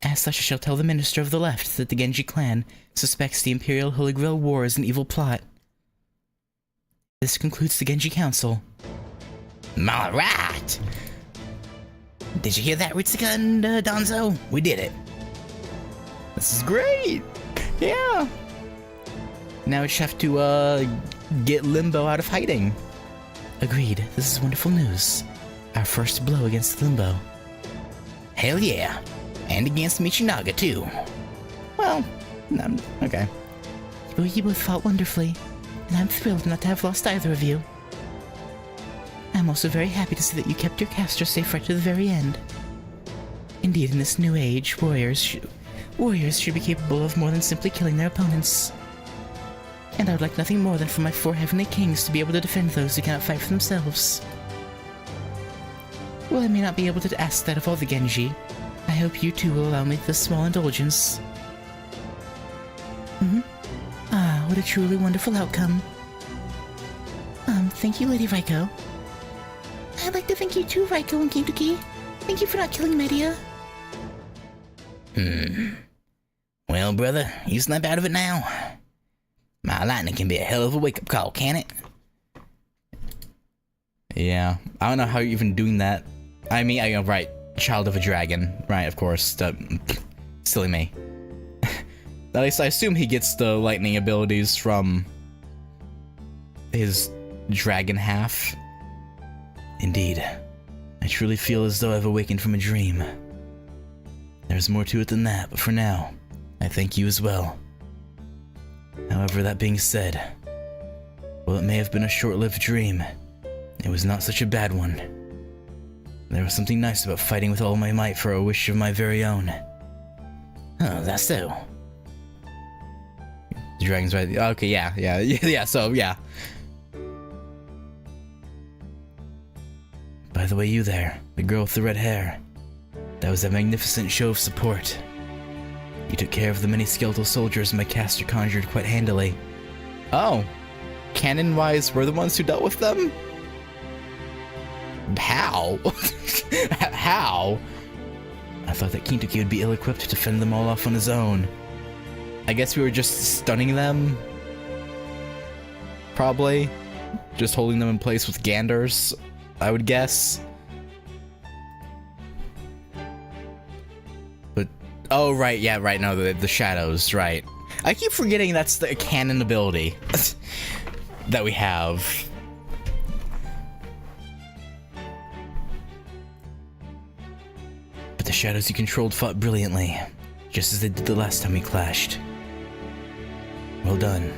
As such, I shall tell the Minister of the Left that the Genji clan suspects the Imperial Holy Grail War as an evil plot. This concludes the Genji Council. Alright! Did you hear that, Ritsuka and Danzo? We did it. This is great! Yeah! Now we just have to, get Limbo out of hiding. Agreed. This is wonderful news. Our first blow against Limbo. Hell yeah! And against Michinaga, too. Well, okay. You both fought wonderfully, and I'm thrilled not to have lost either of you. I'm also very happy to see that you kept your caster safe right to the very end. Indeed, in this new age, warriors should be capable of more than simply killing their opponents. And I would like nothing more than for my 4 heavenly kings to be able to defend those who cannot fight for themselves. While I may not be able to ask that of all the Genji, I hope you too will allow me this small indulgence. Ah, what a truly wonderful outcome. Thank you, Lady Raiko. I'd like to thank you too, Raiko and Kintoki. Thank you for not killing Media. Well, brother, you snap out of it now. My lightning can be a hell of a wake-up call, can it? Yeah, I don't know how you're even doing that. I mean, right, child of a dragon, right, of course, silly me. At least I assume he gets the lightning abilities from his dragon half. Indeed, I truly feel as though I've awakened from a dream. There's more to it than that, but for now, I thank you as well. However, that being said, while it may have been a short-lived dream, it was not such a bad one. There was something nice about fighting with all my might for a wish of my very own. Oh, that's so. The dragon's right. Okay, yeah, so, yeah. By the way, you there, the girl with the red hair. That was a magnificent show of support. You took care of the many skeletal soldiers my caster conjured quite handily. Oh, canon-wise, we're the ones who dealt with them? How? How? I thought that Kintoki would be ill-equipped to fend them all off on his own. I guess we were just stunning them? Probably. Just holding them in place with ganders, I would guess. But, oh right, yeah, right, no, the shadows, right. I keep forgetting that's the canon ability that we have. But the shadows you controlled fought brilliantly, just as they did the last time we clashed. Well done.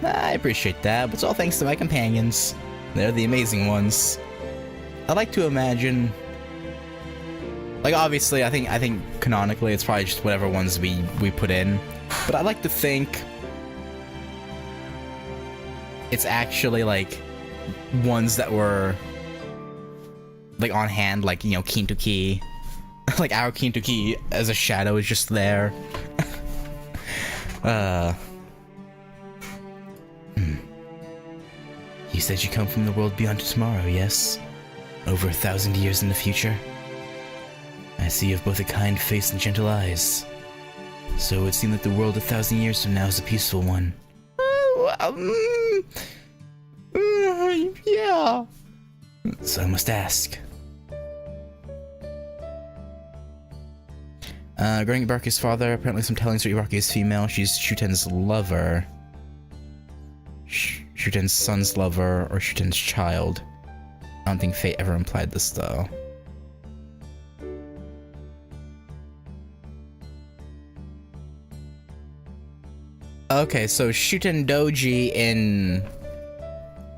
I appreciate that, but it's all thanks to my companions. They're the amazing ones. I like to imagine, like, obviously, I think canonically it's probably just whatever ones we put in, but I like to think it's actually like ones that were like on hand, like, you know, Kintoki, like our Kintoki as a shadow is just there. You said you come from the world beyond tomorrow, yes? Over 1,000 years in the future? I see you have both a kind face and gentle eyes. So it would seem that the world 1,000 years from now is a peaceful one. Yeah. So I must ask. Regarding Ibaraki's father, apparently some tellings are Ibaraki is female. She's Shuten's lover. Shuten's son's lover, or Shuten's child. I don't think Fate ever implied this, though. Okay, so Shuten Doji in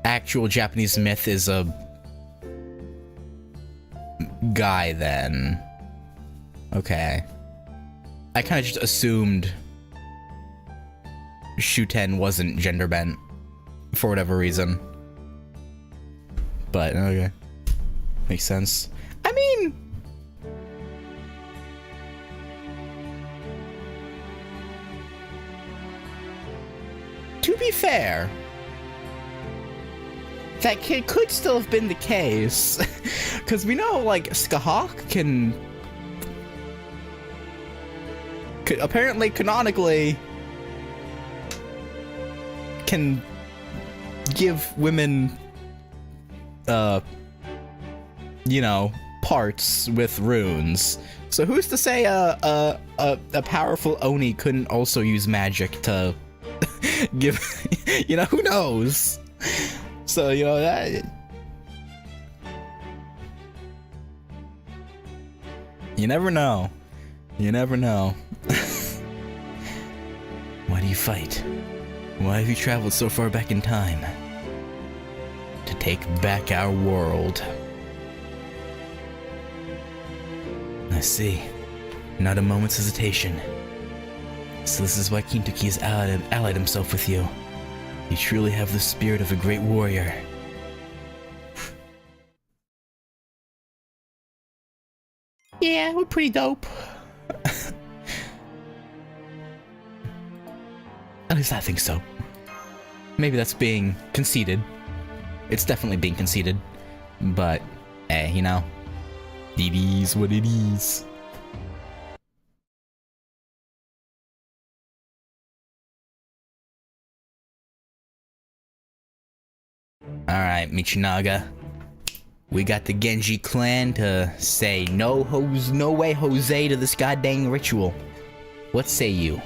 actual Japanese myth is a guy, then. Okay. I kind of just assumed Shuten wasn't gender bent for whatever reason. But, okay. Makes sense. I mean... to be fair, that kid could still have been the case. Because we know, like, Skahawk could apparently, canonically, can give women, you know, parts with runes. So who's to say a powerful Oni couldn't also use magic to give, you know, who knows? So, you know, that... you never know. You never know. Why do you fight? Why have you traveled so far back in time? To take back our world. I see. Not a moment's hesitation. So this is why Kintoki has allied himself with you. You truly have the spirit of a great warrior. Yeah, we're pretty dope. At least I think so. Maybe that's being conceited. It's definitely being conceited. But, you know, it is what it is. Alright, Michinaga. We got the Genji clan to say no way Jose to this goddamn ritual. What say you?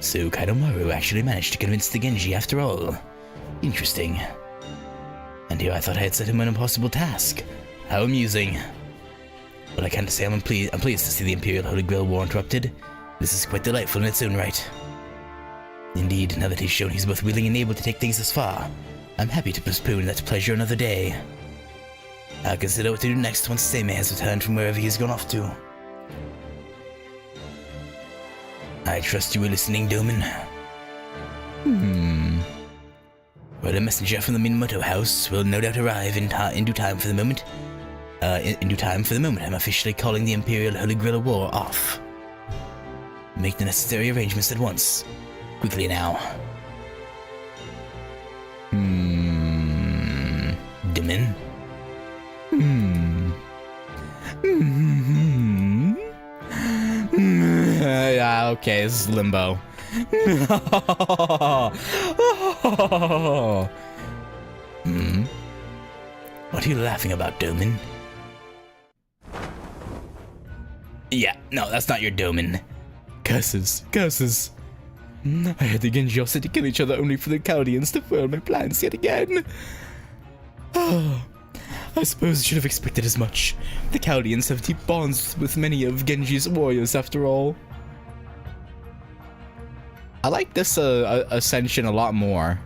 So Kaidomaru actually managed to convince the Genji after all. Interesting. And here I thought I had set him an impossible task. How amusing. But I can't say I'm pleased to see the Imperial Holy Grail War interrupted. This is quite delightful in its own right. Indeed, now that he's shown he's both willing and able to take things this far, I'm happy to postpone that pleasure another day. I'll consider what to do next once Seimei has returned from wherever he's gone off to. I trust you were listening, Doman. Well, a messenger from the Minamoto house will no doubt arrive in due time for the moment. In due time for the moment, I'm officially calling the Imperial Holy Grail War off. Make the necessary arrangements at once. Quickly now. Doman? Yeah, okay, this is limbo. What are you laughing about, Doman? Yeah, no, that's not your Doman. Curses. I had the Genji all set to kill each other only for the Chaldeans to foil my plans yet again. I suppose I should have expected as much. The Chaldeans have deep bonds with many of Genji's warriors after all. I like this ascension a lot more.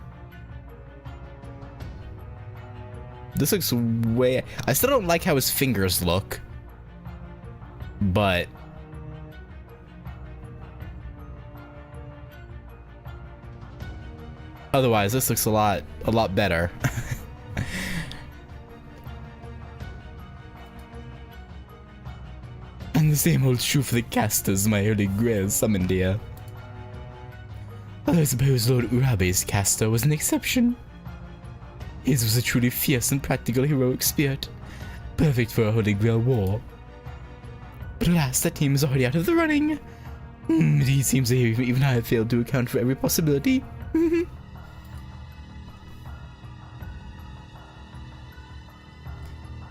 This looks way... I still don't like how his fingers look. But... otherwise, this looks a lot better. And the same holds true for the casters my Holy Grail summoned here. Although I suppose Lord Urabe's caster was an exception. His was a truly fierce and practical heroic spirit, perfect for a Holy Grail war. But alas, that team is already out of the running. It seems even I have failed to account for every possibility.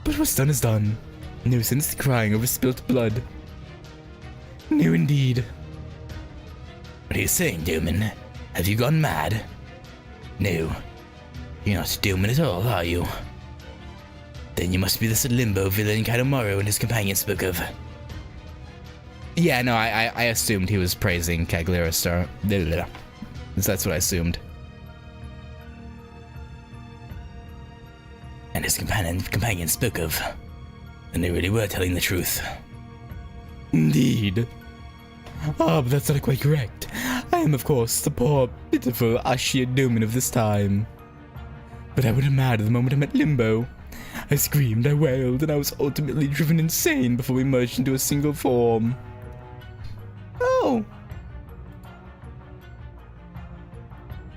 But what's done is done. No sense crying over spilt blood. No, indeed. What are you saying, Doman? Have you gone mad? No. You're not Doman at all, are you? Then you must be the Limbo villain Kadomaru and his companion spoke of. Yeah, no, I assumed he was praising Cagliostro Star. That's what I assumed. And his companion spoke of. And they really were telling the truth. Indeed. Ah, but that's not quite correct. I am, of course, the poor, pitiful Ashia Doman of this time. But I went mad the moment I met Limbo. I screamed, I wailed, and I was ultimately driven insane before we merged into a single form. Oh.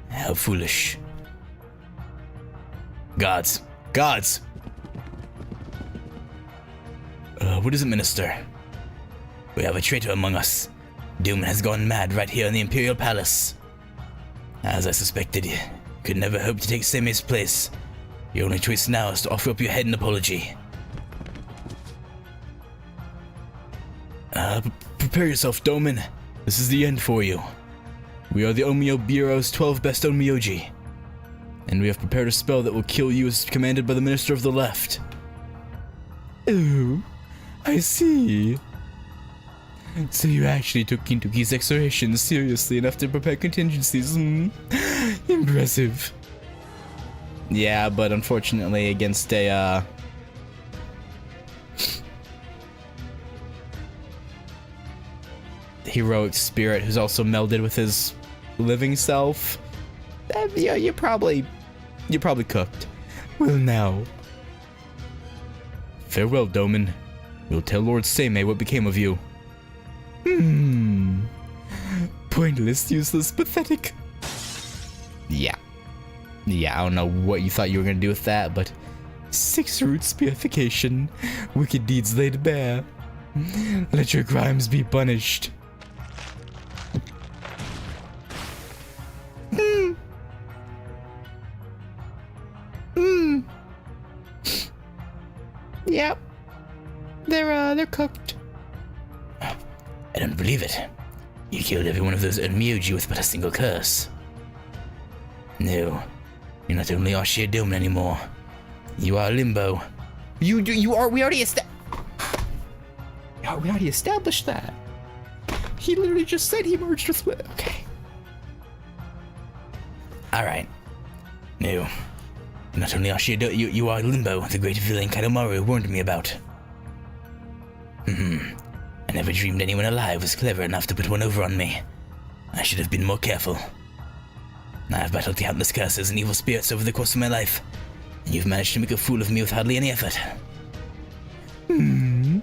How foolish. Gods. Gods! What is it, Minister? We have a traitor among us. Doom has gone mad right here in the Imperial Palace. As I suspected, you could never hope to take Semei's place. Your only choice now is to offer up your head in apology. Prepare yourself, Doman. This is the end for you. We are the Omyo Bureau's 12 best Onmyoji. And we have prepared a spell that will kill you as commanded by the Minister of the Left. Oh, I see. So you actually took Kintoki's exhortations seriously enough to prepare contingencies. Impressive. Yeah, but unfortunately against a, heroic spirit who's also melded with his living self, yeah, you're probably cooked. Well, now. Farewell, Doman. We'll tell Lord Seimei what became of you. Pointless, useless, pathetic. Yeah, I don't know what you thought you were gonna do with that, but 6-root spearification, wicked deeds laid bare. Let your crimes be punished. Yep. They're cooked. I don't believe it. You killed every one of those Onmyoji with but a single curse. No. You're not only Ashia Doman anymore. You are Limbo. You are. We already established that. He literally just said he merged with. Okay. All right. No. Not only Ashia Doman, you are Limbo, the great villain Kadomaru warned me about. I never dreamed anyone alive was clever enough to put one over on me. I should have been more careful. I have battled countless curses and evil spirits over the course of my life, and you've managed to make a fool of me with hardly any effort. Now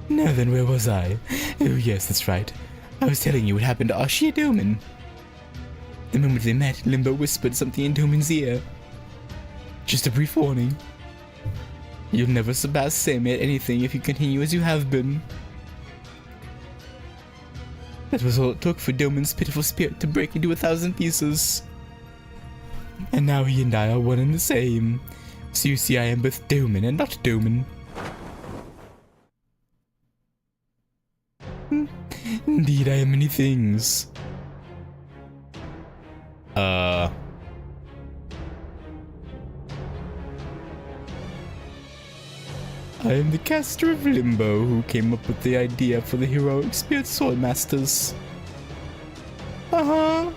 then, where was I? Oh yes, that's right. I was telling you what happened to Ashia Doman. The moment they met, Limbo whispered something in Doman's ear. Just a brief warning. You'll never surpass Seimei at anything if you continue as you have been. That was all it took for Doman's pitiful spirit to break into 1,000 pieces. And now he and I are one and the same. So you see I am both Doman and not Doman. Indeed, I am many things. I am the caster of Limbo who came up with the idea for the heroic spirit sword masters. I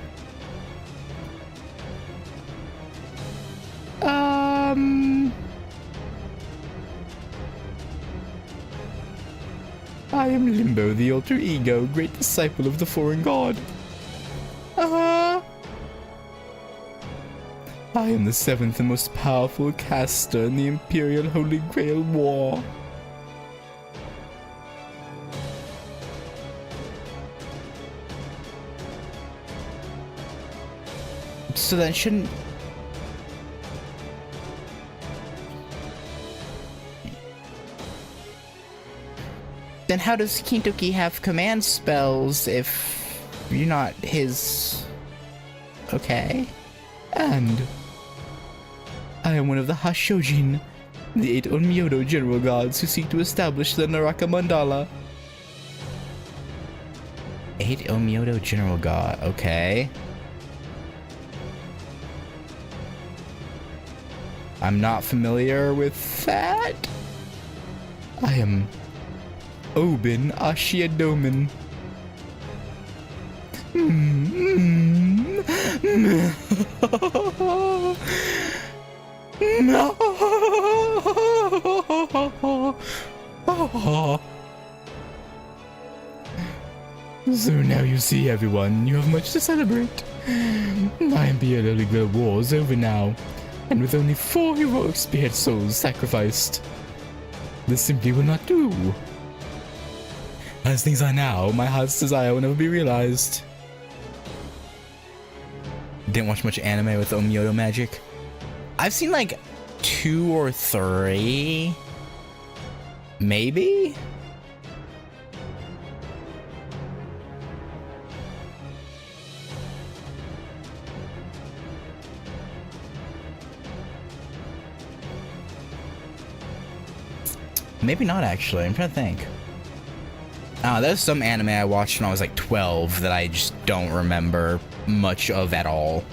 am Limbo, the alter ego, great disciple of the foreign god. I am the 7th and most powerful caster in the Imperial Holy Grail War. So then shouldn't... Then how does Kintoki have command spells if you're not his... Okay. And... I am one of the Hashojin, the 8 Onmyodo general gods who seek to establish the Naraka Mandala. 8 Omyoto General God. Okay. I'm not familiar with that. I am Obin Ashiadomin. So now you see, everyone, you have much to celebrate. My Imperial Globe War is over now, and with only 4 heroic spearhead souls sacrificed, this simply will not do. As things are now, my heart's desire will never be realized. Didn't watch much anime with Omyoto magic. I've seen like 2 or 3, maybe? Maybe not, actually. I'm trying to think. There's some anime I watched when I was like 12 that I just don't remember much of at all.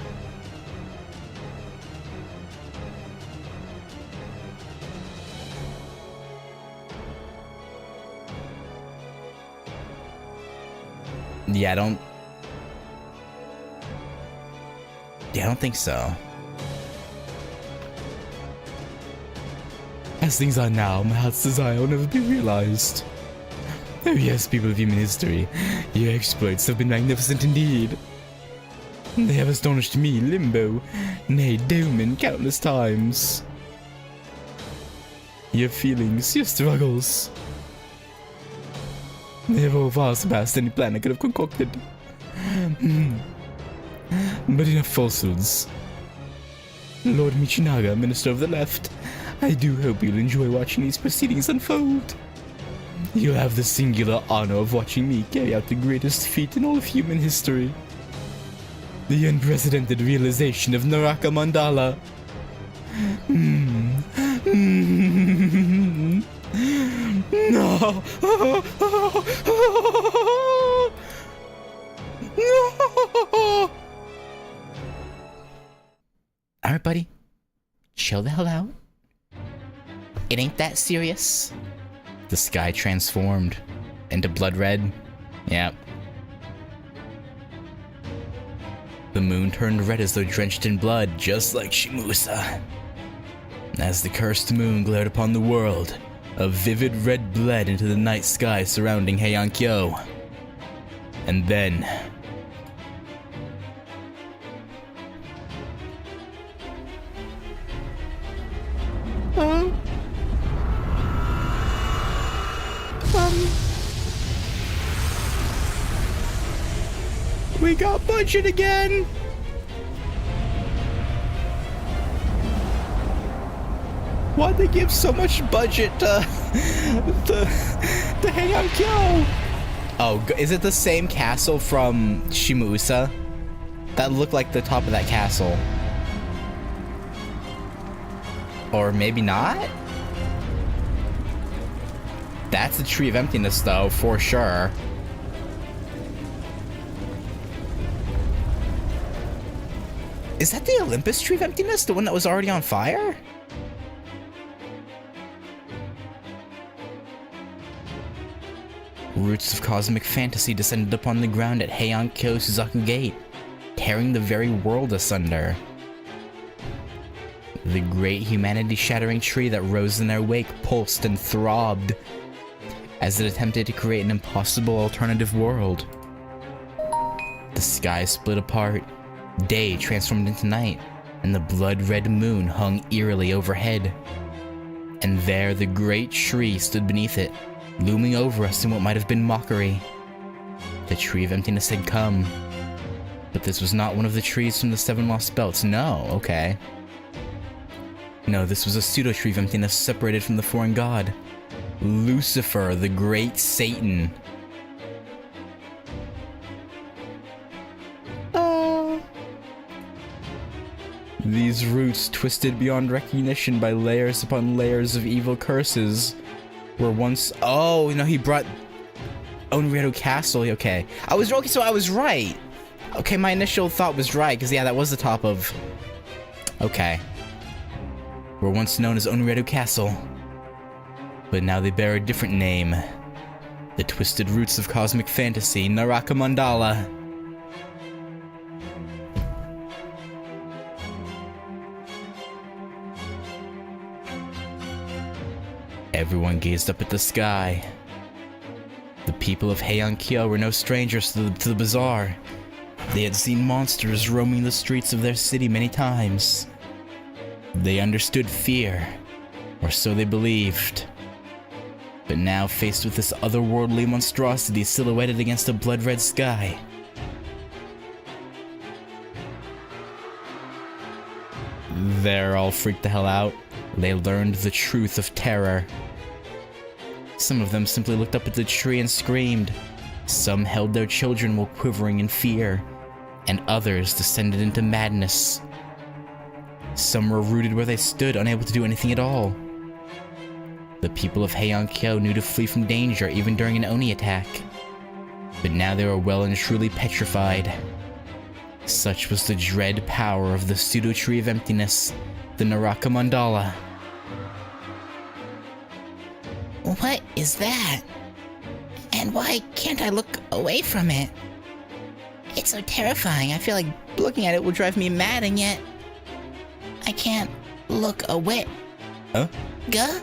Yeah, I don't think so. As things are now, my heart's desire will never be realized. Oh yes, people of human history, your exploits have been magnificent indeed. They have astonished me, Limbo, nay, Doman, countless times. Your feelings, your struggles, they have all far surpassed any plan I could have concocted. But enough falsehoods. Lord Michinaga, Minister of the Left, I do hope you'll enjoy watching these proceedings unfold. You'll have the singular honor of watching me carry out the greatest feat in all of human history. The unprecedented realization of Naraka Mandala. No. Alright, buddy. Chill the hell out. It ain't that serious. The sky transformed into blood red. Yep. The moon turned red as though drenched in blood, just like Shimusa. As the cursed moon glared upon the world, a vivid red bled into the night sky surrounding Heian-Kyo. And then... we got budget again! Why'd they give so much budget to Heian-Kyo? Oh, is it the same castle from Shimusa? That looked like the top of that castle. Or maybe not? That's the Tree of Emptiness, though, for sure. Is that the Olympus Tree of Emptiness? The one that was already on fire? Roots of cosmic fantasy descended upon the ground at Heian-Kyo Suzaku Gate, tearing the very world asunder. The great humanity-shattering tree that rose in their wake pulsed and throbbed as it attempted to create an impossible alternative world. The sky split apart, day transformed into night, and the blood-red moon hung eerily overhead. And there the great tree stood beneath it, looming over us in what might have been mockery. The Tree of Emptiness had come. But this was not one of the trees from the Seven Lost Belts. No, okay. No, this was a pseudo-Tree of Emptiness separated from the foreign god. Lucifer, the great Satan. These roots, twisted beyond recognition by layers upon layers of evil curses, were once... Oh, no, he brought... Onryo Castle. Okay. Okay, so I was right. Okay, my initial thought was right, because yeah, that was the top of... Okay. Were once known as Onryo Castle. But now they bear a different name. The twisted roots of cosmic fantasy, Naraka Mandala. Everyone gazed up at the sky. The people of Heian-Kyo were no strangers to the bazaar. They had seen monsters roaming the streets of their city many times. They understood fear, or so they believed. But now, faced with this otherworldly monstrosity silhouetted against a blood-red sky, they're all freaked the hell out. They learned the truth of terror. Some of them simply looked up at the tree and screamed. Some held their children while quivering in fear, and others descended into madness. Some were rooted where they stood, unable to do anything at all. The people of Heian-Kyo knew to flee from danger even during an Oni attack, but now they were well and truly petrified. Such was the dread power of the pseudo-tree of emptiness, the Naraka Mandala. What is that? And why can't I look away from it? It's so terrifying. I feel like looking at it will drive me mad, and yet I can't look away. Huh? Gah?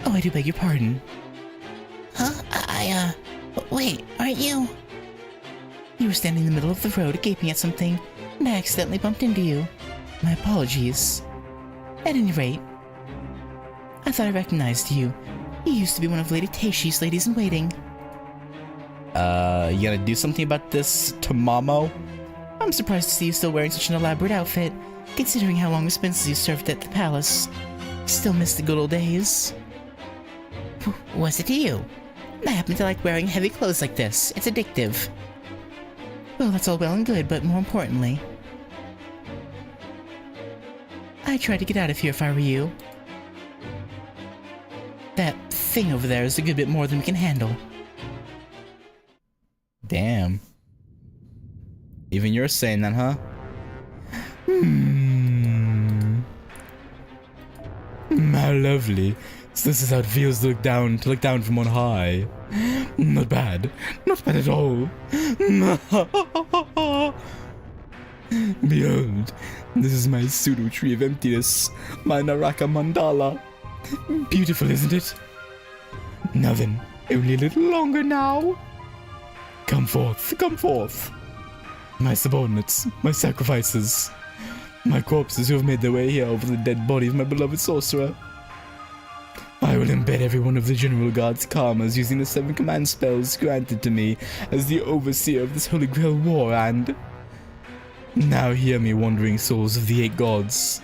Oh, I do beg your pardon. Huh? Wait, aren't you? You were standing in the middle of the road, gaping at something, and I accidentally bumped into you. My apologies. At any rate, I thought I recognized you. You used to be one of Lady Teishi's ladies-in-waiting. You gonna do something about this, Tamamo? I'm surprised to see you still wearing such an elaborate outfit, considering how long it's been since you served at the palace. Still miss the good old days. Was it you? I happen to like wearing heavy clothes like this. It's addictive. Well, that's all well and good, but more importantly, I'd try to get out of here if I were you. That thing over there is a good bit more than we can handle. Damn. Even you're saying that, huh? How lovely. So this is how it feels to look down from on high. Not bad. Not bad at all. Behold, this is my pseudo tree of emptiness, my Naraka Mandala. Beautiful, isn't it? Now then, only a little longer now. Come forth, come forth. My subordinates, my sacrifices, my corpses who have made their way here over the dead body of my beloved sorcerer. I will embed every one of the General Guard's karmas using the 7 command spells granted to me as the overseer of this Holy Grail war, and... Now hear me, wandering souls of the 8 gods.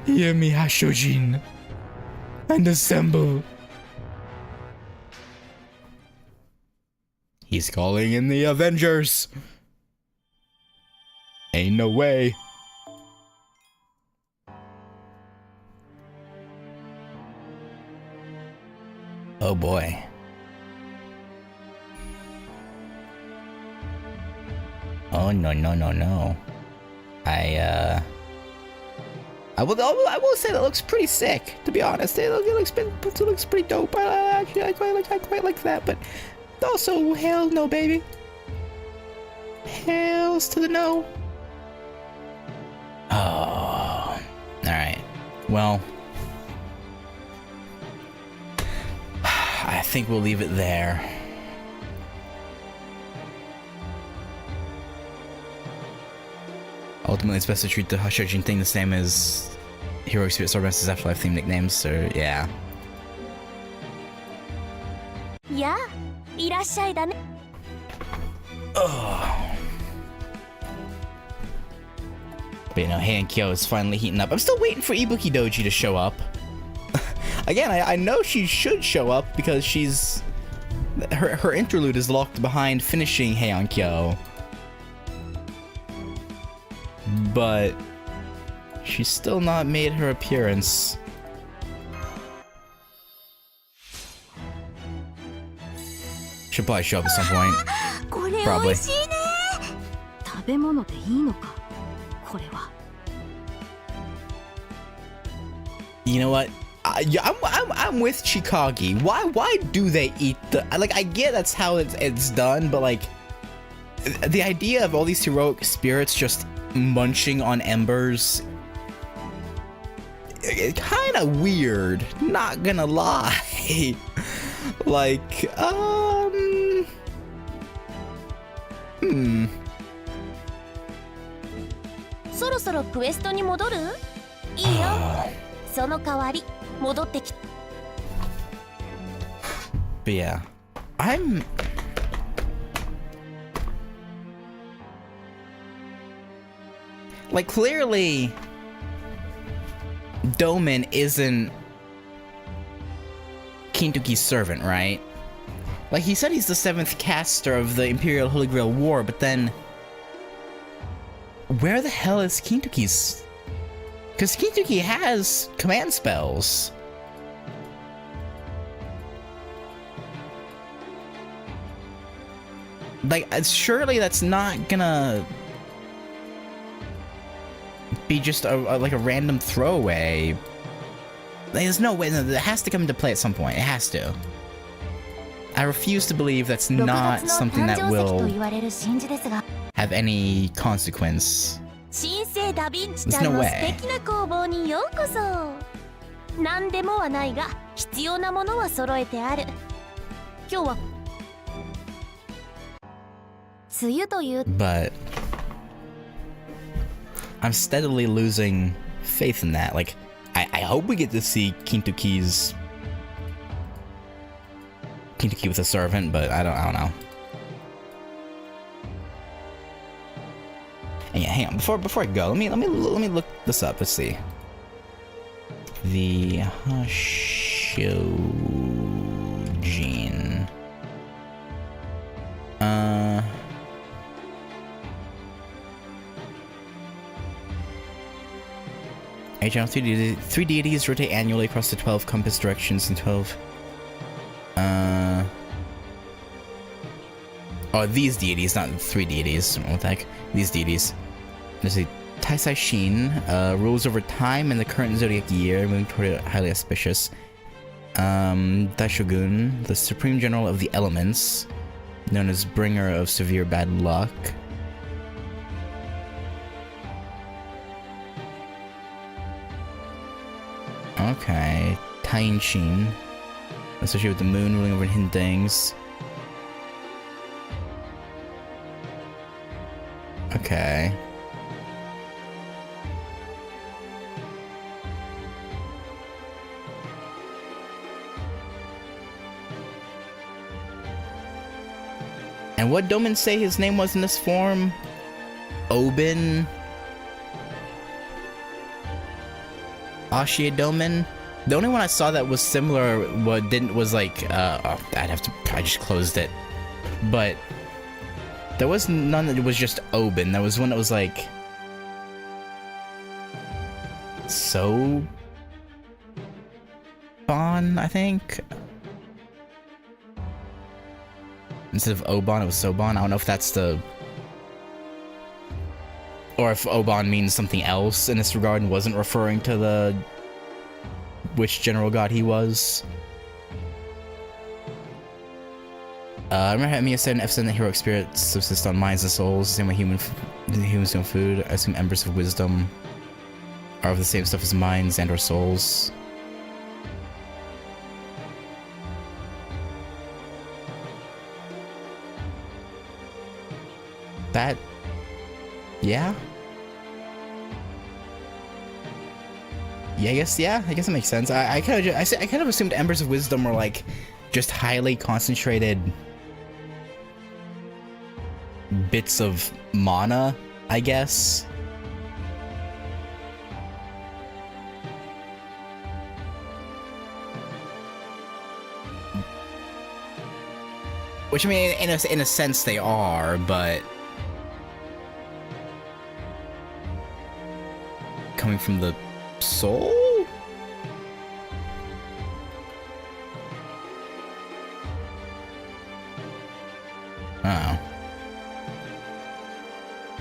Hear me, Hashojin. And assemble. He's calling in the Avengers. Ain't no way. Oh boy. Oh no no no no. I will say that looks pretty sick, to be honest. It looks pretty dope. I quite like that, but also hell no, baby. Hells to the no. Oh. Alright. Well, I think we'll leave it there. Ultimately, it's best to treat the Hashojin thing the same as Heroic Spirit Swordmaster's Afterlife themed nicknames, so yeah. Yeah, いらっしゃいだね。 But you know, Heian-Kyo is finally heating up. I'm still waiting for Ibuki Doji to show up. Again, I know she should show up because she's... Her interlude is locked behind finishing Heian-Kyo. But she's still not made her appearance. Should probably show up at some point. これ美 Probably. 味しいね。食べ物でいいのか、これは。 You know what? I'm with Chikagi. Why do they eat the like? I get that's how it's done, but like the idea of all these heroic spirits just munching on embers, kind of weird. Not gonna lie. Like hmm. そろそろクエストに戻る？いいよ。その代わり戻ってき。 But yeah, I'm. Like, clearly, Doman isn't Kintoki's servant, right? Like, he said he's the 7th caster of the Imperial Holy Grail War, but then where the hell is Kintoki's? Because Kintoki has command spells. Like, surely that's not gonna be just like a random throwaway. Like, there's no way. It has to come into play at some point. It has to. I refuse to believe that's not something that will have any consequence. 神聖ダヴィンチち There's ゃん no の way. 素敵な工房にようこそ。何でもはないが必要なものは揃えてある。今日は梅雨という But I'm steadily losing faith in that. Like, I hope we get to see Kintoki with a servant, but I don't know. And yeah, hang on. Before I go, let me look this up. Let's see. The Hashojin. A channel 3 deities rotate annually across the 12 compass directions and 12. Oh, these deities, not 3 deities. What the heck? These deities. There's a Taisai Shin, rules over time and the current zodiac year, moving toward highly auspicious. Daishogun, the supreme general of the elements, known as bringer of severe bad luck. Okay, Tainshin, associated with the moon, ruling over hidden things. Okay. And what Doman say his name was in this form? Obin? Ashie Doman? The only one I saw that was similar was like I just closed it. But there was none that was just Obin. There was one that was like Soban, I think. Instead of Oban, it was Soban. I don't know if that's the... Or if Oban means something else in this regard and wasn't referring to the... which general god he was. I remember how Mia said in episode that heroic spirits subsist on minds and souls, the same way humans do on food. I assume embers of wisdom are of the same stuff as minds and or souls. That... yeah? Yeah, I guess that makes sense. I kind of assumed embers of wisdom were like just highly concentrated bits of mana, I guess. Which, I mean, in a sense they are, but coming from the soul? Oh.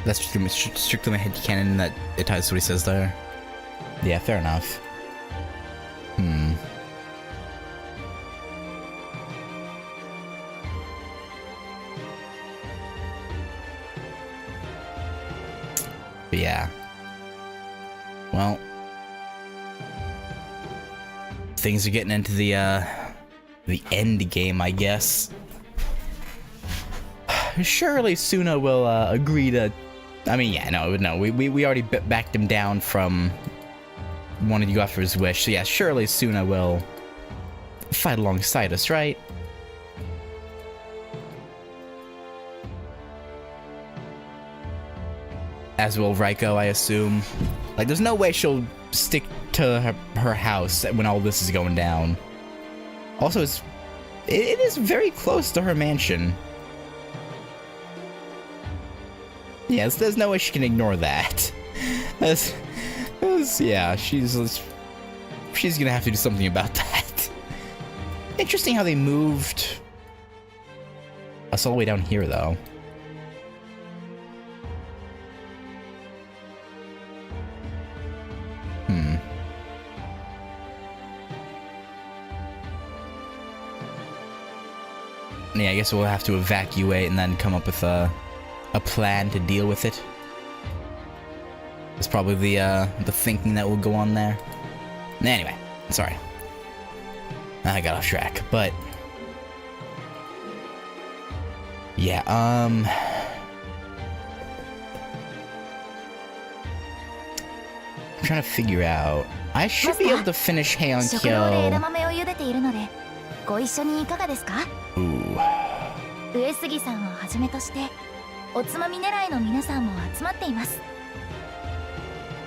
That's strictly my headcanon that it ties to what he says there. Yeah, fair enough. But yeah. Well, things are getting into the end game, I guess. Surely Suna will agree to. I mean, yeah, no. We already backed him down from wanting to go after his wish. So yeah, surely Suna will fight alongside us, right? As will Raiko, I assume. Like, there's no way she'll stick to her house when all this is going down. Also, it is very close to her mansion. Yes, there's no way she can ignore that. Yeah, she's gonna have to do something about that. Interesting how they moved us all the way down here, though. Yeah, I guess we'll have to evacuate and then come up with a plan to deal with it. That's probably the thinking that will go on there. Anyway, sorry. I got off track, but yeah, I'm trying to figure out. I should be able to finish Heian-Kyo. ご一緒にいかがですか? Ooh. 上杉さんをはじめとしておつまみ狙いの皆さんも集まっています。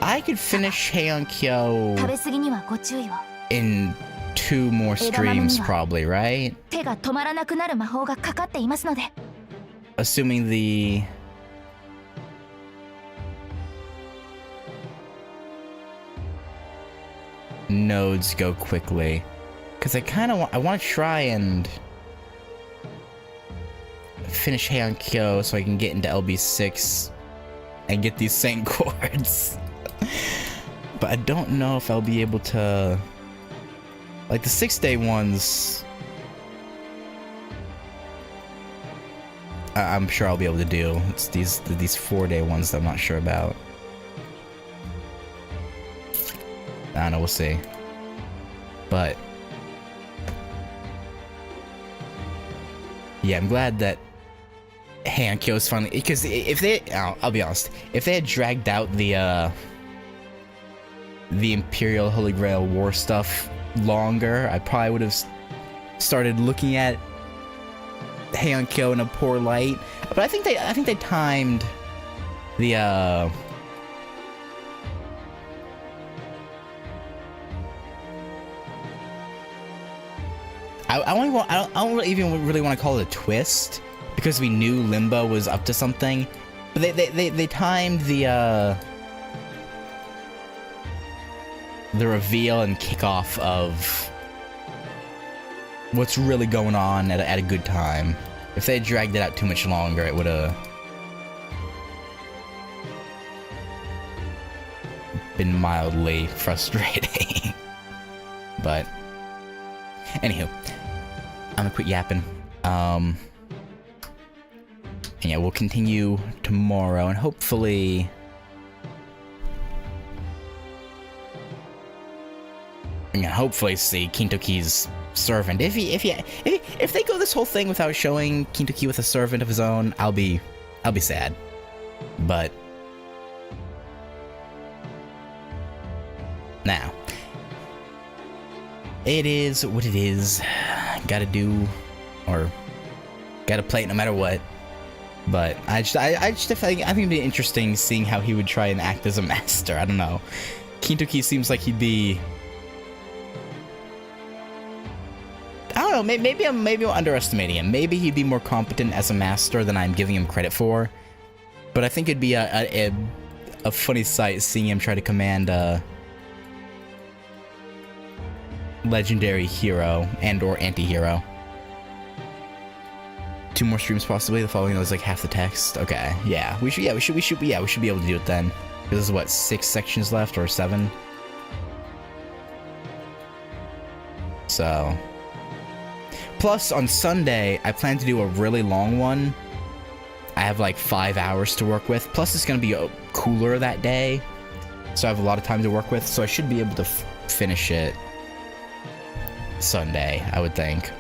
I could finish Heian-Kyo 食べ過ぎにはご注意を。 in 2 more streams, probably, right? 手が止まらなくなる魔法がかかっていますので。 Assuming the nodes go quickly. Because I want to try and finish Heian-Kyo so I can get into LB6 and get these Saint chords. But I don't know if I'll be able to. Like the 6-day ones, I'm sure I'll be able to do. It's these 4-day ones that I'm not sure about. I don't know, we'll see. But yeah, I'm glad that Heian-Kyo is finally, because if they, I'll be honest, if they had dragged out the Imperial Holy Grail War stuff longer, I probably would have started looking at Heian-Kyo in a poor light. But I think they timed the I don't even really want to call it a twist, because we knew Limbo was up to something. But they timed the reveal and kickoff of what's really going on at a good time. If they had dragged it out too much longer, it would have been mildly frustrating. But anywho, I'm gonna quit yapping. And yeah, we'll continue tomorrow, and hopefully see Kintoki's servant. If they go this whole thing without showing Kintoki with a servant of his own, I'll be sad. But now, it is what it is. Gotta do, or gotta play it no matter what. But I think it'd be interesting seeing how he would try and act as a master. I don't know. Kintoki seems like he'd be. I don't know. Maybe I'm underestimating him. Maybe he'd be more competent as a master than I'm giving him credit for. But I think it'd be a funny sight seeing him try to command a legendary hero and/or anti-hero 2 more streams possibly. The following was like half the text. Okay, yeah, we should be able to do it then. This is what, 6 sections left or 7. So, plus on Sunday I plan to do a really long one. I have like 5 hours to work with. Plus it's gonna be cooler that day, so I have a lot of time to work with. So I should be able to finish it Sunday, I would think.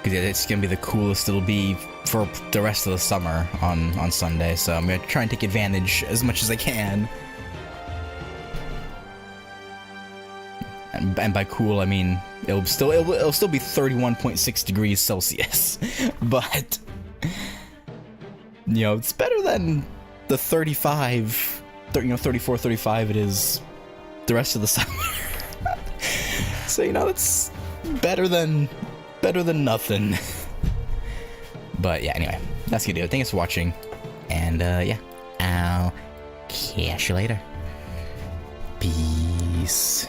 Because it's gonna be the coolest it'll be for the rest of the summer on Sunday. So I'm gonna try and take advantage as much as I can. And by cool, I mean it'll still be 31.6 degrees Celsius, but you know, it's better than the 34, 35 it is the rest of the summer. So you know, it's better than nothing. But yeah, anyway, that's gonna do it. Thanks for watching, and yeah, I'll catch you later. Peace.